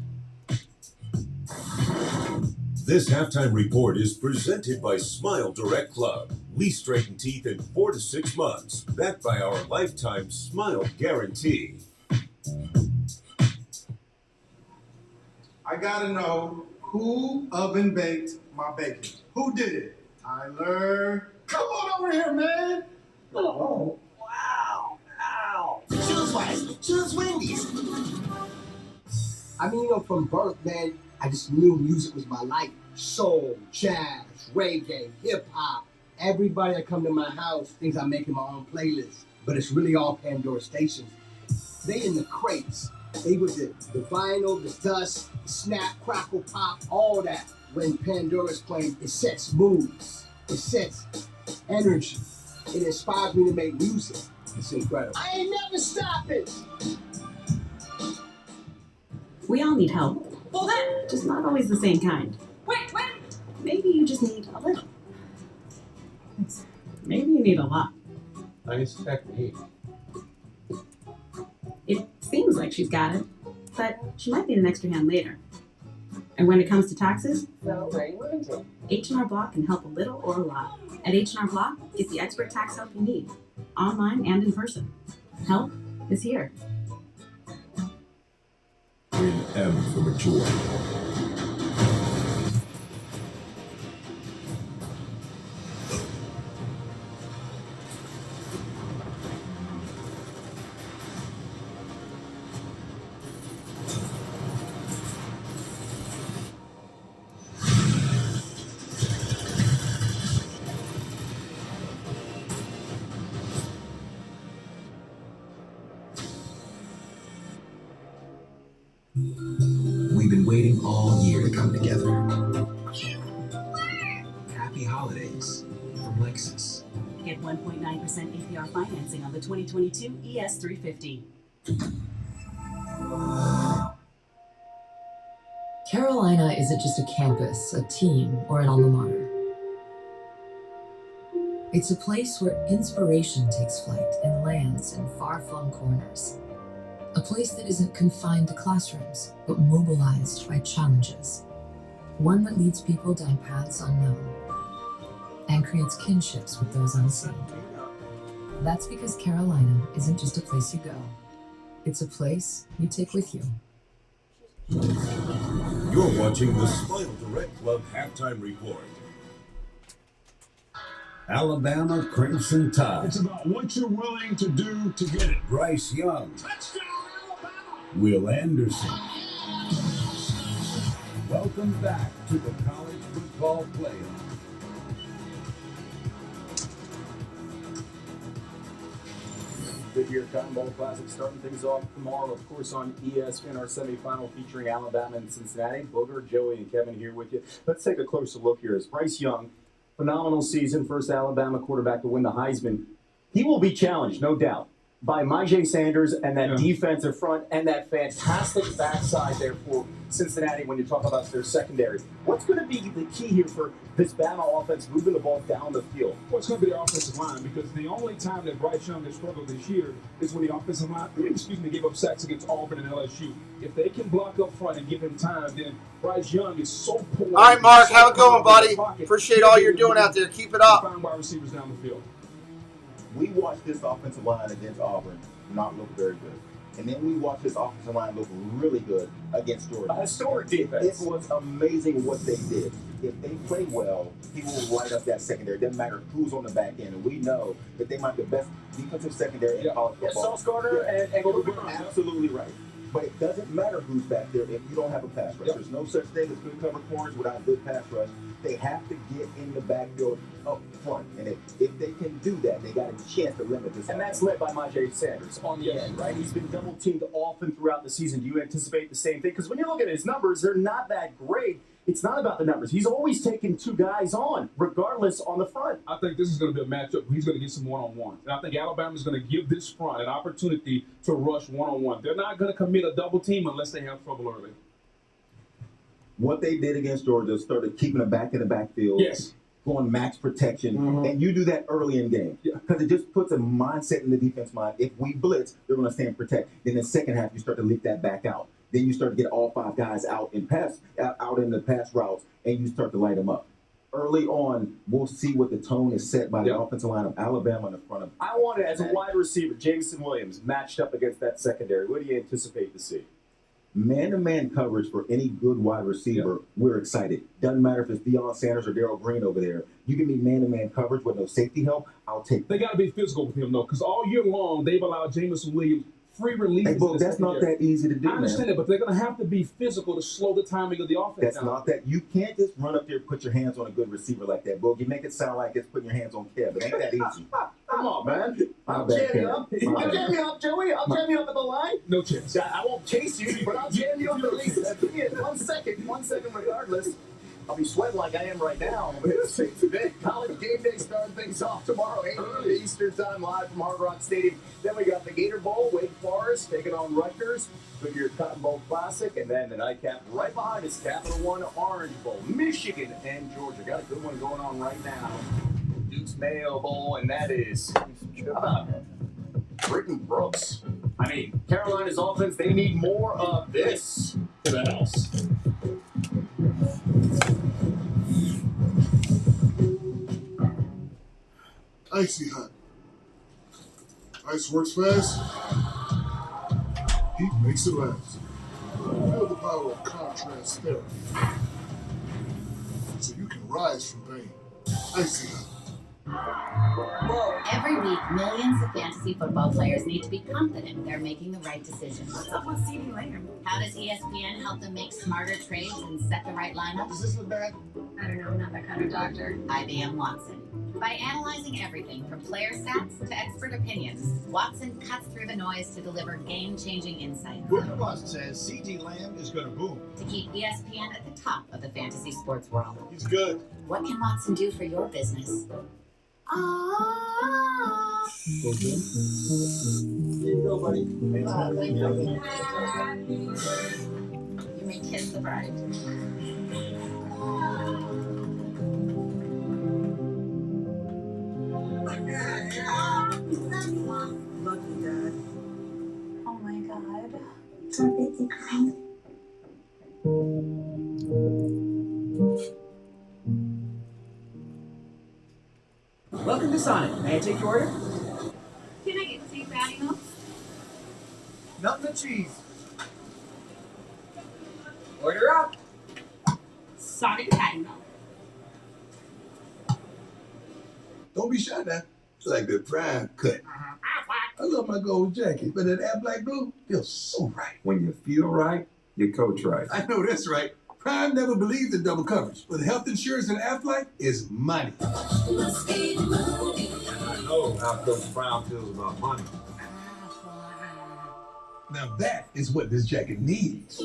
This halftime report is presented by Smile Direct Club. We straighten teeth in 4 to 6 months, backed by our lifetime smile guarantee. I gotta know who oven baked my bacon. Who did it? Tyler. Come on over here, man. Oh, wow. Ow. Choose Wise. Choose Wendy's. I mean, from birth, man, I just knew music was my life. Soul, jazz, reggae, hip-hop. Everybody that come to my house thinks I'm making my own playlist, but it's really all Pandora stations. They in the crates. They with the vinyl, the dust, the snap, crackle, pop, all that. When Pandora's playing, it sets moods. It sets energy. It inspires me to make music. It's incredible. I ain't never stopping. We all need help. Well, then, just not always the same kind. Wait. Maybe you just need a little. Maybe you need a lot. Nice technique. It seems like she's got it, but she might need an extra hand later. And when it comes to taxes, H&R Block can help a little or a lot. At H&R Block, get the expert tax help you need, online and in person. Help is here. In M for mature. We've been waiting all year to come together. Happy holidays from Lexus. Get 1.9% APR financing on the 2022 ES350. Carolina isn't just a campus, a team, or an alma mater. It's a place where inspiration takes flight and lands in far-flung corners. A place that isn't confined to classrooms, but mobilized by challenges. One that leads people down paths unknown and creates kinships with those unseen. That's because Carolina isn't just a place you go. It's a place you take with you. You're watching the Smile Direct Club halftime report. Alabama Crimson Tide. It's about what you're willing to do to get it. Bryce Young. Touchdown, Alabama! Will Anderson. Welcome back to the college football playoff. Good year Cotton Bowl Classic starting things off tomorrow, of course, on ESPN, our semifinal featuring Alabama and Cincinnati. Booger, Joey, and Kevin here with you. Let's take a closer look here. As Bryce Young, phenomenal season, first Alabama quarterback to win the Heisman. He will be challenged, no doubt. by Mayo Sanders and that defensive front and that fantastic backside there for Cincinnati when you talk about their secondary. What's going to be the key here for this Bama offense moving the ball down the field? Well, it's going to be the offensive line, because the only time that Bryce Young has struggled this year is when the offensive line, gave up sacks against Auburn and LSU. If they can block up front and give him time, then Bryce Young is so poor. All right, Mark, how it going, buddy? Appreciate all you're doing out there. Keep it up. Find wide receivers down the field. We watched this offensive line against Auburn not look very good. And then we watched this offensive line look really good against Georgia. A historic defense. It was amazing what they did. If they play well, people will light up that secondary. It doesn't matter who's on the back end. And we know that they might be the best defensive secondary in college football. Sauce Gardner and absolutely right. But it doesn't matter who's back there if you don't have a pass rush. There's no such thing as good cover corners without good pass rush. They have to get in the backfield up front. And if they can do that, they got a chance to limit this. And that's led by Mayo Sanders on the end, right? He's been double teamed often throughout the season. Do you anticipate the same thing? Because when you look at his numbers, they're not that great. It's not about the numbers. He's always taking two guys on, regardless, on the front. I think this is going to be a matchup. He's going to get some one-on-one. And I think Alabama's going to give this front an opportunity to rush one-on-one. They're not going to commit a double team unless they have trouble early. What they did against Georgia started keeping them back in the backfield. Yes. Going max protection. And you do that early in game. Because it just puts a mindset in the defense mind. If we blitz, they're going to stand and protect. Then in the second half, you start to leak that back out. Then you start to get all five guys out in the pass routes, and you start to light them up. Early on, we'll see what the tone is set by the offensive line of Alabama in the front of. I want it as a wide receiver, Jameson Williams, matched up against that secondary. What do you anticipate to see? Man-to-man coverage for any good wide receiver, we're excited. Doesn't matter if it's Deion Sanders or Darrell Green over there. You give me man-to-man coverage with no safety help, I'll take it. They got to be physical with him, though, because all year long, they've allowed Jameson Williams free releases. Hey, Bo, that's not that easy to do, I understand it, but they're going to have to be physical to slow the timing of the offense That's down. not that. You can't just run up there and put your hands on a good receiver like that, Bo. You make it sound like it's putting your hands on Kev. It ain't that easy. Come on, man. I'll bad, jam you Kev. up. My I'll bad. jam you up, Joey. I'll jam you up at the line. No chance. I won't chase you, but I'll jam you up at least. Give me 1 second. 1 second regardless. I'll be sweating like I am right now. Today, College Game Day starting things off tomorrow, 8 a.m. Eastern Time, live from Hard Rock Stadium. Then we got the Gator Bowl, Wake Forest taking on Rutgers, Goodyear Cotton Bowl Classic, and then the nightcap right behind us, Capital One Orange Bowl, Michigan and Georgia. Got a good one going on right now. Duke's Mayo Bowl, and that is how about Britton Brooks. I mean, Carolina's offense, they need more of this to the house. Icy hot. Ice works fast. Heat makes it last. Feel the power of contrast therapy. So you can rise from pain. Icy hot. Every week, millions of fantasy football players need to be confident they're making the right decisions. What's up with CeeDee Lamb? How does ESPN help them make smarter trades and set the right lineup? Does this look bad? I don't know, I'm not that kind of doctor. IBM Watson. By analyzing everything from player stats to expert opinions, Watson cuts through the noise to deliver game-changing insight. Booker Bust says CeeDee Lamb is going to boom. To keep ESPN at the top of the fantasy sports world. He's good. What can Watson do for your business? There you go, buddy. You may kiss the bride. Lucky Dad. Oh my god. Welcome to Sonic. May I take your order? Can I get 2 patty milks? Nothing but cheese. Order up. Sonic patty milk. Don't be shy now. It's like the prime cut. I love my gold jacket, but that Aflac blue feels so right. When you feel right, your coach right. I know that's right. Prime never believed in double coverage, but health insurance and Aflac is money. I know how Coach Brown feels about money. Now that is what this jacket needs.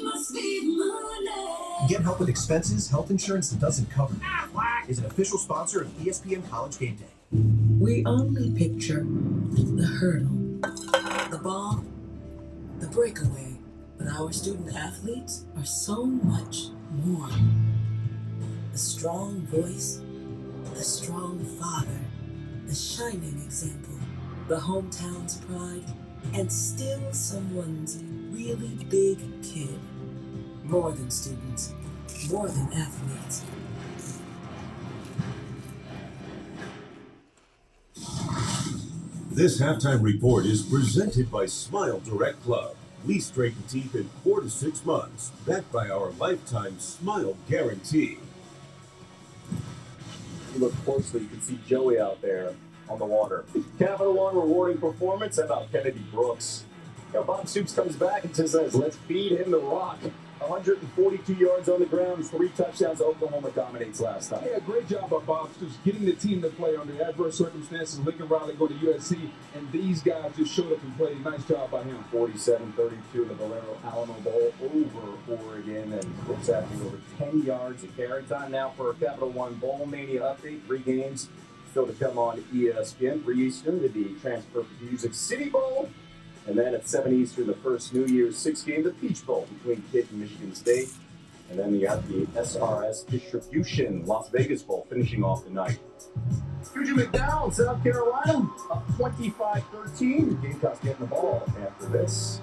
Get help with expenses. Health insurance that doesn't cover is an official sponsor of ESPN College Game Day. We only picture the hurdle. ball, the breakaway, but our student athletes are so much more. The strong voice, the strong father, the shining example, the hometown's pride, and still someone's really big kid. More than students, more than athletes. This halftime report is presented by Smile Direct Club. We straighten teeth in 4 to 6 months, backed by our lifetime smile guarantee. If you look closely, you can see Joey out there on the water. Capital One rewarding performance. How about Kennedy Brooks? Bob Stoops comes back and says, let's feed him the rock. 142 yards on the ground, 3 touchdowns. Oklahoma dominates last night. Yeah, great job by Bob Stoops getting the team to play under adverse circumstances. Lincoln Riley go to USC, and these guys just showed up and played. Nice job by him. 47-32 in the Valero Alamo Bowl over Oregon, and Brooks averaging over 10 yards a carry. Time now for a Capital One Bowl Mania update. 3 games still to come on ESPN. 3 Eastern to the Transfer Music City Bowl. And then at 7 Eastern, the first New Year's 6 game, the Peach Bowl between Pitt and Michigan State. And then you got the SRS Distribution Las Vegas Bowl finishing off the night. Fuji McDowell, South Carolina, up 25-13. Gamecocks getting the ball after this.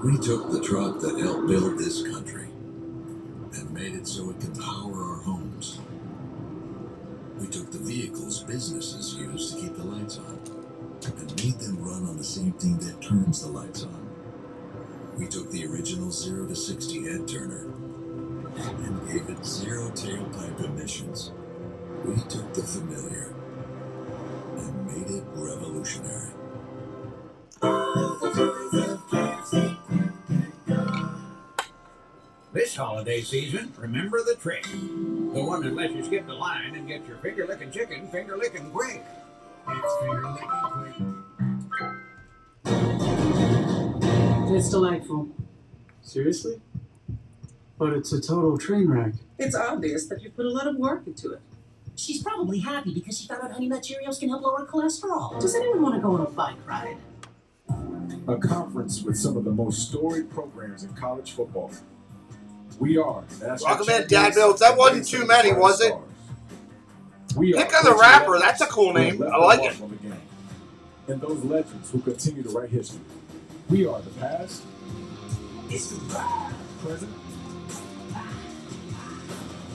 We took the truck that helped build this country and made it so it can power our homes. We took the vehicles businesses use to keep the lights on and made them run on the same thing that turns the lights on. We took the original 0 to 60 head turner and gave it 0 tailpipe emissions. We took the familiar and made it revolutionary. This holiday season, remember the trick. The one that lets you skip the line and get your finger-licking chicken finger-licking quick. It's finger-licking quick. It's delightful. Seriously? But it's a total train wreck. It's obvious that you put a lot of work into it. She's probably happy because she found out Honey Nut Cheerios can help lower cholesterol. Does anyone want to go on a bike ride? A conference with some of the most storied programs in college football. We are Welcome in, Dad Bills. That wasn't too many, was it? Pick on the rapper. That's a cool name. I like it. And those legends who continue to write history. We are the past, present,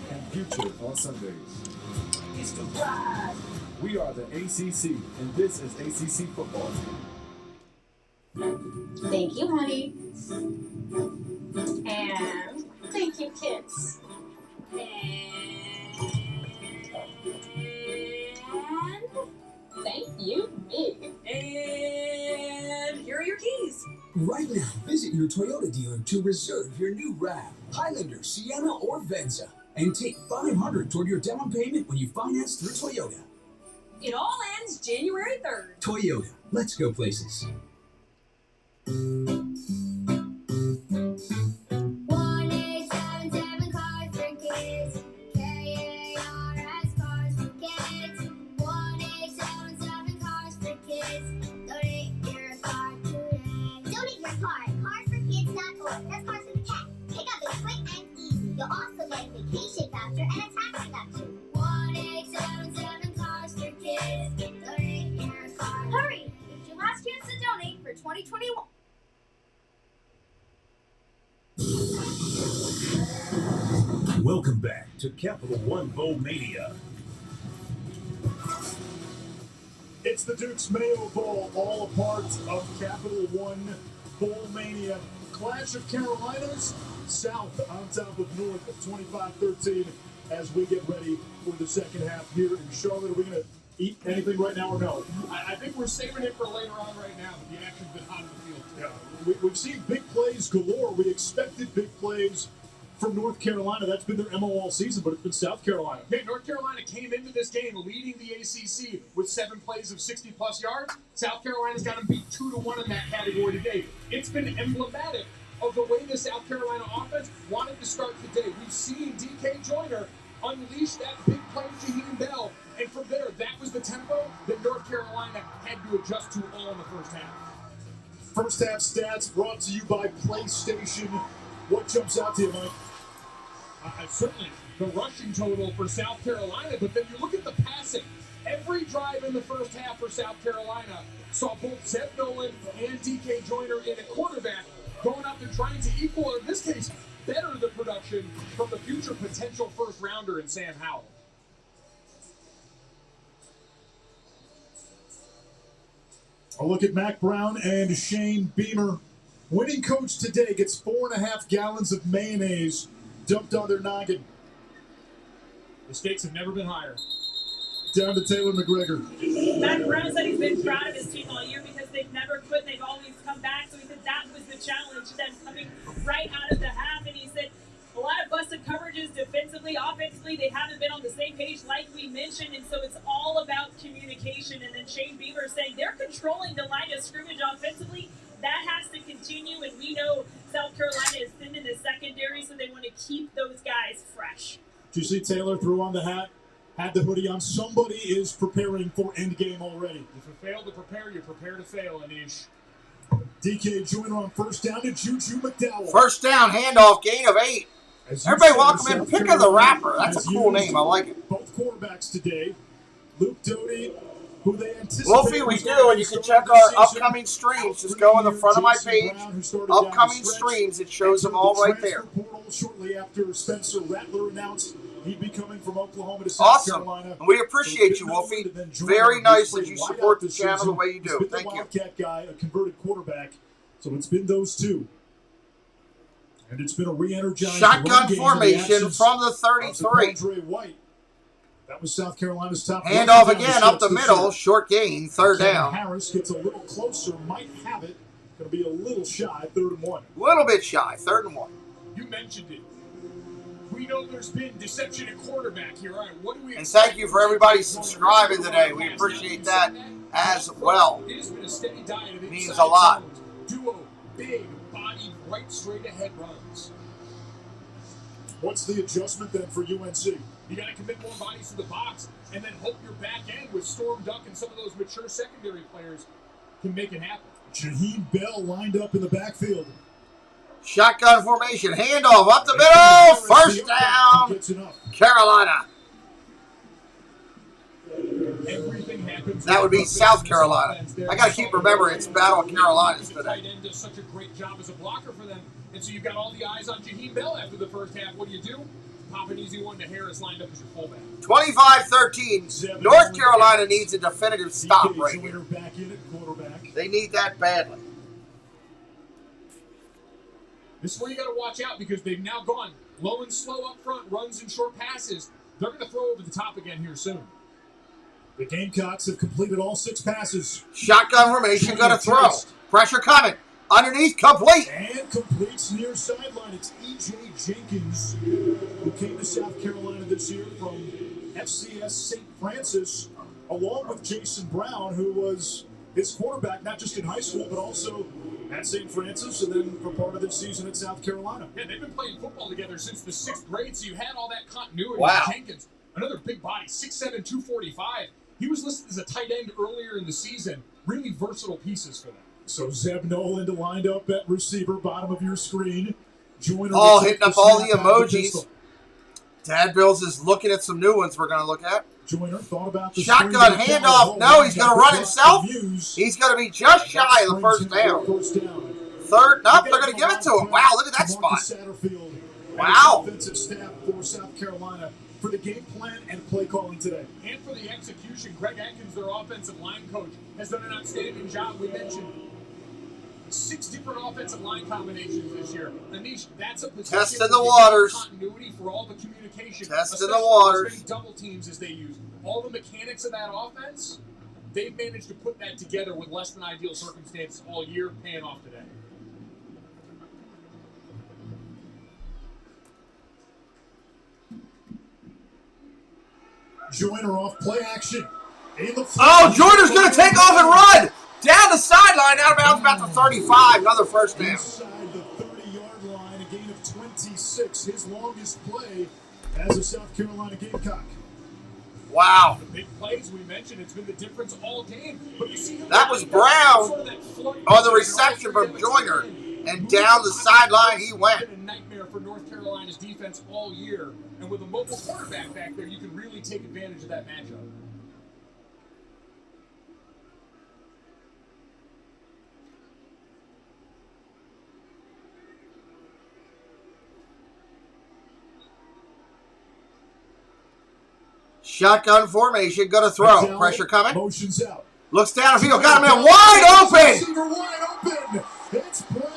and future on Sundays. We are the ACC, and this is ACC football. Thank you, honey. And thank you, kids. And thank you, me. And here are your keys. Right now, visit your Toyota dealer to reserve your new RAV, Highlander, Sienna, or Venza, and take $500 toward your down payment when you finance through Toyota. It all ends January 3rd. Toyota, let's go places. 1877 cars for kids. K-A-R-S cars for kids. 1877 cars for kids. Donate your car today. Donate your car at carsforkids.org. That's cars with a cat. Pickup is quick and easy. You'll also get a vacation voucher and a tax deduction. 1877 cars for kids. Donate your car. Hurry! It's your last chance to donate for 2021. Welcome back to Capital One Bowl Mania. It's the Duke's Mayo Bowl, all a part of Capital One Bowl Mania. Clash of Carolinas, South on top of North at 25-13 as we get ready for the second half here in Charlotte. Are we going to eat anything right now or no? I think we're saving it for later on right now, but the action's been hot in the field. Yeah, we've seen big plays galore. We expected big plays from North Carolina. That's been their MO all season, but it's been South Carolina. Hey, North Carolina came into this game leading the ACC with 7 plays of 60-plus yards. South Carolina's got them beat 2-1 in that category today. It's been emblematic of the way the South Carolina offense wanted to start today. We've seen DK Joyner unleash that big play to Jaheim Bell, and from there, that was the tempo that North Carolina had to adjust to all in the first half. First half stats brought to you by PlayStation. What jumps out to you, Mike? Certainly the rushing total for South Carolina, but then you look at the passing. Every drive in the first half for South Carolina saw both Zeb Nolan and DK Joyner in a quarterback going up and trying to equal, or in this case, better the production from the future potential first rounder in Sam Howell. A look at Mac Brown and Shane Beamer. Winning coach today gets 4.5 gallons of mayonnaise dumped on their noggin. The stakes have never been higher. Down to Taylor McGregor. Mac Brown said he's been proud of his team all year because they've never quit and they've always come back. So he said that was the challenge, them coming right out of the half. And he said a lot of busted coverages defensively, offensively. They haven't been on the same page like we mentioned. And so it's all about communication. And then Shane Beaver saying they're controlling the line of scrimmage offensively. That has to continue. And we know South Carolina is thin in the secondary, so they want to keep those guys fresh. Did you see Taylor threw on the hat? Had the hoodie on. Somebody is preparing for endgame already. If you fail to prepare, you prepare to fail, Anish. DK Joyner on first down to Juju McDowell. First down, handoff, gain of 8. Everybody welcome in. Pick of the Rapper. That's a cool name. I like it. Both quarterbacks today. Luke Doty, who they anticipate. Wolfie, we do, and you can check our upcoming streams. Just go in the front of my page. Upcoming streams, it shows them all right there. Shortly after Spencer Rattler announced he'd be coming from Oklahoma to South Carolina. And we appreciate you, Wolfie. Very nice that you support the channel the way you do. Thank you. Wildcat guy, a converted quarterback. So it's been those two. And it's been a re-energized shotgun formation from the 33. White. That was South Carolina's top. Handoff again up the middle. Short gain. Third down. Harris gets a little closer. Might have it. Going to be a little shy. 3rd and 1. Little bit shy. 3rd and 1. You mentioned it. We know there's been deception at quarterback here. All right, what do we? And thank you for everybody subscribing today. We appreciate that as well. It has been a steady diet of means a lot. Duo, big, bodied, right straight ahead runs. What's the adjustment then for UNC? You got to commit more bodies to the box, and then hope your back end with Storm Duck and some of those mature secondary players can make it happen. Jaheim Bell lined up in the backfield. Shotgun formation, handoff up the middle, first down, Carolina. That would be South Carolina. I got to keep remembering it's Battle Carolinas today. Tight end does such a great job as a blocker for them, and so you've got all the eyes on Jaheim Bell after the first half. What do? Pop an easy one to Harris lined up as your fullback. 25-13. North Carolina needs a definitive stop right here. They need that badly. This is where you got to watch out because they've now gone low and slow up front, runs and short passes. They're going to throw over the top again here soon. The Gamecocks have completed all 6 passes. Shotgun formation, going to throw. Pressure coming. Underneath, complete. And completes near sideline. It's E.J. Jenkins, who came to South Carolina this year from FCS St. Francis, along with Jason Brown, who was his quarterback, not just in high school, but also at St. Francis, and then for part of this season at South Carolina. Yeah, they've been playing football together since the 6th grade, so you had all that continuity. Wow. Jenkins, another big body, 6'7", 245. He was listed as a tight end earlier in the season. Really versatile pieces for them. So Zeb Nolan lined up at receiver, bottom of your screen. Joyner hitting up all the emojis. Dad Bills is looking at some new ones we're going to look at. Joyner thought about the shotgun handoff. No, he's going to run himself. He's going to be just shy of the first down. Third, nope, they're going to give it to him. Wow, look at that spot. Wow. Offensive staff for South Carolina for the game plan and play calling today. And for the execution, Greg Atkins, their offensive line coach, has done an outstanding job. We mentioned 6 different offensive line combinations this year. Anish, that's a position testing the waters. Continuity for all the communication. Testing the waters. As many double teams as they use. All the mechanics of that offense, they've managed to put that together with less than ideal circumstances all year, paying off today. Joyner off play action. Joyner's going to take off and run. Down the sideline, out of bounds, about to 35. Another first down. Inside the 30-yard 5-yard line, a gain of 26. His longest play as a South Carolina Gamecock. Wow. The big plays we mentioned, it's been the difference all game. But you see that was Brown on the reception from Joyner, and down the sideline he went. It's been a nightmare for North Carolina's defense all year, and with a mobile quarterback back there, you can really take advantage of that matchup. Shotgun formation, gonna throw. McDowell, Pressure coming. Motions out. Looks downfield, got him in wide open. Receiver wide open. It's Brown.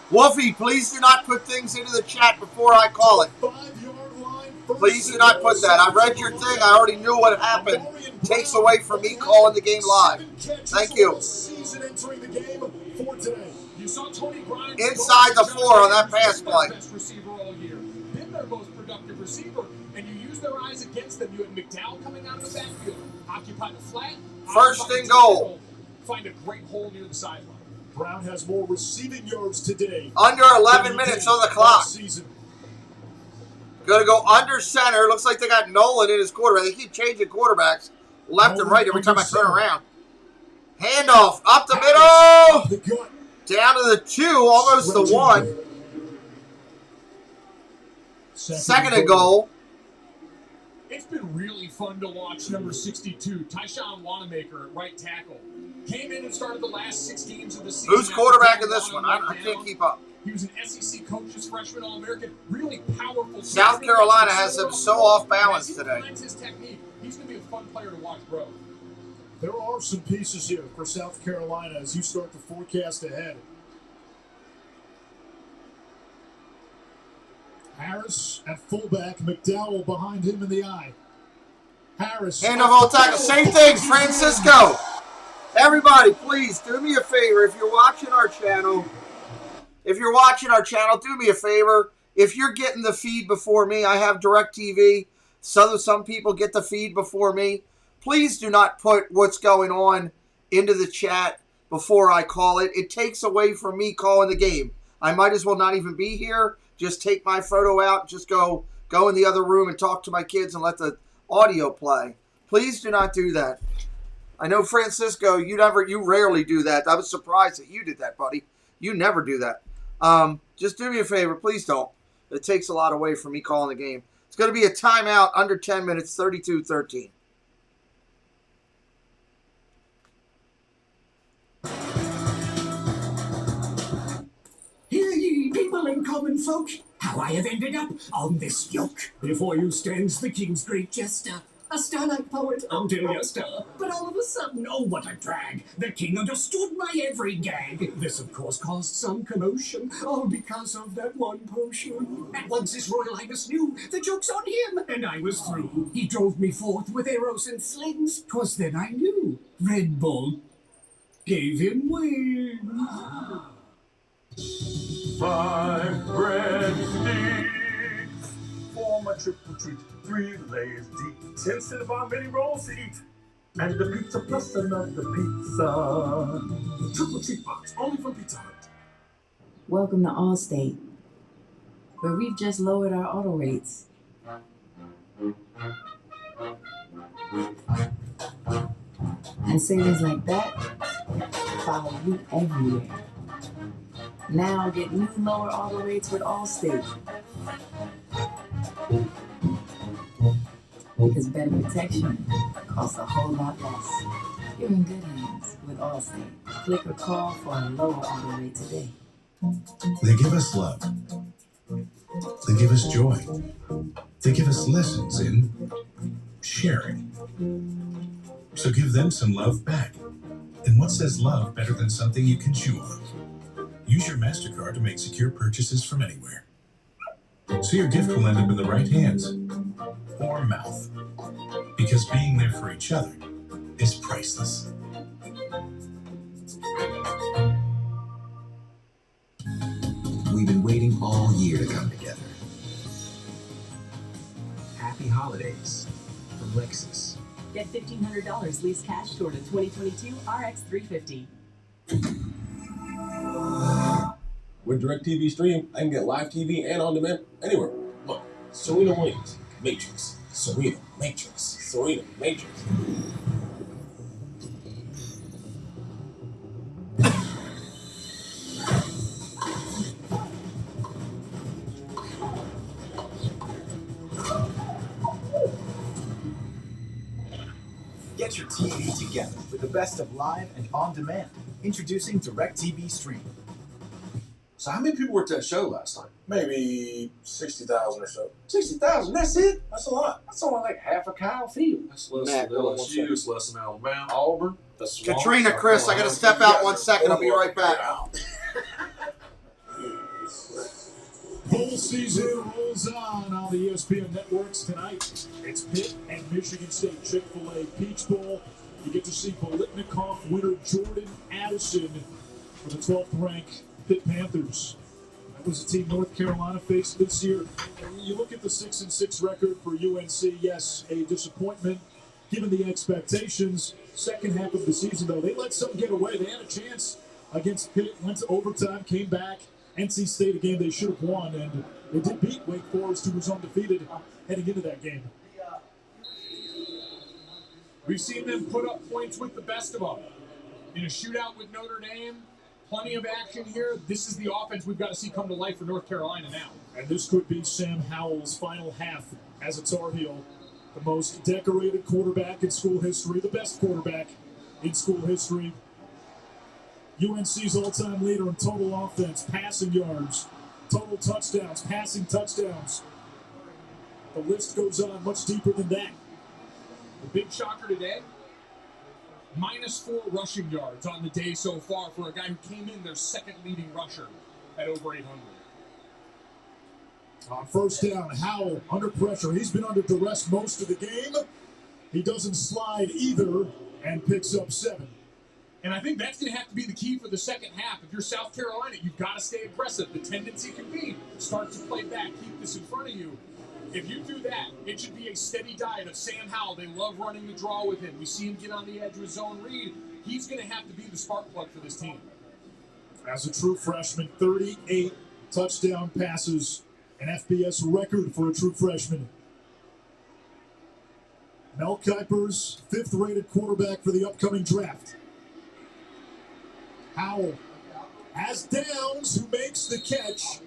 Wolfie, please do not put things into the chat before I call it. 5-yard line. Please do not put that. I read your thing. I already knew what happened. Takes away from me calling the game live. Thank you. Season entering the game for today. You saw Tony Grimes inside the 4 on that pass play. Best receiver all year. Been their most productive receiver, and you use their eyes against them. You had McDowell coming out of the backfield, occupy the flat. First and goal. Find a great hole near the sideline. Brown has more receiving yards today. Under 11 minutes on the clock. Going to go under center. Looks like they got Nolan in his quarterback. They keep changing quarterbacks left and right every time I turn around. Handoff up the middle. Down to the 2, almost the 1. Second and goal. It's been really fun to watch number 62, Tyshawn Wanamaker at right tackle. Came in and started the last 6 games of the season. Who's quarterback in this one? I can't keep up. He was an SEC coach, freshman All-American, really powerful. South Carolina has him so off balance today. His technique. He's going to be a fun player to watch grow. There are some pieces here for South Carolina as you start to forecast ahead. Harris at fullback, McDowell behind him in the eye. Harris. Hand of all tackle. Same thing, Francisco. Everybody, please do me a favor. If you're watching our channel, do me a favor. If you're getting the feed before me, I have DirecTV. Some people get the feed before me. Please do not put what's going on into the chat before I call it. It takes away from me calling the game. I might as well not even be here. Just take my photo out, just go in the other room and talk to my kids and let the audio play. Please do not do that. I know, Francisco, you rarely do that. I was surprised that you did that, buddy. You never do that. Just do me a favor. Please don't. It takes a lot away from me calling the game. It's going to be a timeout under 10 minutes, 32-13. Hear ye, people and common folk, how I have ended up on this yoke. Before you stands the king's great jester, a star-like poet until yester. But all of a sudden, oh what a drag, the king understood my every gag. This of course caused some commotion, all because of that one potion. At once his royal highness knew, the joke's on him, and I was through. He drove me forth with arrows and slings, 'twas then I knew Red Bull gave him wings. 5 breadsticks for my triple treat, 3 layers deep, 10 Cinnabon mini rolls to eat, and the pizza plus another pizza. Triple treat box, only from Pizza Hut. Welcome to Allstate, where we've just lowered our auto rates. And savings like that follow you everywhere. Now get new lower auto rates with Allstate. Because better protection costs a whole lot less. You're in good hands with Allstate. Click or call for a lower auto rate today. They give us love. They give us joy. They give us lessons in sharing. So give them some love back. And what says love better than something you can chew on? Use your MasterCard to make secure purchases from anywhere. So your gift will end up in the right hands or mouth. Because being there for each other is priceless. We've been waiting all year to come together. Happy holidays from Lexus. Get $1,500 lease cash toward a 2022 RX 350. With DirecTV Stream, I can get live TV and on demand anywhere. Look, Serena Williams, Matrix. Serena, Matrix. Serena, Matrix. Get your TV together with the best of live and on demand. Introducing DirecTV Stream. So how many people were at that show last night? Maybe 60,000 or so. 60,000, that's it? That's a lot. That's only like half a Kyle Field. That's less Matt, than LSU, it's less than Alabama. Auburn, the Swamp, Katrina, South Chris, I got to step out 1 second. I'll be right back. Bowl season rolls on the ESPN networks tonight. It's Pitt and Michigan State Chick-fil-A Peach Bowl. You get to see Bolitnikoff winner Jordan Addison for the 12th ranked Pitt Panthers. That was the team North Carolina faced this year. You look at the 6-6 record for UNC. Yes, a disappointment given the expectations. Second half of the season, though, they let some get away. They had a chance against Pitt, went to overtime, came back. NC State, a game they should have won, and they did beat Wake Forest, who was undefeated heading into that game. We've seen them put up points with the best of them. In a shootout with Notre Dame, plenty of action here. This is the offense we've got to see come to life for North Carolina now. And this could be Sam Howell's final half as a Tar Heel. The most decorated quarterback in school history, the best quarterback in school history. UNC's all-time leader in total offense, passing yards, total touchdowns, passing touchdowns. The list goes on much deeper than that. The big shocker today, -4 rushing yards on the day so far for a guy who came in their second leading rusher at over 800. On first down, Howell under pressure. He's been under duress most of the game. He doesn't slide either and picks up 7. And I think that's going to have to be the key for the second half. If you're South Carolina, you've got to stay aggressive. The tendency can be start to play back, keep this in front of you. If you do that, it should be a steady diet of Sam Howell. They love running the draw with him. We see him get on the edge with zone read. He's going to have to be the spark plug for this team. As a true freshman, 38 touchdown passes, an FBS record for a true freshman. Mel Kiper's 5th-rated quarterback for the upcoming draft. Howell has Downs, who makes the catch,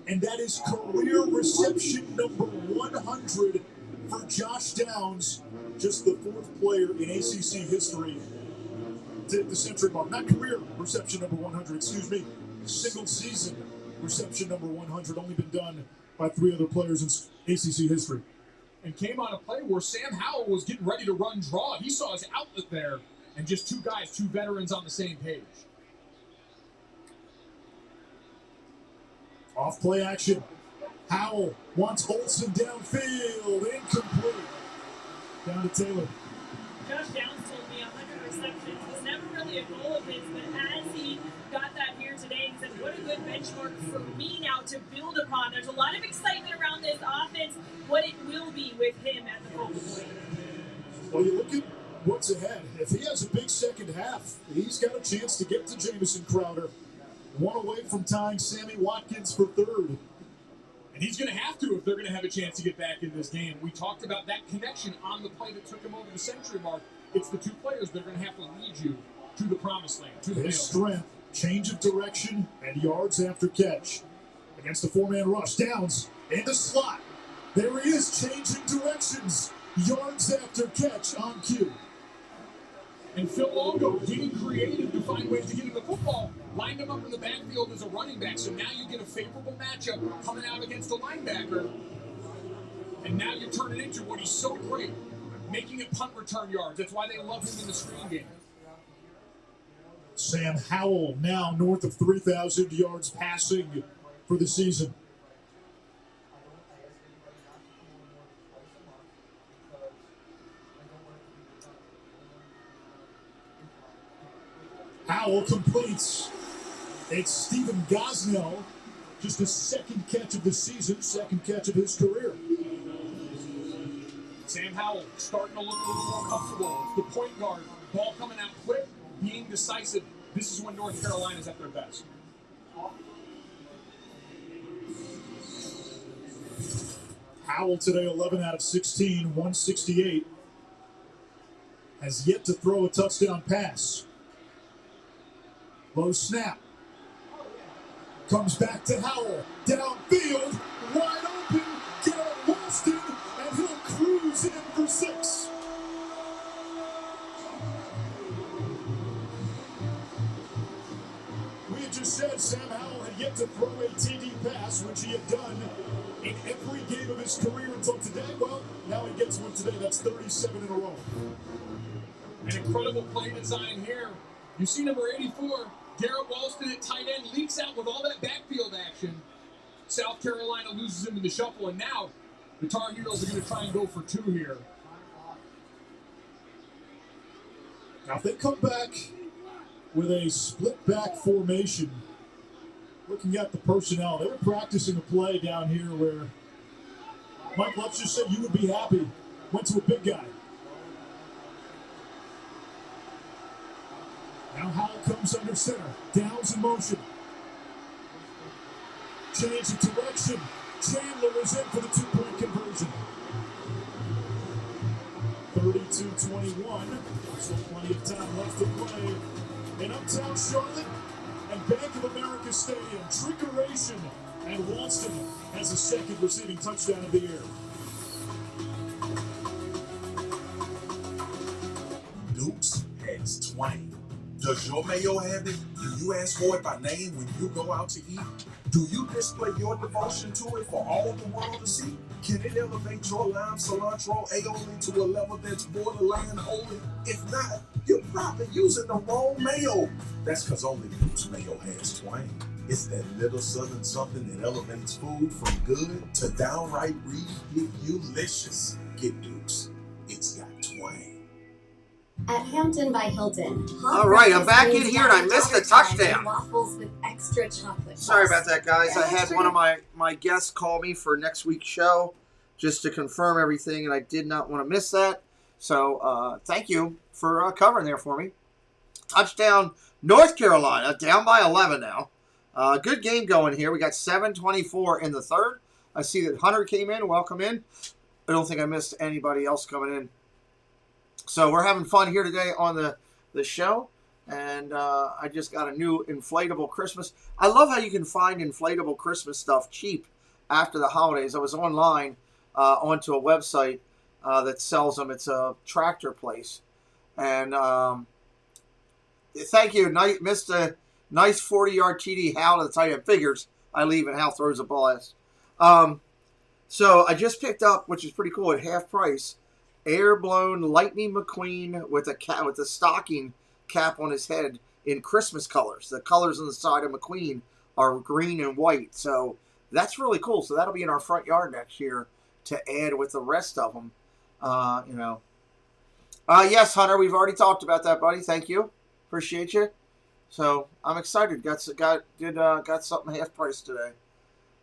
and that is career reception number 100 for Josh Downs, just the 4th player in ACC history to hit the century mark. Not career reception number 100, excuse me. Single season reception number 100, only been done by 3 other players in ACC history. And came on a play where Sam Howell was getting ready to run draw. He saw his outlet there, and just 2 guys, 2 veterans on the same page. Off play action. Howell wants Olsen downfield. Incomplete. Down to Taylor. Josh Downs told me 100 receptions was never really a goal of his, but as he got that here today, he said, what a good benchmark for me now to build upon. There's a lot of excitement around this offense, what it will be with him at the focal point. Well, you look at what's ahead. If he has a big second half, he's got a chance to get to Jamison Crowder. 1 away from tying Sammy Watkins for 3rd. And he's going to have to if they're going to have a chance to get back in this game. We talked about that connection on the play that took him over the century mark. It's the 2 players that are going to have to lead you to the promised land, to the His strength, change of direction, and yards after catch. Against a 4-man rush, Downs in the slot. There he is, changing directions. Yards after catch on cue. And Phil Longo getting creative to find ways to get him the football. Lined him up in the backfield as a running back, so now you get a favorable matchup coming out against a linebacker. And now you turn it into what he's so great, making it punt return yards. That's why they love him in the screen game. Sam Howell now north of 3,000 yards passing for the season. Howell completes. It's Stephen Gosnell, just his 2nd catch of the season, 2nd catch of his career. Sam Howell starting to look a little more comfortable. The point guard, ball coming out quick, being decisive. This is when North Carolina's at their best. Howell today, 11 out of 16, 168. Has yet to throw a touchdown pass. Low snap. Comes back to Howell. Downfield. Wide open. Garrett Walston. And he'll cruise in for 6. We had just said Sam Howell had yet to throw a TD pass, which he had done in every game of his career until today. Well, now he gets one today. That's 37 in a row. An incredible play design here. You see number 84, Garrett Walston at tight end, leaks out with all that backfield action. South Carolina loses him in the shuffle, and now the Tar Heels are going to try and go for 2 here. Now, if they come back with a split back formation, looking at the personnel, they were practicing a play down here where Mike Lutz just said you would be happy. Went to a big guy. Now Howell comes under center. Downs in motion. Change of direction. Chandler is in for the 2-point conversion. 32-21. Still plenty of time left to play. In Uptown Charlotte and Bank of America Stadium, Trickeration, and Walston has a second receiving touchdown of the year. Dukes has 20. Does your mayo have it? Do you ask for it by name when you go out to eat? Do you display your devotion to it for all the world to see? Can it elevate your lime cilantro aioli to a level that's borderline holy? If not, you're probably using the wrong mayo. That's because only Duke's mayo has twang. It's that little southern something that elevates food from good to downright ridiculous. Get Duke's. It's got twang. At Hampton by Hilton. All right, I'm back in here and I missed a touchdown. Waffles with extra chocolate. Sorry about that, guys. I had one of my guests call me for next week's show just to confirm everything, and I did not want to miss that. So thank you for covering there for me. Touchdown, North Carolina, down by 11 now. Good game going here. We got 7:24 in the third. I see that Hunter came in. Welcome in. I don't think I missed anybody else coming in. So we're having fun here today on the show. And I just got a new inflatable Christmas. I love how you can find inflatable Christmas stuff cheap after the holidays. I was online onto a website that sells them. It's a tractor place. And thank you. Missed a nice 40-yard TD. Hal to the tight end. Figures I leave and Hal throws a blast. So I just picked up, which is pretty cool, at half price, air-blown Lightning McQueen with a stocking cap on his head in Christmas colors. The colors on the side of McQueen are green and white. So that's really cool. So that'll be in our front yard next year to add with the rest of them. Yes, Hunter, we've already talked about that, buddy. Thank you. Appreciate you. So I'm excited. Got something half price today.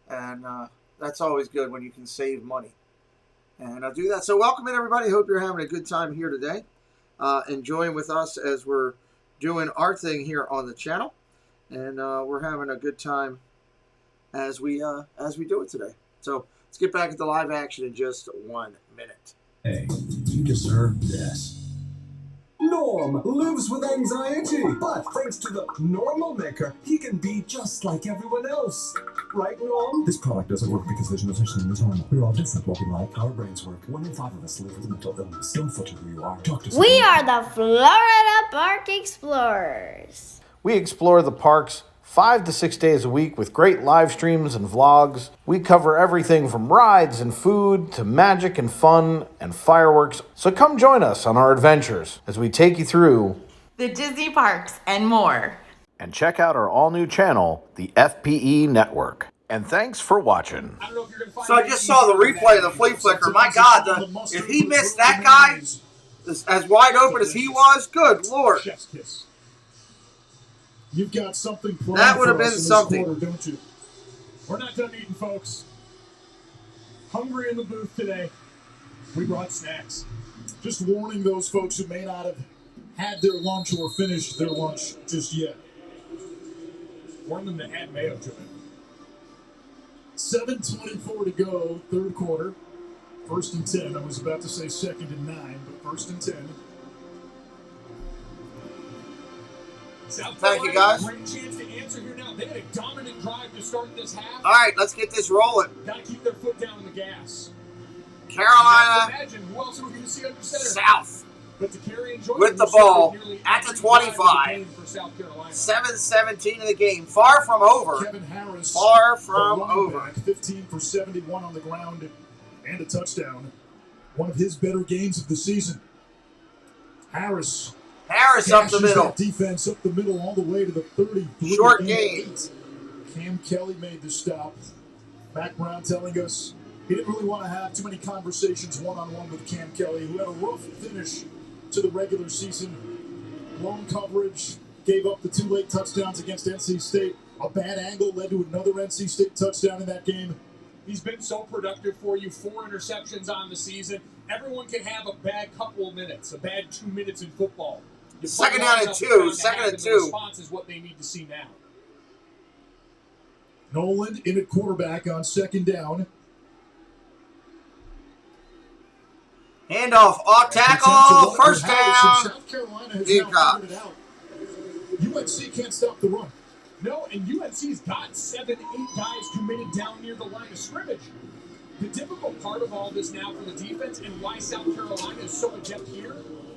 And that's always good when you can save money. And I'll do that. So welcome in, everybody. Hope you're having a good time here today. Enjoying with us as we're doing our thing here on the channel. And we're having a good time as we do it today. So let's get back into live action in just 1 minute. Hey, you deserve this. Norm lives with anxiety, but thanks to the Normal Maker, he can be just like everyone else. Right, Norm? This product doesn't work because there's no such thing as normal. We're all different. What we like, how our brains work. 1 in 5 of us live with a mental illness. Don't filter who you are. Talk to We are the Florida Park Explorers. We explore the parks 5 to 6 days a week with great live streams and vlogs. We cover everything from rides and food to magic and fun and fireworks. So come join us on our adventures as we take you through the Disney parks and more. And check out our all-new channel, the FPE Network. And thanks for watching. So I just saw the replay of the flea flicker. My God, if he missed that guy as wide open as he was, good Lord. Chef's kiss. You've got something planned that would have for been us in something, this quarter, don't you? We're not done eating, folks. Hungry in the booth today. We brought snacks. Just warning those folks who may not have had their lunch or finished their lunch just yet. Warn them to add mayo to it. 7:24 to go, third quarter. First and 10. I was about to say 2nd and 9, but 1st and 10. Thank you, guys. Great chance to answer here now. They had a dominant drive to start this half. All right, let's get this rolling. Got to keep their foot down on the gas. Carolina, Imagine who else are we going to see under center? South, but to carry and join with the ball at the 25. 7:17 in the game. Far from over. Kevin Harris, far from over. Back, 15 for 71 on the ground and a touchdown. One of his better games of the season. Harris up the middle. Defense up the middle all the way to the 33. Short game. Cam Kelly made the stop. Mac Brown telling us he didn't really want to have too many conversations one-on-one with Cam Kelly, who had a rough finish to the regular season. Blown coverage, gave up the 2 late touchdowns against NC State. A bad angle led to another NC State touchdown in that game. He's been so productive for you. 4 interceptions on the season. Everyone can have a bad couple of minutes, a bad 2 minutes in football. Second down and 2. Second and 2. The response is what they need to see now. Noland in at quarterback on 2nd down. Handoff, off tackle, first down. South Carolina has now figured it out. UNC can't stop the run. No, and UNC's got 7, 8 guys committed down near the line of scrimmage. The difficult part of all this now for the defense and why South Carolina is so adept here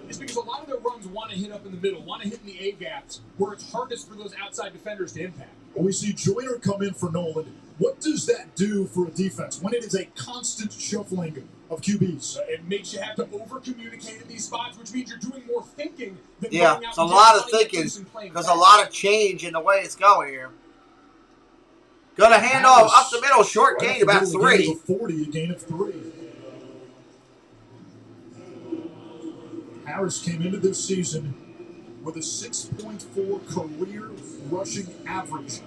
is because a lot of their runs want to hit up in the middle, want to hit in the A-gaps, where it's hardest for those outside defenders to impact. We see Joyner come in for Noland. What does that do for a defense when it is a constant shuffling of QBs? It makes you have to over-communicate in these spots, which means you're doing more thinking than yeah, going out it's a and lot of just thinking because a lot of change in the way it's going here. Gonna hand off up the middle, short gain, about 3. 40, a gain of 3. Harris came into this season with a 6.4 career rushing average.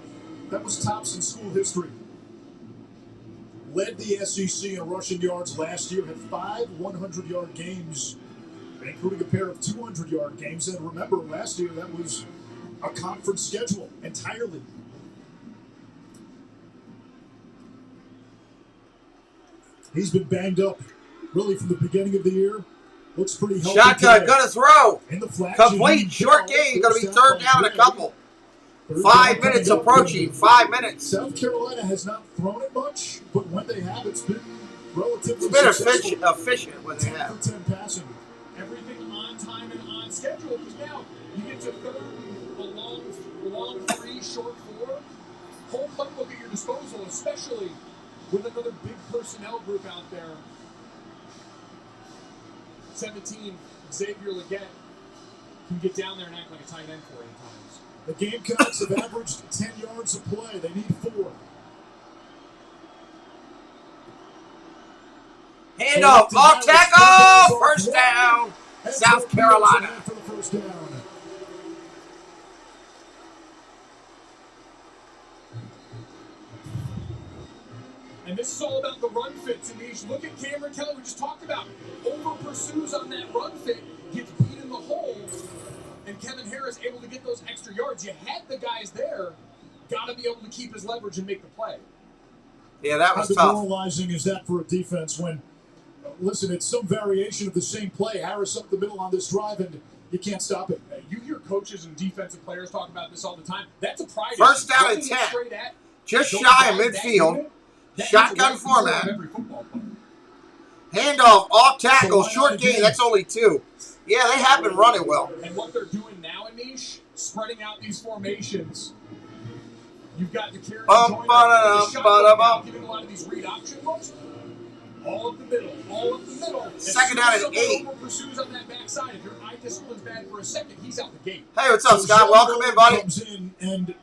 That was tops in school history. Led the SEC in rushing yards last year, had 5 100-yard games, including a pair of 200-yard games. And remember, last year that was a conference schedule entirely. He's been banged up really from the beginning of the year. Looks pretty healthy. Shotgun, gonna throw. In the flat, complete, short game. Gonna be 3rd down and a couple. 5 minutes approaching. 5 minutes. South Carolina has not thrown it much, but when they have, it's been relatively efficient when they have. 10 for 10 passing. Everything on time and on schedule. Because now you get to 3rd, a long 3, short 4. Whole playbook at your disposal, especially with another big personnel group out there. 17, Xavier Leggett can get down there and act like a tight end for you at times. The Gamecocks have averaged 10 yards a play. They need 4. Handoff, off tackle, first down, South Carolina. For the first down. And this is all about the run fits. And look at Cameron Kelly, we just talked about. Over pursues on that run fit, gets beat in the hole, and Kevin Harris able to get those extra yards. You had the guys there, got to be able to keep his leverage and make the play. Yeah, that was How tough. demoralizing is that for a defense when, listen, it's some variation of the same play. Harris up the middle on this drive, and you can't stop it. You hear coaches and defensive players talk about this all the time. That's a pride First issue. down and 10. Just shy of midfield. Shotgun format. Handoff, off tackle, short gain. That's only 2. Yeah, they have been running well. And what they're doing now, Anish, spreading out these formations. You've got the carry giving a lot of these read option looks. All up the middle. Second down and 8. Pursues on that backside. If your eye discipline's bad for a second, he's out the gate. Hey, what's up, Scott? Welcome in, buddy. Comes in, and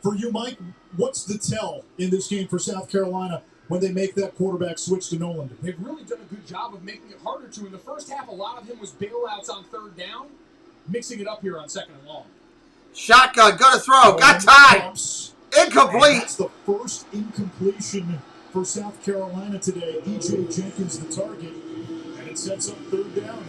for you, Mike, what's the tell in this game for South Carolina when they make that quarterback switch to Noland? They've really done a good job of making it harder to. In the first half, a lot of him was bailouts on 3rd down, mixing it up here on 2nd and long. Shotgun, gonna throw, got time. Incomplete. And that's the first incompletion for South Carolina today. E.J. Jenkins the target, and it sets up 3rd down.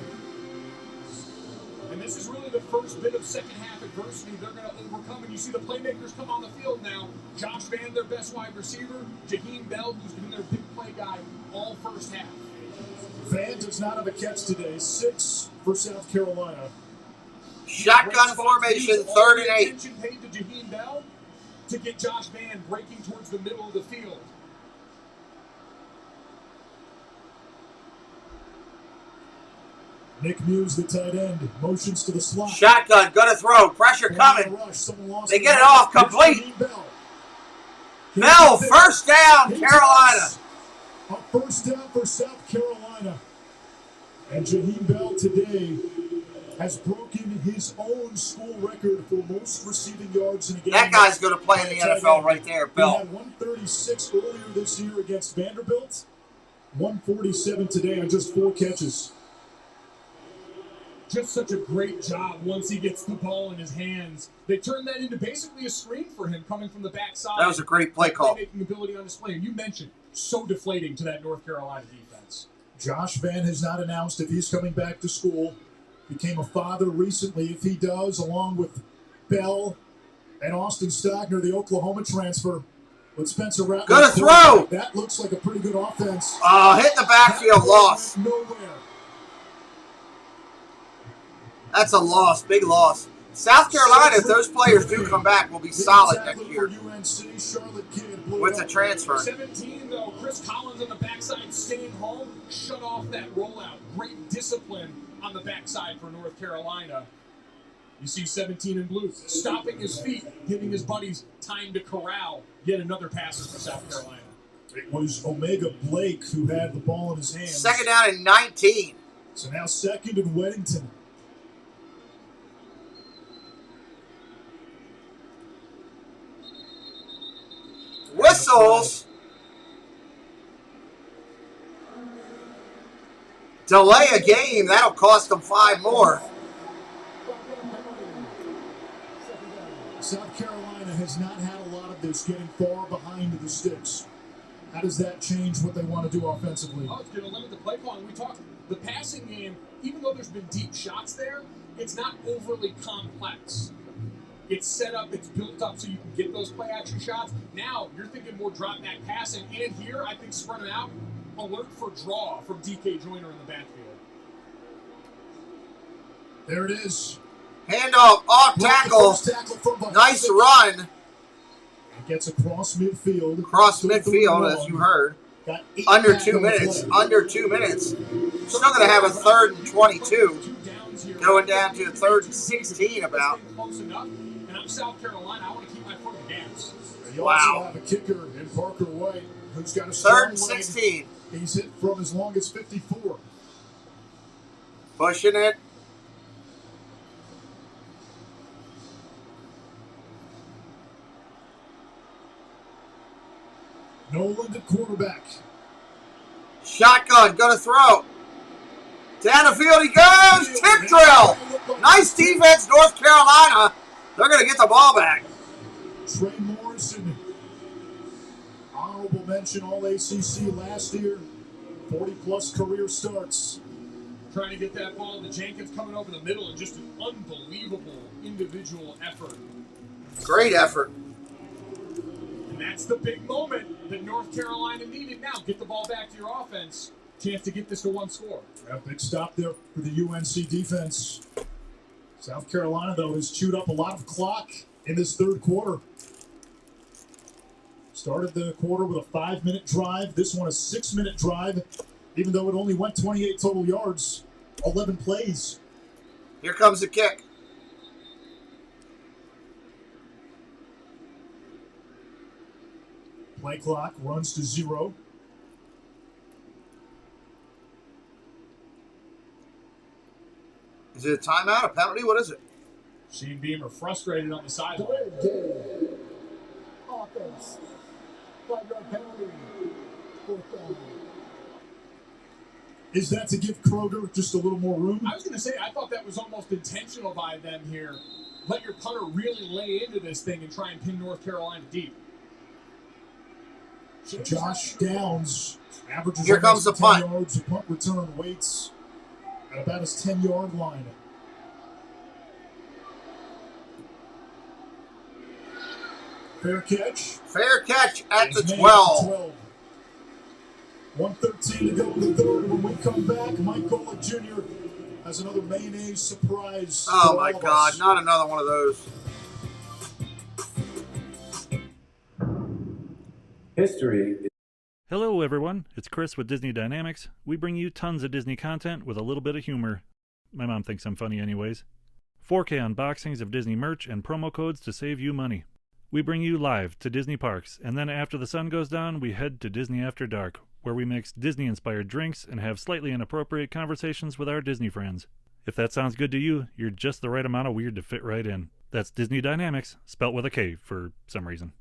And this is really the first bit of second half adversity they're going to overcome. And you see the playmakers come on the field now. Josh Vann, their best wide receiver. Jaheim Bell, who's been their big play guy all first half. Fan does not have a catch today. 6 for South Carolina. Shotgun formation, 3rd and 8. Attention paid to Jaheim Bell to get Josh Vann breaking towards the middle of the field. Nick Muse, the tight end, motions to the slot. Shotgun, gonna throw. Pressure coming. They get it off, complete. Bell, first down, Carolina. A first down for South Carolina. And Jaheim Bell today has broken his own school record for most receiving yards in a game. That guy's going to play in the NFL right there, Bell. He had 136 earlier this year against Vanderbilt. 147 today on just 4 catches. Just such a great job once he gets the ball in his hands. They turned that into basically a screen for him coming from the backside. That was a great play call. Making ability on display. And you mentioned so deflating to that North Carolina defense. Josh Vann has not announced if he's coming back to school. Became a father recently. If he does, along with Bell and Austin Stagner, the Oklahoma transfer, with Spencer Rattler. Good throw. That looks like a pretty good offense. Hit the backfield, loss. Nowhere. That's a loss, big loss. South Carolina, if those players do come back, will be solid next year. With the transfer. 17, though, Chris Collins on the backside staying home, shut off that rollout. Great discipline on the backside for North Carolina. You see 17 in blue, stopping his feet, giving his buddies time to corral yet another passer for South Carolina. It was Omega Blake who had the ball in his hands. 2nd down and 19. So now 2nd and Weddington. Whistles. Delay a game. That'll cost them 5 more. South Carolina has not had a lot of this, getting far behind the sticks. How does that change what they want to do offensively? Oh, it's going to limit the play calling. We talked the passing game, even though there's been deep shots there, it's not overly complex. It's set up, it's built up so you can get those play action shots. Now you're thinking more drop back passing, and here I think spread it out. Alert for draw from DK Joyner in the backfield. There it is. Handoff, off tackle. Nice run. It gets across midfield. Across midfield, as you heard. Under 2 minutes. Under 2 minutes. Still going to have a 3rd and 22. Going down to a 3rd and 16 about. Close enough, and I'm South Carolina. I want to keep my foot in the gas. You also have a kicker in Parker White, who's got a 3rd and 16. He's hit from as long as 54. Pushing it. Noland at quarterback. Shotgun, gonna throw. Down the field he goes. Tip drill. Nice defense, North Carolina. They're gonna get the ball back. Trey Morrison, honorable mention All ACC last year. 40-plus career starts. Trying to get that ball to Jenkins coming over the middle and just an unbelievable individual effort. Great effort. And that's the big moment that North Carolina needed. Now get the ball back to your offense. Chance to get this to 1 score. A big stop there for the UNC defense. South Carolina, though, has chewed up a lot of clock in this 3rd quarter. Started the quarter with a 5-minute drive. This one a 6-minute drive, even though it only went 28 total yards, 11 plays. Here comes the kick. Play clock runs to 0. Is it a timeout, a penalty? What is it? Shane Beamer frustrated on the sideline. Offense. 5-yard penalty. 4th down. Is that to give Kroger just a little more room? I was going to say, I thought that was almost intentional by them here. Let your punter really lay into this thing and try and pin North Carolina deep. Josh Downs averages Here comes the 10 punt. yards. The punt return waits at about his 10-yard line. Fair catch. Fair catch at the 12. 1:13 to go in the third. When we come back, Mike Golick Jr. has another mayonnaise surprise. Oh my God, not another one of those. History. Hello everyone, it's Chris with Disney Dynamics. We bring you tons of Disney content with a little bit of humor. My mom thinks I'm funny anyways. 4K unboxings of Disney merch and promo codes to save you money. We bring you live to Disney parks, and then after the sun goes down, we head to Disney After Dark, where we mix Disney-inspired drinks and have slightly inappropriate conversations with our Disney friends. If that sounds good to you, you're just the right amount of weird to fit right in. That's Disney Dynamics, spelt with a K for some reason.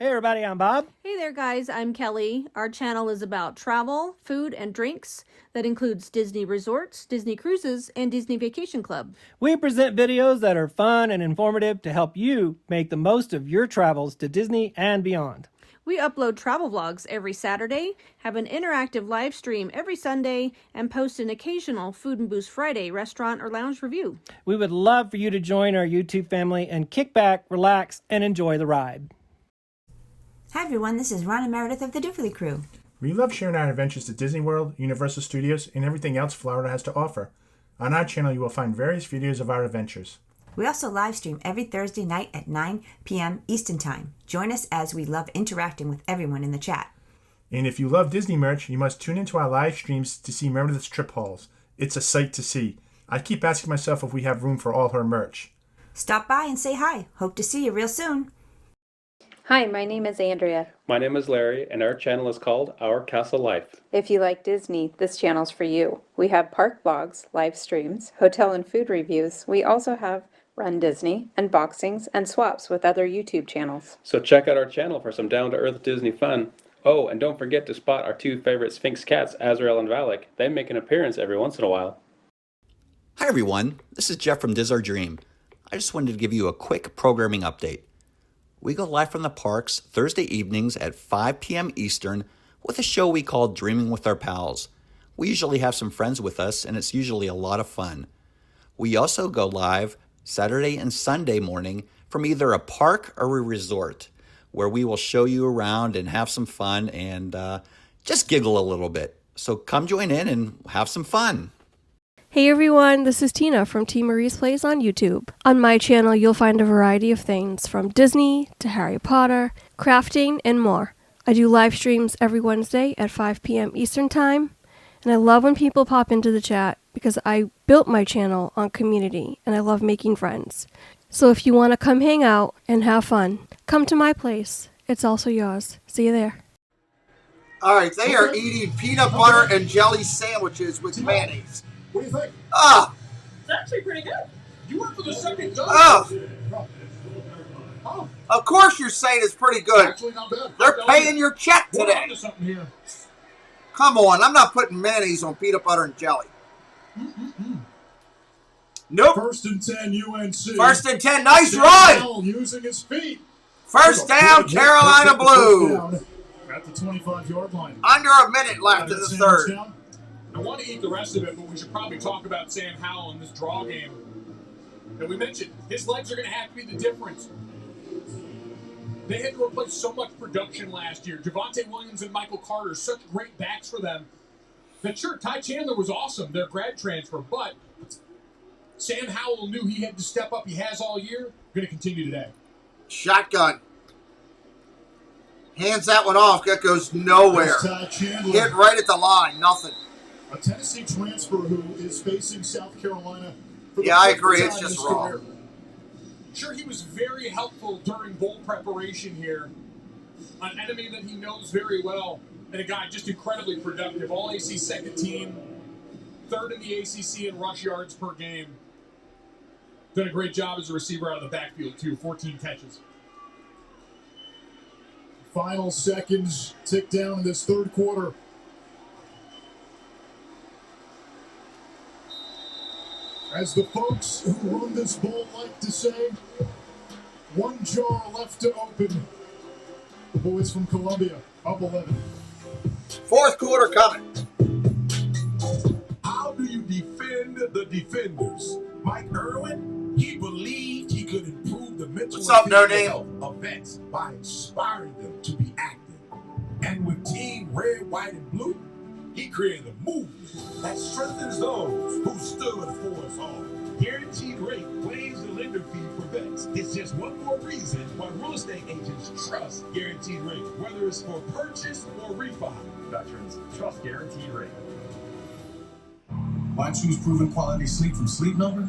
Hey everybody, I'm Bob. Hey there guys, I'm Kelly. Our channel is about travel, food, and drinks. That includes Disney resorts, Disney cruises, and Disney Vacation Club. We present videos that are fun and informative to help you make the most of your travels to Disney and beyond. We upload travel vlogs every Saturday, have an interactive live stream every Sunday, and post an occasional Food and Booze Friday restaurant or lounge review. We would love for you to join our YouTube family and kick back, relax, and enjoy the ride. Hi everyone, this is Ron and Meredith of the Differly Crew. We love sharing our adventures to Disney World, Universal Studios, and everything else Florida has to offer. On our channel, you will find various videos of our adventures. We also live stream every Thursday night at 9 p.m. Eastern Time. Join us as we love interacting with everyone in the chat. And if you love Disney merch, you must tune into our live streams to see Meredith's trip hauls. It's a sight to see. I keep asking myself if we have room for all her merch. Stop by and say hi. Hope to see you real soon. Hi, my name is Andrea. My name is Larry, and our channel is called Our Castle Life. If you like Disney, this channel's for you. We have park vlogs, live streams, hotel and food reviews. We also have Run Disney, unboxings, and swaps with other YouTube channels. So check out our channel for some down-to-earth Disney fun. Oh, and don't forget to spot our two favorite Sphinx cats, Azrael and Valak. They make an appearance every once in a while. Hi everyone, this is Jeff from Diz Our Dream. I just wanted to give you a quick programming update. We go live from the parks Thursday evenings at 5 p.m. Eastern with a show we call Dreaming with Our Pals. We usually have some friends with us, and it's usually a lot of fun. We also go live Saturday and Sunday morning from either a park or a resort, where we will show you around and have some fun and just giggle a little bit. So come join in and have some fun. Hey everyone, this is Tina from T. Marie's Plays on YouTube. On my channel, you'll find a variety of things from Disney to Harry Potter, crafting, and more. I do live streams every Wednesday at 5 p.m. Eastern Time, and I love when people pop into the chat because I built my channel on community and I love making friends. So if you want to come hang out and have fun, come to my place. It's also yours. See you there. All right, they are eating peanut butter and jelly sandwiches with mayonnaise. What do you think? It's actually pretty good. You went for the second dose. Oh. Of course you're saying it's pretty good. Actually not bad. They're paying your check today. Here. Come on, I'm not putting mayonnaise on peanut butter and jelly. Nope. First and 10, UNC. First and 10, nice run. Using his feet. First down, Carolina Blue. At the 25-yard line. Under a minute left in the third. I want to eat the rest of it, but we should probably talk about Sam Howell in this draw game that we mentioned. His legs are going to have to be the difference. They had to replace so much production last year. Javonte Williams and Michael Carter, such great backs for them. That sure, Ty Chandler was awesome, their grad transfer, but Sam Howell knew he had to step up. He has all year. Going to continue today. Shotgun. Hands that one off. That goes nowhere. Hit right at the line. Nothing. A Tennessee transfer who is facing South Carolina. Yeah, I agree. It's just wrong. Sure, he was very helpful during bowl preparation here. An enemy that he knows very well. And a guy just incredibly productive. All AC second team. Third in the ACC in rush yards per game. Done a great job as a receiver out of the backfield, too. 14 catches. Final seconds tick down in this third quarter. As the folks who run this bowl like to say, one jar left to open. The boys from Columbia, up 11. Fourth quarter coming. How do you defend the defenders? Mike Irwin, he believed he could improve the mental What's up, No health of vets by inspiring them to be active. And with team red, white, and blue. He created a movement that strengthens those who stood for us all. Guaranteed Rate waives the lender fee for vets. It's just one more reason why real estate agents trust Guaranteed Rate, whether it's for purchase or refi. Veterans trust Guaranteed Rate. Why choose proven quality sleep from Sleep Number?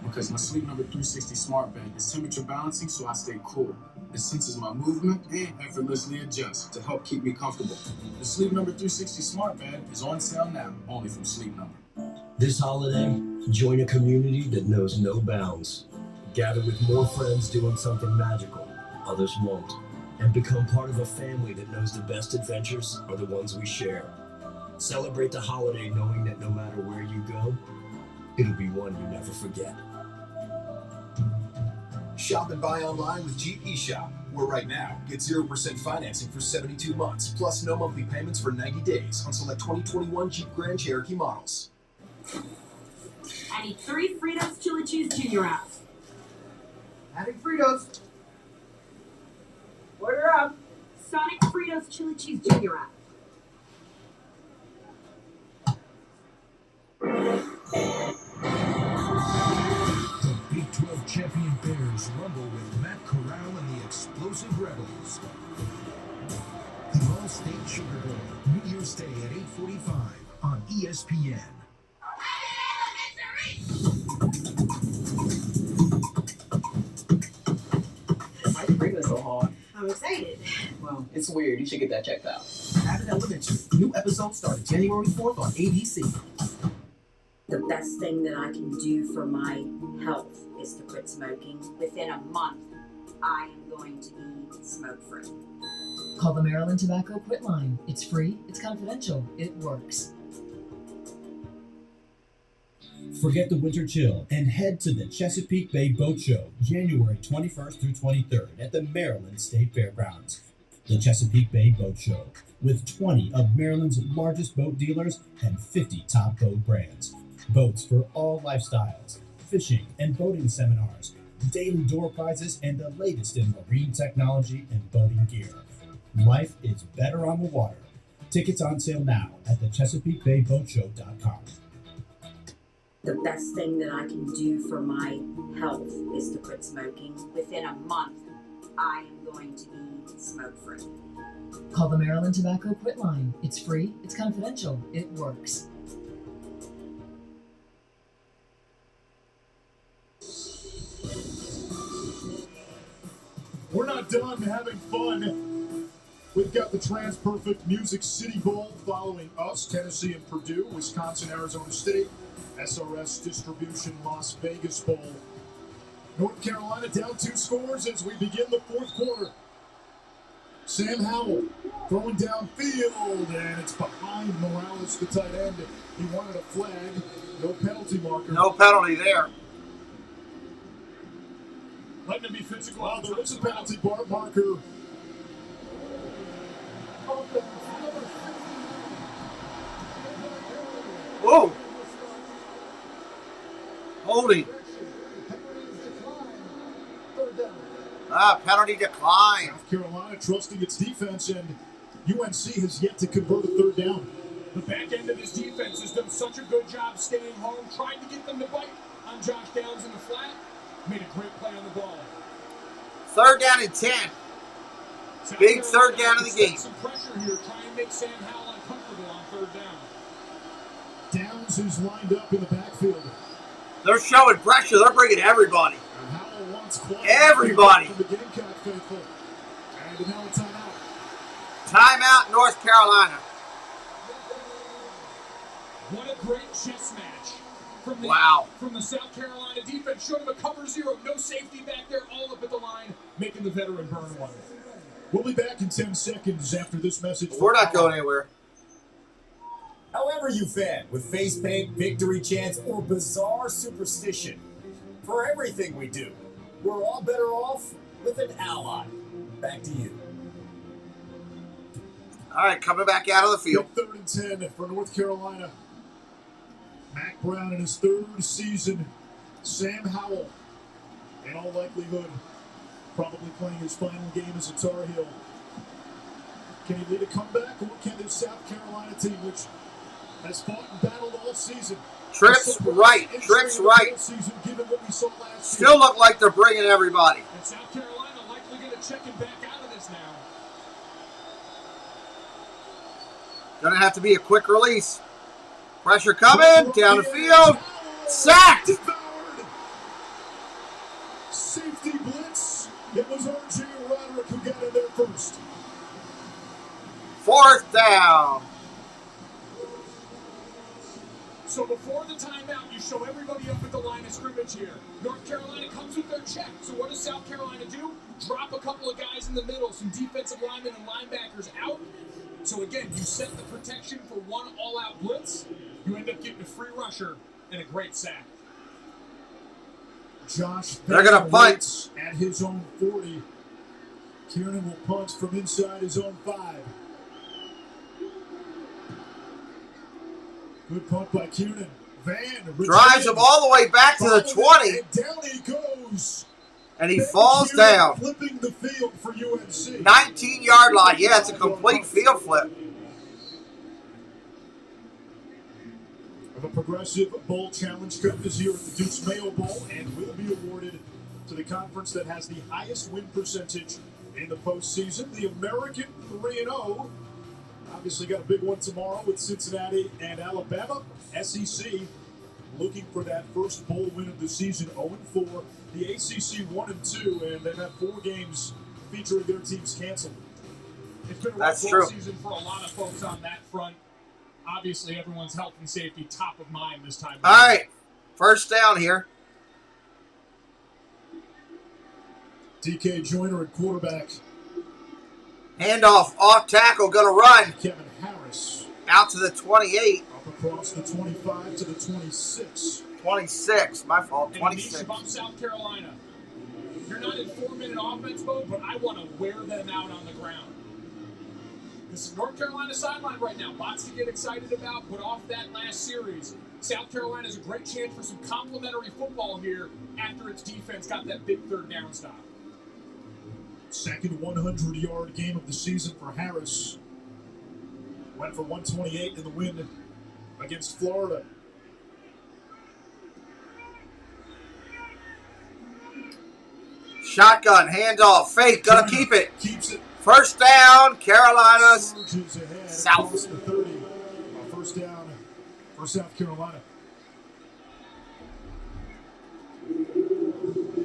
Because my Sleep Number 360 smart bed is temperature balancing so I stay cool. It senses my movement and effortlessly adjusts to help keep me comfortable. The Sleep Number 360 smart bed is on sale now, only from Sleep Number. This holiday, join a community that knows no bounds. Gather with more friends doing something magical others won't. And become part of a family that knows the best adventures are the ones we share. Celebrate the holiday knowing that no matter where you go, it'll be one you never forget. Shop and buy online with Jeep eShop, where right now, get 0% financing for 72 months, plus no monthly payments for 90 days on select 2021 Jeep Grand Cherokee models. Adding 3 Fritos Chili Cheese Junior apps. Adding Fritos. Order up. Sonic Fritos Chili Cheese Junior app. The Big 12 champion Bears rumble with Matt Corral and the explosive Rebels. The All-State Sugar Bowl, New Year's Day at 8:45 on ESPN. Why you bring this so hard? I'm excited. Well, it's weird. You should get that checked out. Abbott Elementary. New episodes start January 4th on ABC. The best thing that I can do for my health is to quit smoking. Within a month, I am going to be smoke-free. Call the Maryland Tobacco Quit Line. It's free, it's confidential, it works. Forget the winter chill and head to the Chesapeake Bay Boat Show, January 21st through 23rd at the Maryland State Fairgrounds. The Chesapeake Bay Boat Show, with 20 of Maryland's largest boat dealers and 50 top boat brands. Boats for all lifestyles, fishing and boating seminars, daily door prizes, and the latest in marine technology and boating gear. Life is better on the water. Tickets on sale now at theChesapeakeBayBoatShow.com. The best thing that I can do for my health is to quit smoking. Within a month, I am going to be smoke-free. Call the Maryland Tobacco Quit Line. It's free, it's confidential, it works. We're not done having fun. We've got the TransPerfect Music City Bowl following us, Tennessee and Purdue, Wisconsin, Arizona State, SRS Distribution Las Vegas Bowl. North Carolina down 2 scores as we begin the fourth quarter. Sam Howell throwing downfield, and it's behind Morales, the tight end. He wanted a flag, no penalty marker. No penalty there. Letting him be physical. Oh, there is a penalty marker. Whoa. Holding. Penalty decline. South Carolina trusting its defense, and UNC has yet to convert a third down. The back end of this defense has done such a good job staying home, trying to get them to bite on Josh Downs in the flat. Made a great play on the ball. 3rd down and 10. Big 3rd down of the game. Some pressure here, try and make Sam Howell uncomfortable on 3rd down. Downs is lined up in the backfield. They're showing pressure. They're bringing everybody. And Howell wants everybody. From the Gamecock faithful. And now a timeout. Timeout, North Carolina. What a great chess match. From the South Carolina defense, showed him a cover 0, no safety back there, all up at the line, making the veteran burn one. We'll be back in 10 seconds after this message. We're not going anywhere. However you fan, with face paint, victory chants, or bizarre superstition, for everything we do, we're all better off with an ally. Back to you. All right, coming back out of the field. 3rd and 10 for North Carolina. Mac Brown in his 3rd season. Sam Howell, in all likelihood, probably playing his final game as a Tar Heel. Can he lead a comeback, or can this South team which has fought and battled all season. Trips right. Given what we saw last Still look like they're bringing everybody. And South Carolina likely going to check him back out of this now. Gonna have to be a quick release. Pressure coming down the field. Sacked. Safety blitz. It was R.J. Roderick who got in there first. 4th down. So before the timeout, you show everybody up at the line of scrimmage here. North Carolina comes with their check. So what does South Carolina do? Drop a couple of guys in the middle, some defensive linemen and linebackers out. So again, you set the protection for one all-out blitz. You end up getting a free rusher and a great sack. Josh, they're going to punt at his own 40. Kiernan will punt from inside his own 5. Good punt by Kiernan. Van drives him all the way back to the 20. And down he goes. And he falls down. Flipping the field for UNC. 19-yard line. Yeah, it's a complete field flip. The Progressive Bowl Challenge Cup is here at the Dukes Mayo Bowl and will be awarded to the conference that has the highest win percentage in the postseason. The American 3-0. Obviously got a big one tomorrow with Cincinnati and Alabama. SEC looking for that first bowl win of the season, 0-4. The ACC 1-2, and they've had 4 games featuring their teams canceled. It's been a rough bowl season for a lot of folks on that front. Obviously, everyone's health and safety top of mind this time. All right, 1st down here. DK Joyner at quarterback. Handoff, off tackle, gonna run. Kevin Harris. Out to the 28. Up across the 25 to the 26. 26, my fault, 26. And South Carolina. You're not in 4-minute offense mode, but I want to wear them out on the ground. This is North Carolina sideline right now. Lots to get excited about, but off that last series, South Carolina has a great chance for some complimentary football here after its defense got that big 3rd down stop. Second 100-yard game of the season for Harris. Went for 128 in the win against Florida. Shotgun, handoff, fake, gonna keep it. Keeps it. 1st down, Carolina's South. The 30. 1st down for South Carolina.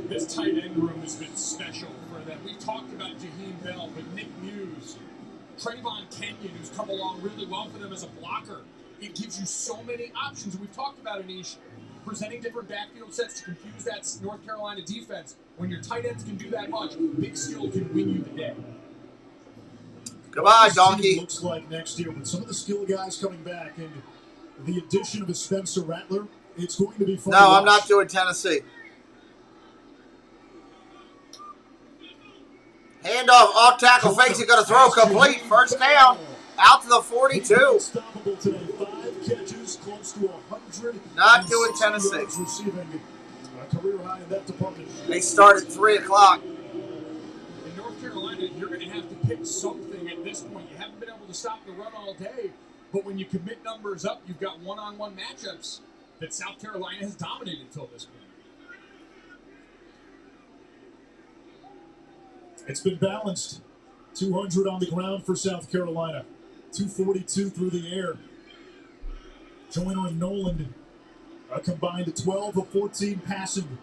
This tight end room has been special for them. We've talked about Jaheim Bell, but Nick Muse, Trayvon Kenyon, who's come along really well for them as a blocker. It gives you so many options. We've talked about Anish presenting different backfield sets to confuse that North Carolina defense. When your tight ends can do that much, big skill can win you the day. Goodbye, donkey. Looks like next year with some of the skill guys coming back and the addition of a Spencer Rattler, it's going to be fun. No, I'm not doing Tennessee. Handoff, off tackle, fakes it, gonna throw complete. 1st down, out to the 42. Unstoppable today. 5 catches, close to 100. Not doing Tennessee. Receiving a career high in that department. They start at 3 o'clock. In North Carolina, you're going to have to pick something at this point. You haven't been able to stop the run all day, but when you commit numbers up, you've got one-on-one matchups that South Carolina has dominated until this point. It's been balanced. 200 on the ground for South Carolina. 242 through the air. Joyner and Noland a combined 12 of 14 passing.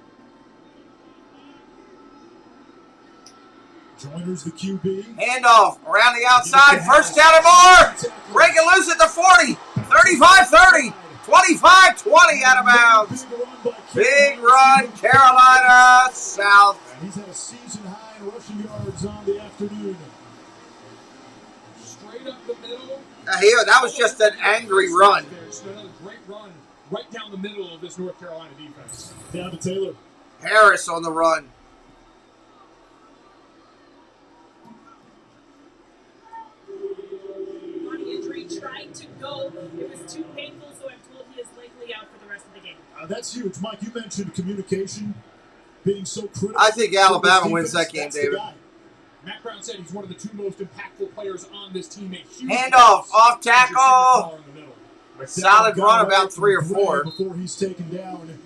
Joyner's the QB. Handoff around the outside. 1st down and more. Break it loose at the 40. 35-30. 25-20 out of bounds. Big run, Carolina South. And he's had a season high in rushing yards on the afternoon. Straight up the middle. Here, that was just an angry run. Another great run right down the middle of this North Carolina defense. Down to Taylor. Harris on the run. Body injury, tried to go. It was too painful, so I'm told he is likely out for the rest of the game. That's huge. Mike, you mentioned communication being so critical. I think Alabama wins that game, David. Matt Brown said he's one of the 2 most impactful players on this team. Handoff, off tackle. Solid run, about 3 or 4. Before he's taken down.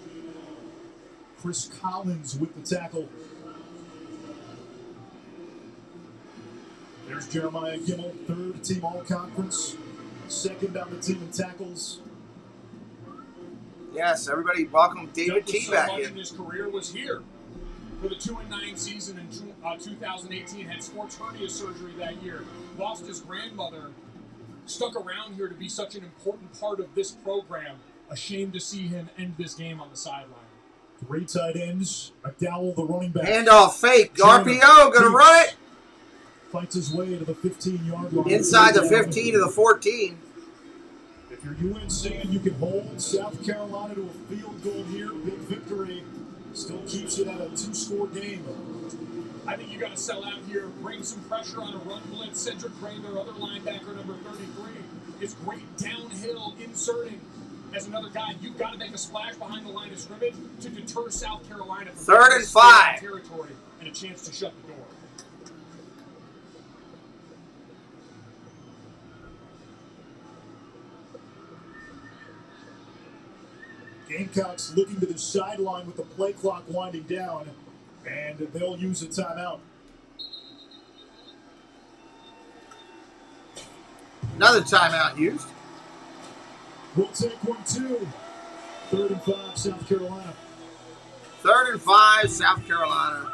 Chris Collins with the tackle. There's Jeremiah Gimmel, 3rd team all-conference, 2nd on the team in tackles. Yes, everybody welcome David T back in. His career was here for the 2-9 season in 2018. Had sports hernia surgery that year. Lost his grandmother. Stuck around here to be such an important part of this program. A shame to see him end this game on the sideline. 3 tight ends. McDowell, the running back. Handoff fake. RPO, gonna run it. Fights his way to the 15-yard line. Inside the 15 to the 14. If you're UNC and you can hold South Carolina to a field goal here, big victory. Still keeps it at a 2-score game. I think you got to sell out here, bring some pressure on a run blitz. Cedric Gray, their other linebacker, number 33, is great downhill inserting as another guy. You've got to make a splash behind the line of scrimmage to deter South Carolina from 3rd and 5 territory and a chance to shut the door. Gamecocks looking to the sideline with the play clock winding down, and they'll use a timeout. Another timeout used. We'll take 1-2. 3rd and 5, South Carolina. 3rd and 5, South Carolina.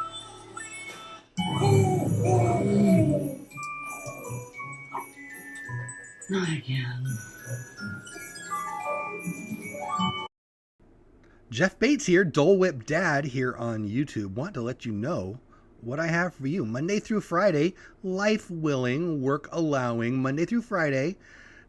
Not again. Jeff Bates here, Dole Whip Dad here on YouTube. Want to let you know what I have for you. Monday through Friday, life willing, work allowing, Monday through Friday,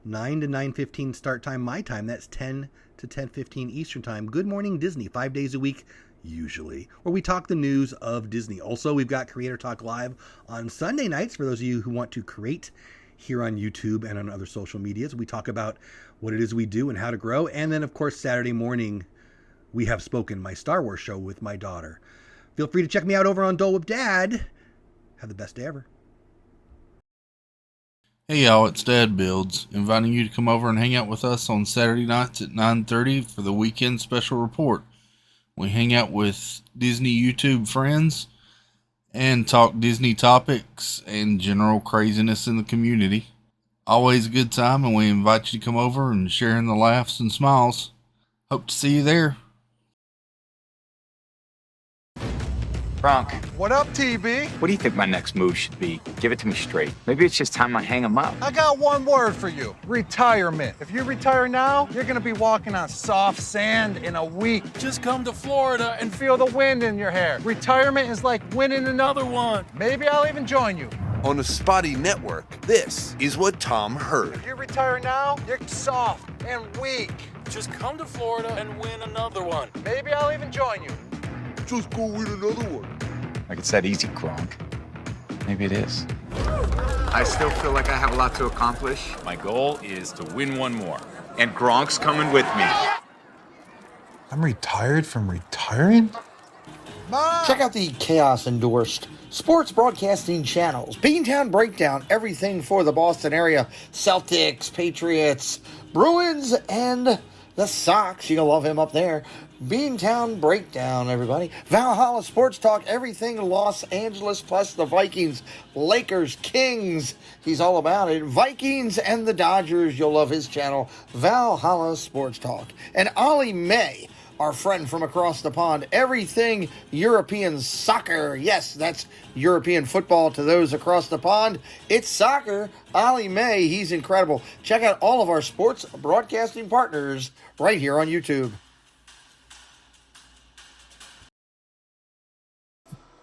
9 to 9:15 start time, my time. That's 10 to 10:15 Eastern time. Good Morning Disney, 5 days a week, usually, where we talk the news of Disney. Also, we've got Creator Talk Live on Sunday nights for those of you who want to create here on YouTube and on other social medias. We talk about what it is we do and how to grow. And then, of course, Saturday morning, We Have Spoken, my Star Wars show with my daughter. Feel free to check me out over on Dole Whip Dad. Have the best day ever. Hey y'all, it's Dad Builds, inviting you to come over and hang out with us on Saturday nights at 9:30 for the weekend special report. We hang out with Disney YouTube friends and talk Disney topics and general craziness in the community. Always a good time, and we invite you to come over and share in the laughs and smiles. Hope to see you there. Bronk. What up, TB? What do you think my next move should be? Give it to me straight. Maybe it's just time I hang him up. I got one word for you. Retirement. If you retire now, you're gonna be walking on soft sand in a week. Just come to Florida and feel the wind in your hair. Retirement is like winning another one. Maybe I'll even join you. On the Spotty Network, this is what Tom heard. If you retire now, you're soft and weak. Just come to Florida and win another one. Maybe I'll even join you. Just go win another one. Like it's that easy, Gronk. Maybe it is. I still feel like I have a lot to accomplish. My goal is to win one more. And Gronk's coming with me. I'm retired from retiring? Check out the Chaos-endorsed sports broadcasting channels. Beantown Breakdown, everything for the Boston area. Celtics, Patriots, Bruins, and the Sox. You'll love him up there. Beantown Breakdown, everybody. Valhalla Sports Talk, everything Los Angeles, plus the Vikings, Lakers, Kings. He's all about it. Vikings and the Dodgers. You'll love his channel, Valhalla Sports Talk. And Ollie May, our friend from across the pond, everything European soccer. Yes, that's European football to those across the pond. It's soccer. Ollie May, he's incredible. Check out all of our sports broadcasting partners right here on YouTube.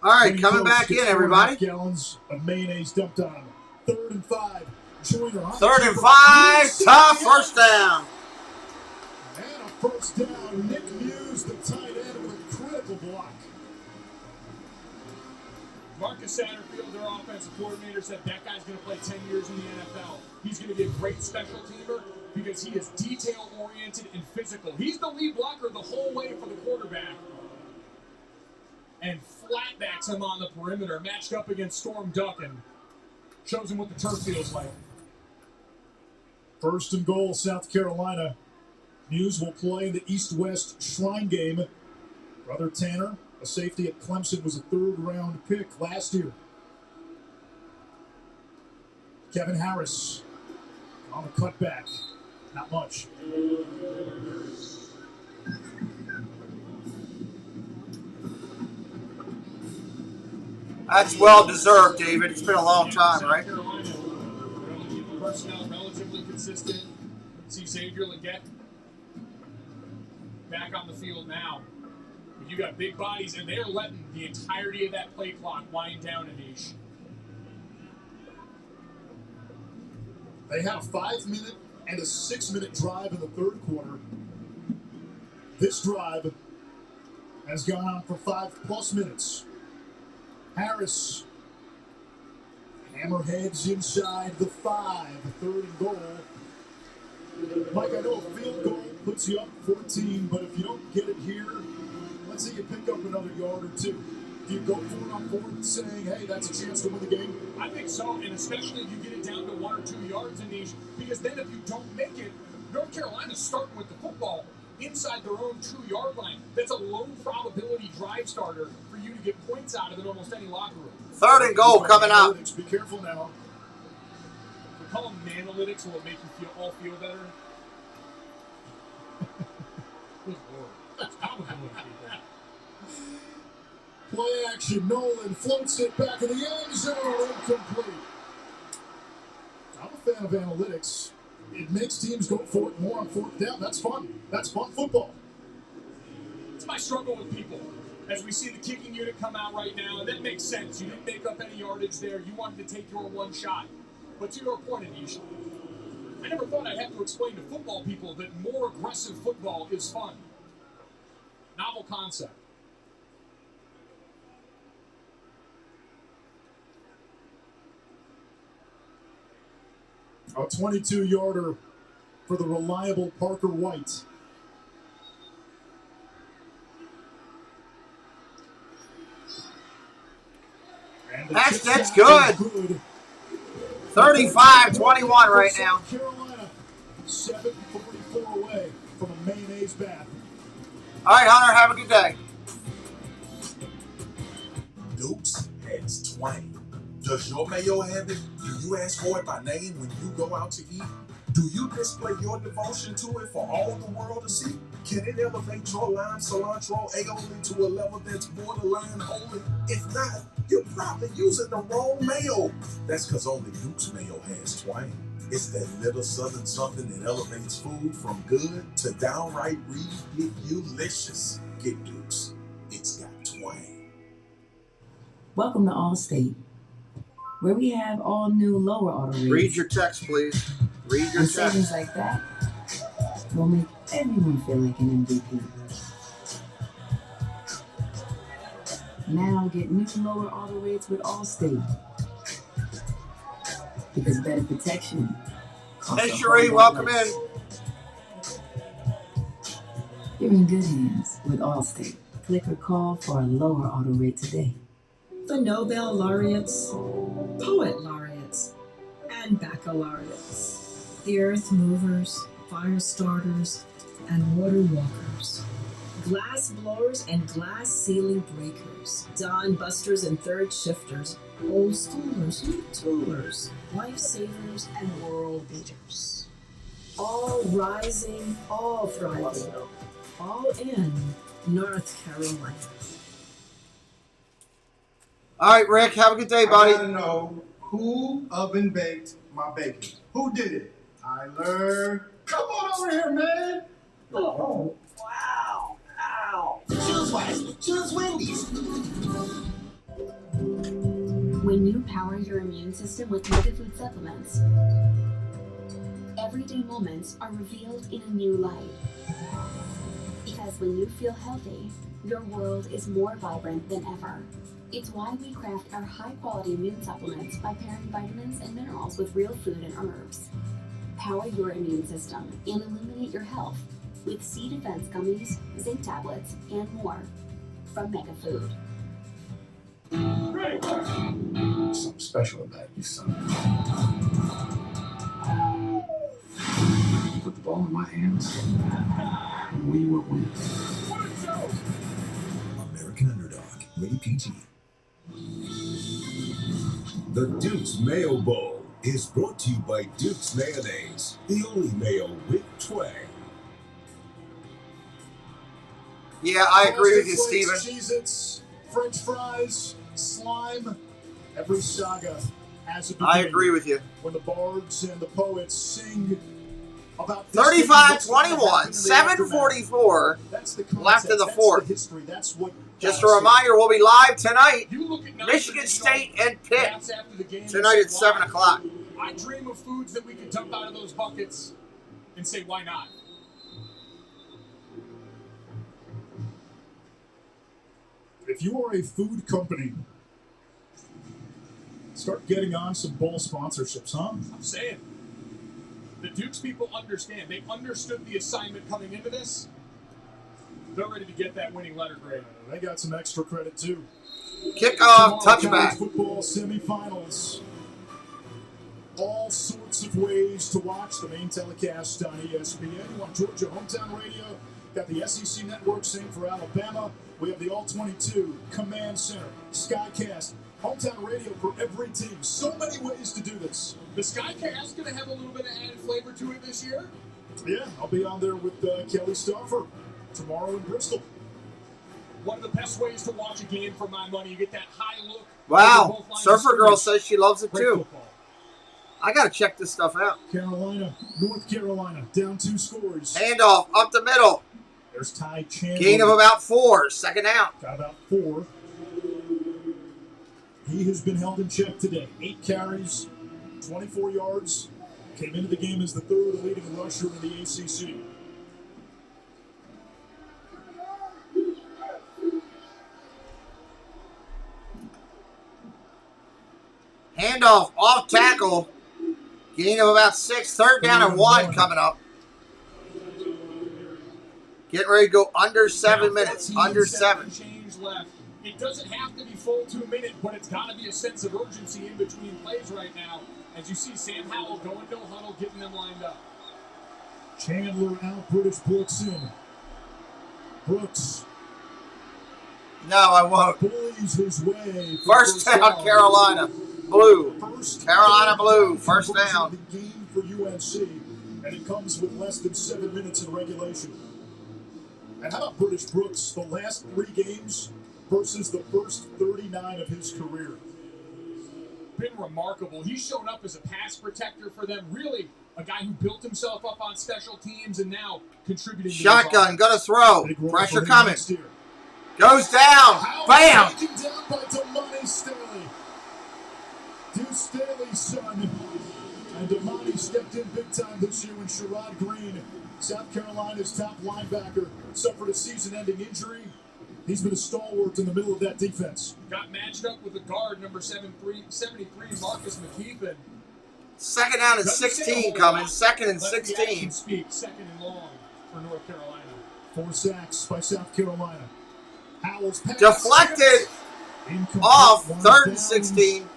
All right, coming back in, everybody. Gallons of mayonnaise dumped on him. 3rd and 5. Joyner. 3rd and 5. Tough first down. And a first down. Nick Muse, the tight end, with a critical block. Marcus Satterfield, their offensive coordinator, said that guy's going to play 10 years in the NFL. He's going to be a great special teamer because he is detail-oriented and physical. He's the lead blocker the whole way for the quarterback. and flatbacks him on the perimeter, matched up against Storm Duck, and shows him what the turf feels like. 1st and goal, South Carolina. Muse will play in the East-West Shrine game. Brother Tanner, a safety at Clemson, was a 3rd-round pick last year. Kevin Harris on the cutback. Not much. That's well deserved, David. It's been a long time, right? Personnel relatively consistent. See Xavier Leggett back on the field now. But you got big bodies, and they're letting the entirety of that play clock wind down, Anish. They had a 5-minute and a 6-minute drive in the 3rd quarter. This drive has gone on for 5+ minutes. Harris hammerheads inside the 5, 3rd and goal. Mike, I know a field goal puts you up 14, but if you don't get it here, let's say you pick up another yard or 2. Do you go for it on 4th saying, hey, that's a chance to win the game? I think so, and especially if you get it down to 1 or 2 yards, Anish, because then if you don't make it, North Carolina's starting with the football inside their own 2-yard line. That's a low probability drive starter for you to get points out of in almost any locker room. 3rd and goal coming up. Be careful now. We call them analytics. Will it make you feel better? Good Lord. That's probability, people. Play action. Nolan floats it back in the end zone. Incomplete. I'm a fan of analytics. It makes teams go for it more on 4th down. That's fun. That's fun football. It's my struggle with people. As we see the kicking unit come out right now, that makes sense. You didn't make up any yardage there. You wanted to take your one shot. But to your point, Anish, I never thought I'd have to explain to football people that more aggressive football is fun. Novel concept. A 22-yarder for the reliable Parker White. That's good. 35-21 right now. Carolina, 7:44 away from a mayonnaise bath. All right, Hunter, have a good day. Dukes has twang. Does your mayo have it? Do you ask for it by name when you go out to eat? Do you display your devotion to it for all the world to see? Can it elevate your lime cilantro aioli to a level that's borderline holy? If not, you're probably using the wrong mayo. That's because only Duke's mayo has twang. It's that little southern something that elevates food from good to downright ridiculous. Get Duke's. It's got twang. Welcome to Allstate, where we have all new lower auto rates. Read your text, please. Read your and savings text. like that will make everyone feel like an MVP. Now get new lower auto rates with Allstate. Because better protection. Hey, Cherie, welcome in. You're in good hands with Allstate. Click or call for a lower auto rate today. The Nobel laureates, poet laureates, and baccalaureates. The earth movers, fire starters, and water walkers. Glass blowers and glass ceiling breakers. Dawn busters and third shifters. Old schoolers, new toolers, lifesavers, and world beaters. All rising, all thriving, all in North Carolina. All right, Rick, have a good day, buddy. I gotta know who oven baked my bacon. Who did it? Tyler. Come on over here, man. Oh, wow. Ow. Choose wisely. Choose Wendy's. When you power your immune system with McDevitt supplements, everyday moments are revealed in a new light. Because when you feel healthy, your world is more vibrant than ever. It's why we craft our high-quality immune supplements by pairing vitamins and minerals with real food and herbs. Power your immune system and illuminate your health with C Defense gummies, zinc tablets, and more from Mega Food. Something special about you, son. You put the ball in my hands, and we will win. American Underdog, rated PG. The Duke's Mayo Bowl is brought to you by Duke's Mayonnaise, the only mayo with twang. Yeah, I agree with you, Steven. Cheez-Its, French fries, slime. Every saga has a beginning. I agree with you. When the bards and the poets sing about 35-21, 7:44 left in the fourth. History. That's what. Just a reminder, we'll be live tonight. Michigan State and Pitt tonight at 7 o'clock. I dream of foods that we can dump out of those buckets and say, why not? If you are a food company, start getting on some bowl sponsorships, huh? I'm saying. The Dukes people understand. They understood the assignment coming into this. They're ready to get that winning letter grade. They got some extra credit, too. Kickoff, touchback. Football semifinals. All sorts of ways to watch the main telecast on ESPN. On Georgia Hometown Radio. Got the SEC Network, same for Alabama. We have the All-22, Command Center, Skycast, Hometown Radio for every team. So many ways to do this. The Skycast going to have a little bit of added flavor to it this year? Yeah, I'll be on there with Kelly Stauffer tomorrow in Bristol. One of the best ways to watch a game for my money. You get that high look. Wow, Surfer Girl says she loves it too. I got to check this stuff out. Carolina, North Carolina, down 2 scores. Handoff, up the middle. There's Ty Chandler. Gain of about 4, second out. Got about 4. He has been held in check today. 8 carries, 24 yards. Came into the game as the 3rd leading rusher in the ACC. Handoff, off tackle. Gain of about 6, third down and 1 coming up. Getting ready to go under 7 minutes. Under 7. Change left. It doesn't have to be full 2 minutes, but it's got to be a sense of urgency in between plays right now. As you see Sam Howell going no huddle, getting them lined up. Chandler out, British Brooks in. Brooks. No, I won't. Bullies his way. First down, Carolina. Blue. Carolina Blue. First down. The game for UNC, and it comes with less than 7 minutes in regulation. And how about British Brooks? The last 3 games versus the first 39 of his career. Been remarkable. He's shown up as a pass protector for them. Really a guy who built himself up on special teams and now contributing. Shotgun, gonna throw. Pressure coming. Goes down. Bam! Taken down by Damani Staley. Deuce Staley's son. And Damani stepped in big time this year when Sherrod Green, South Carolina's top linebacker, suffered a season-ending injury. He's been a stalwart in the middle of that defense. Got matched up with the guard, number 73, Marcus McKeithen. Second down and 16 coming. Second and 16. Second and long for North Carolina. 4 sacks by South Carolina. Howell's pass. Deflected off. Third and 16.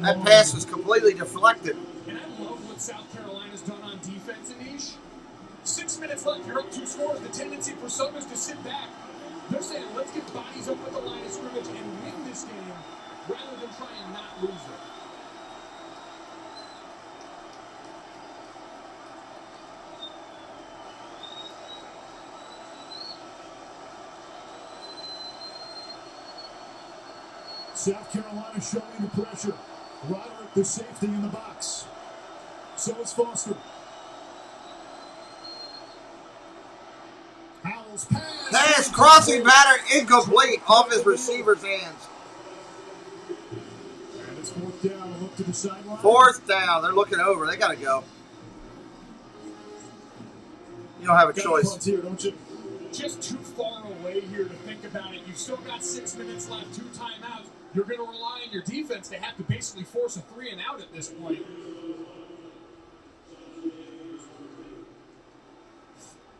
That pass was completely deflected. And I love what South Carolina's done on defense, Anish. 6 minutes left. You're up 2 scores. The tendency for some is to sit back. They're saying, let's get bodies up at the line of scrimmage and win this game rather than try and not lose it. South Carolina showing the pressure. Roderick, the safety in the box. So is Foster. Howell's pass, crossing pattern, incomplete, off his receiver's hands. And it's 4th down. Look to the sideline. 4th down. They're looking over. They got to go. You don't have a choice. Here, don't you? Just too far away here to think about it. You've still got 6 minutes left, 2 timeouts. You're going to rely on your defense to have to basically force a 3 and out at this point.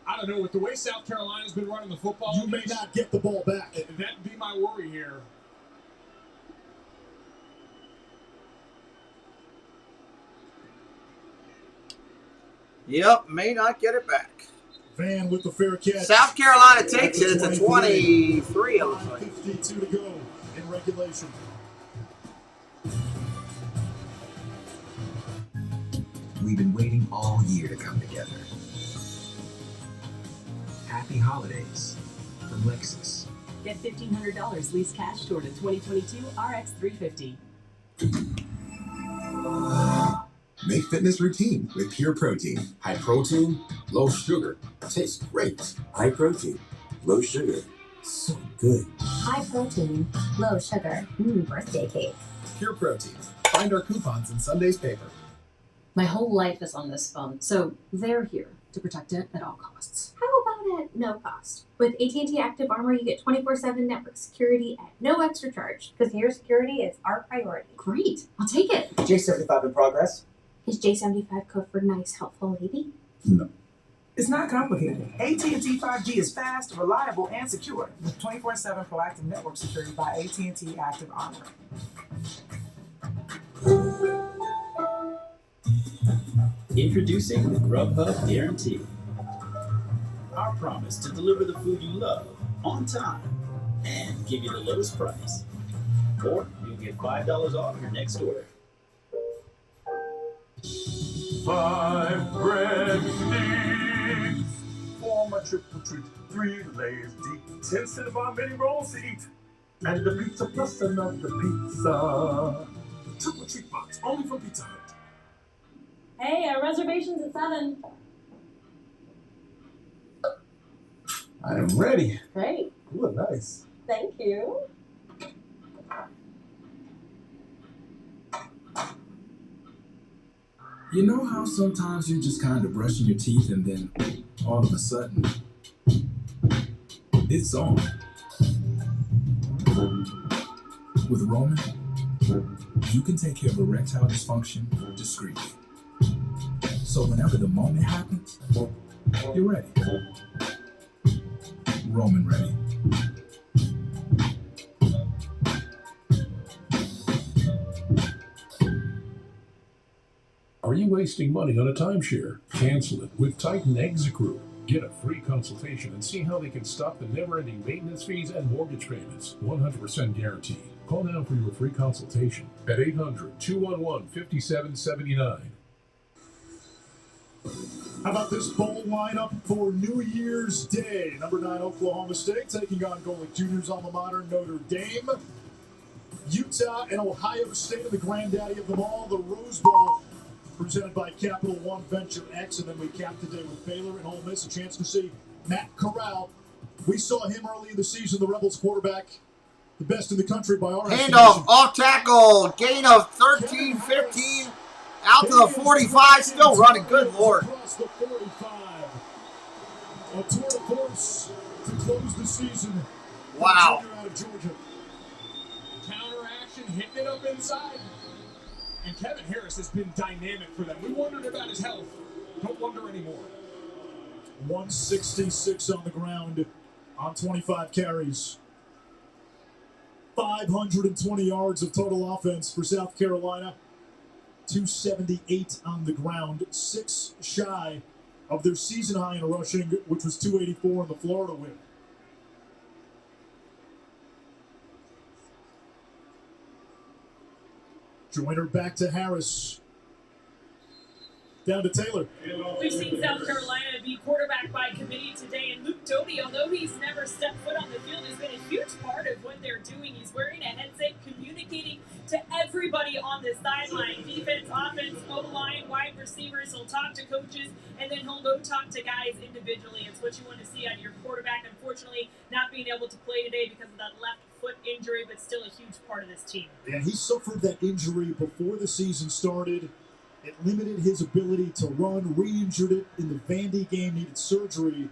I don't know. With the way South Carolina's been running the football, you may not get the ball back. That'd be my worry here. Yep, may not get it back. Van with the fair catch. South Carolina takes it. It's a 23. 52 to go in regulation. We've been waiting all year to come together. Happy holidays from Lexus. Get $1,500 lease cash toward a 2022 RX 350. Make fitness routine with Pure Protein. High protein, low sugar. Tastes great. High protein, low sugar. So good. High protein, low sugar. Birthday cake. Pure Protein. Find our coupons in Sunday's paper. My whole life is on this phone, so they're here to protect it at all costs. How about at no cost? With AT&T Active Armor, you get 24/7 network security at no extra charge, because your security is our priority. Great, I'll take it. J75 in progress. Is J75 code for nice, helpful lady? No. It's not complicated. AT&T 5G is fast, reliable, and secure with 24/7 proactive network security by AT&T Active Armor. Introducing the Grubhub Guarantee. Our promise to deliver the food you love on time and give you the lowest price. Or you'll get $5 off your next order. 5 bread sticks for my triple treat. 3 layers deep. 10 Cinnabon mini rolls to eat. And the pizza plus another pizza. Triple treat box only from Pizza Hut. Hey, our reservation's at 7. I am ready. Great. You look nice. Thank you. You know how sometimes you're just kind of brushing your teeth and then all of a sudden, it's on. With Roman, you can take care of erectile dysfunction discreetly. So whenever the moment happens, you're ready. Roman ready. Are you wasting money on a timeshare? Cancel it with Titan Exit Group. Get a free consultation and see how they can stop the never-ending maintenance fees and mortgage payments. 100% guaranteed. Call now for your free consultation at 800-211-5779. How about this bowl lineup for New Year's Day? Number 9, Oklahoma State, taking on Golic Junior's alma mater, Notre Dame. Utah and Ohio State are the granddaddy of them all. The Rose Bowl, presented by Capital One Venture X. And then we cap today with Baylor and Ole Miss. A chance to see Matt Corral. We saw him early in the season, the Rebels quarterback. The best in the country by our Handoff, off tackle, gain of 13, 15. Out to the 45, still running. Good Lord. Across the 45. A tour de force to close the season. Wow. Out of Georgia. Counter action, hitting it up inside. And Kevin Harris has been dynamic for them. We wondered about his health. Don't wonder anymore. 166 on the ground on 25 carries. 520 yards of total offense for South Carolina. 278 on the ground, 6 shy of their season high in rushing, which was 284 in the Florida win. Joyner back to Harris. Down to Taylor. We've seen South Carolina be quarterback by committee today, and Luke Doty, although he's never stepped foot on the field, has been a huge part of what they're doing. He's wearing a headset, communicating to everybody on the sideline, defense, offense, O-line, wide receivers. He'll talk to coaches, and then he'll go talk to guys individually. It's what you want to see out of your quarterback. Unfortunately, not being able to play today because of that left foot injury, but still a huge part of this team. Yeah, he suffered that injury before the season started. It limited his ability to run, re-injured it in the Vandy game, needed surgery,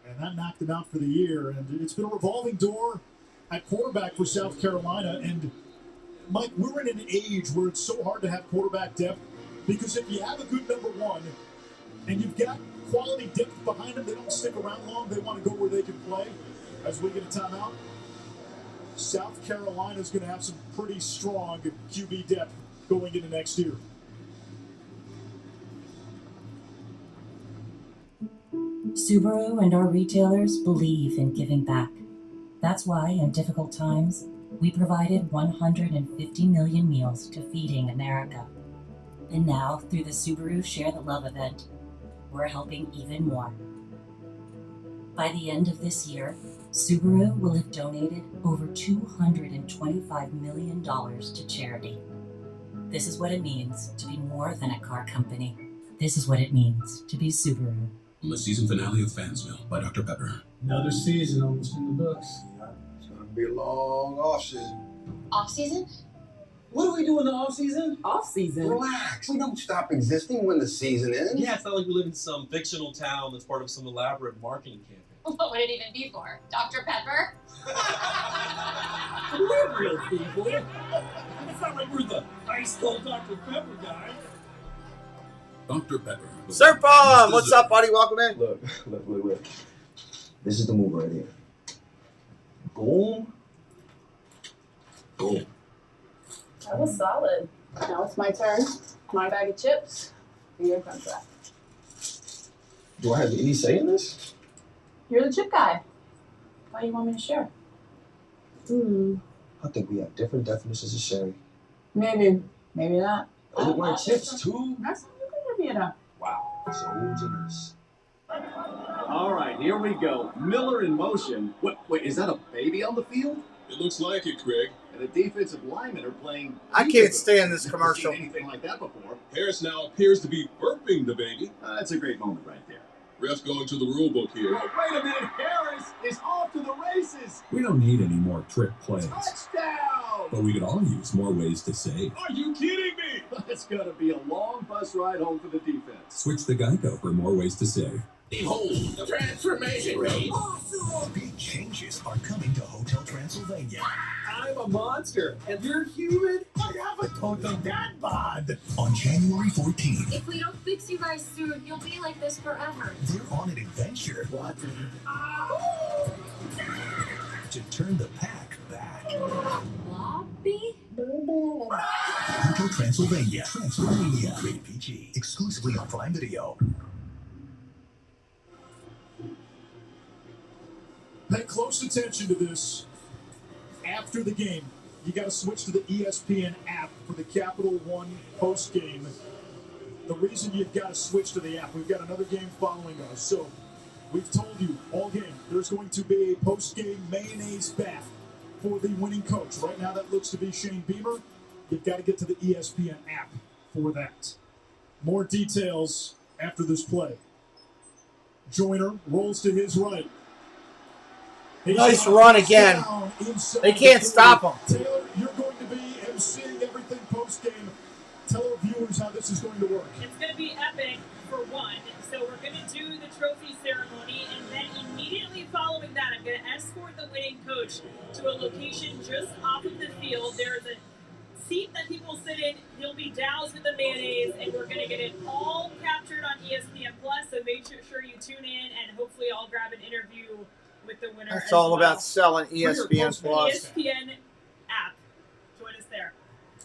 and that knocked him out for the year. And it's been a revolving door at quarterback for South Carolina. And, Mike, we're in an age where it's so hard to have quarterback depth because if you have a good number one and you've got quality depth behind them, they don't stick around long. They want to go where they can play. As we get a timeout, South Carolina's going to have some pretty strong QB depth going into next year. Subaru and our retailers believe in giving back. That's why, in difficult times, we provided 150 million meals to Feeding America. And now, through the Subaru Share the Love event, we're helping even more. By the end of this year, Subaru will have donated over $225 million to charity. This is what it means to be more than a car company. This is what it means to be Subaru. On the season finale of Fansville by Dr. Pepper. Another season almost in the books. It's going to be a long off-season. Off-season? What do we do in the off-season? Off-season? Relax. We don't stop existing when the season ends. Yeah, it's not like we live in some fictional town that's part of some elaborate marketing campaign. What would it even be for? Dr. Pepper? We're real people. It's not like we're the ice cold Dr. Pepper guy. Dr. Pepper. Sir Bomb, what's up, buddy? Welcome in. Look. This is the move right here. Boom. Boom. That was solid. Now it's my turn. My bag of chips. Your contract. Do I have any say in this? You're the chip guy. Why do you want me to share? I think we have different definitions of sharing. Maybe not. I want my chips too. That's not good idea, though. Wow, so generous. All right, here we go. Miller in motion. Wait, is that a baby on the field? It looks like it, Craig. And the defensive linemen are playing. I can't stand this commercial. Never seen anything like that before. Harris now appears to be burping the baby. That's a great moment right there. Ref's going to the rule book here. Oh, wait a minute. Harris is off to the races. We don't need any more trick plays. Touchdown! But we could all use more ways to save. Are you kidding me? It's going to be a long bus ride home for the defense. Switch to Geico for more ways to save. Behold the transformation rate. Awesome! Big changes are coming to Hotel Transylvania. I'm a monster, and you're human. I have a total dad bod. On January 14th, If we don't fix you guys soon, you'll be like this forever. they're on an adventure. What? To turn the pack back. Lobby? Hotel Transylvania. Transylvania. Rated PG. Exclusively on Prime Video. Pay close attention to this. After the game, you got to switch to the ESPN app for the Capital One post game. The reason you've got to switch to the app, we've got another game following us. So we've told you all game there's going to be a post game mayonnaise bath for the winning coach. Right now that looks to be Shane Beamer. You've got to get to the ESPN app for that. More details after this play. Joyner rolls to his right. Nice run again. They can't stop him. Taylor, you're going to be emceeing everything post-game. Tell our viewers how this is going to work. It's going to be epic, for one. So we're going to do the trophy ceremony, and then immediately following that, I'm going to escort the winning coach to a location just off of the field. There is a seat that people sit in. He'll be doused with the mayonnaise, and we're going to get it all captured on ESPN+. So make sure you tune in, and hopefully I'll grab an interview with the winner. That's all about selling ESPN+. ESPN app. Join us there.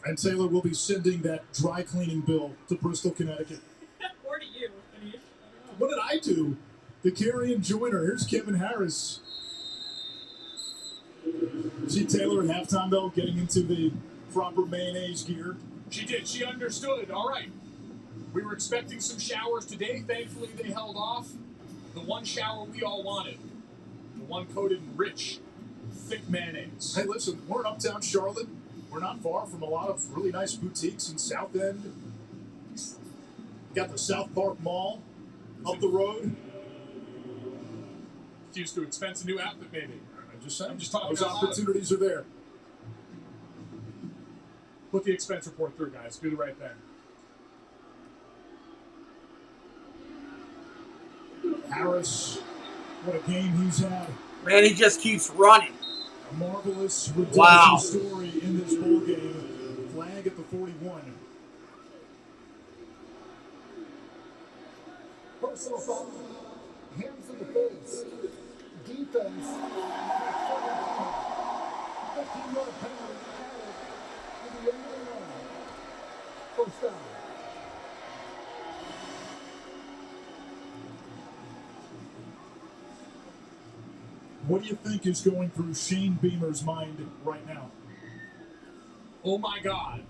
And Taylor will be sending that dry cleaning bill to Bristol, Connecticut. Or to you, Anish. What did I do? The Carrie and Joyner. Here's Kevin Harris. See Taylor at halftime, though, getting into the proper mayonnaise gear. She did. She understood. All right. We were expecting some showers today. Thankfully, they held off. The one shower we all wanted. The one coated in rich, thick mayonnaise. Hey, listen, we're in uptown Charlotte. We're not far from a lot of really nice boutiques in South End. Got the South Park Mall up the road. It's used to expensive new outfit, maybe. I'm just saying. I'm just talking Those out loud. opportunities are there. Put the expense report through, guys. Do the right thing. Harris, what a game he's had. Man, he just keeps running. A marvelous redemption story in this bowl game. Flag at the 41. Personal foul. Hands in the face. Defense. 15-yard penalty added to the end of the run. First down. What do you think is going through Shane Beamer's mind right now? Oh my God,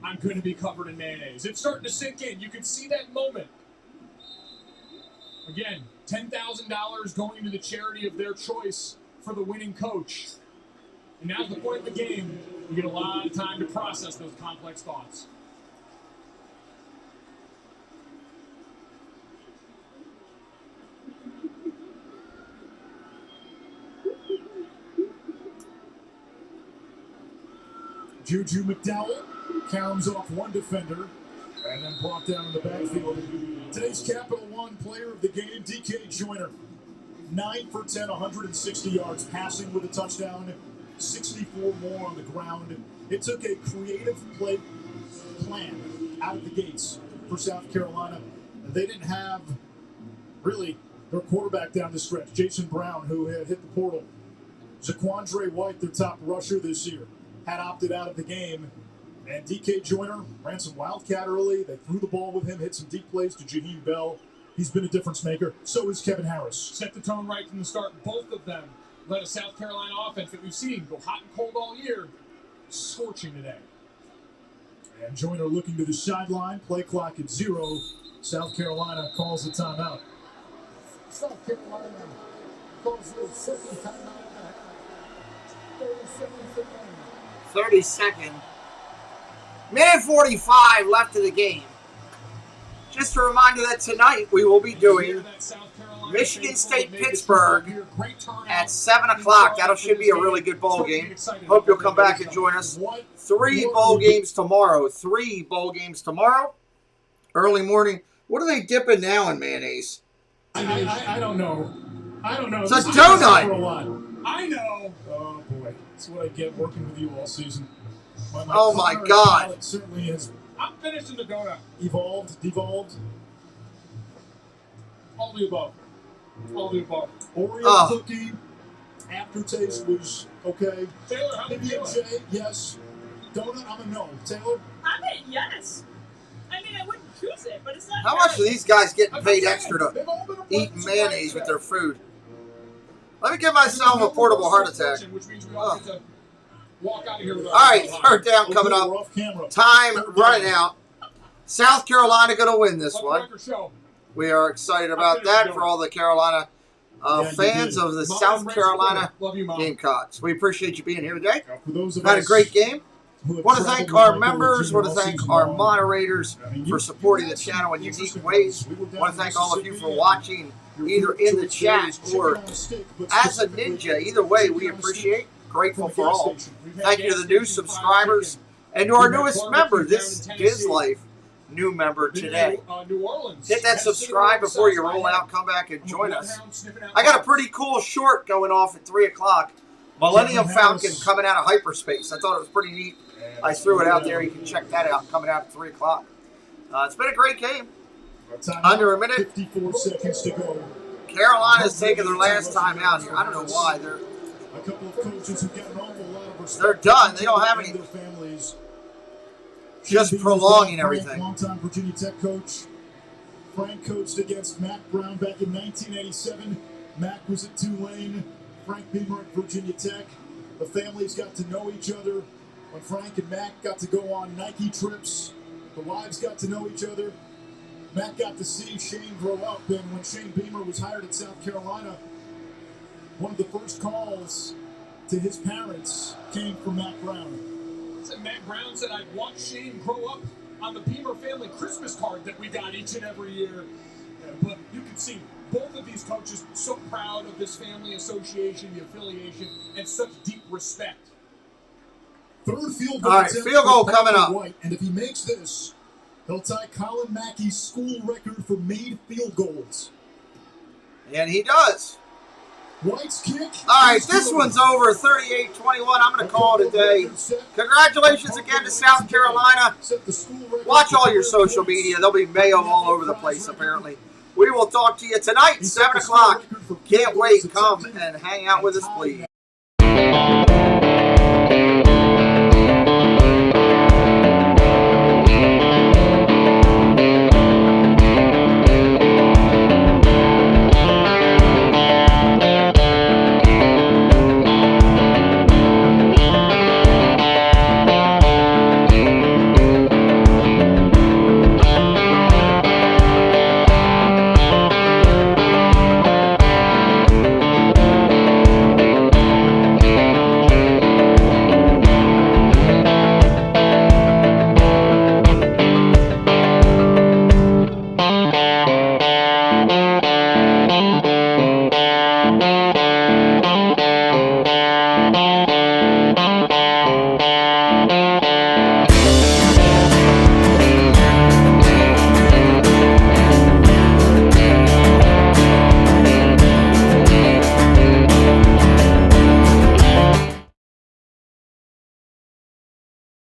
I'm going to be covered in mayonnaise. It's starting to sink in. You can see that moment. Again, $10,000 going to the charity of their choice for the winning coach. And now's the point of the game. You get a lot of time to process those complex thoughts. Juju McDowell caroms off one defender and then brought down in the backfield. Today's Capital One player of the game, DK Joyner. 9 for 10, 160 yards, passing with a touchdown, 64 more on the ground. It took a creative play plan out of the gates for South Carolina. They didn't have, really, their quarterback down the stretch, Jason Brown, who had hit the portal. Zaquandre White, their top rusher this year, had opted out of the game. And DK Joyner ran some wildcat early. They threw the ball with him, hit some deep plays to Jaheim Bell. He's been a difference maker. So is Kevin Harris. Set the tone right from the start. Both of them led a South Carolina offense that we've seen go hot and cold all year, scorching today. And Joyner looking to the sideline. Play clock at 0. South Carolina calls a timeout. South Carolina calls the second timeout. 32nd. Minute 45 left of the game. Just a reminder that tonight we will be doing Michigan State Pittsburgh at 7 o'clock. That should be a really good bowl game. Hope you'll come back and join us. 3 bowl games tomorrow. 3 bowl games tomorrow. Early morning. What are they dipping now in mayonnaise? I don't know. I don't know. It's a donut. I know. Oh, boy. That's what I get working with you all season. Oh, my God. It certainly has I'm finishing the donut. evolved, devolved. All the above. All the above. Oreo cookie, aftertaste was okay. Taylor, how do you feel? PB&J, yes. Donut, I'm a no. Taylor? I'm a yes. I mean, I wouldn't choose it, but it's not. How much are these guys getting paid extra to eat mayonnaise with their food? Let me give myself a portable heart attack. Which means we all get to walk out of here with All right, third down coming up. Time running out. South Carolina going to win this one. We are excited about that for all the Carolina fans of the South Carolina Gamecocks. We appreciate you being here today. Had a great game. Want to thank our members. Want to thank our moderators for supporting the channel in unique ways. Want to thank all of you for watching either in the chat or as a ninja. Either way, we appreciate. Grateful for all. Thank you to the new subscribers and to our newest member, this Giz Life new member today. Hit that subscribe before you roll out. Come back and join us. I got a pretty cool short going off at 3 o'clock. Millennium Falcon coming out of hyperspace. I thought it was pretty neat. I threw it out there. You can check that out coming out at 3 o'clock. It's been a great game. Under a minute. 54 seconds to go. Carolina's taking their last time out here. I don't know why. A couple of coaches who get an awful lot of respect. They're done. They don't have any. Families. Just prolonging everything. Longtime Virginia Tech coach. Frank coached against Mac Brown back in 1987. Mac was at Tulane. Frank Beamer at Virginia Tech. The families got to know each other. When Frank and Mac got to go on Nike trips, the wives got to know each other. Mac got to see Shane grow up, and when Shane Beamer was hired at South Carolina, one of the first calls to his parents came from Mac Brown. So Mac Brown said, I'd watch Shane grow up on the Beamer family Christmas card that we got each and every year. But you can see both of these coaches so proud of this family association, the affiliation, and such deep respect. Third field goal. All right, field goal coming up. White, and if he makes this, he'll tie Colin Mackey's school record for made field goals. And he does. White's kick. All right, this one's over, 38-21. I'm going to call it a day. Congratulations again to South Carolina. Watch all your social media. There'll be Mayo all over the place, apparently. We will talk to you tonight, 7 o'clock. Can't wait. Come and hang out with us, please.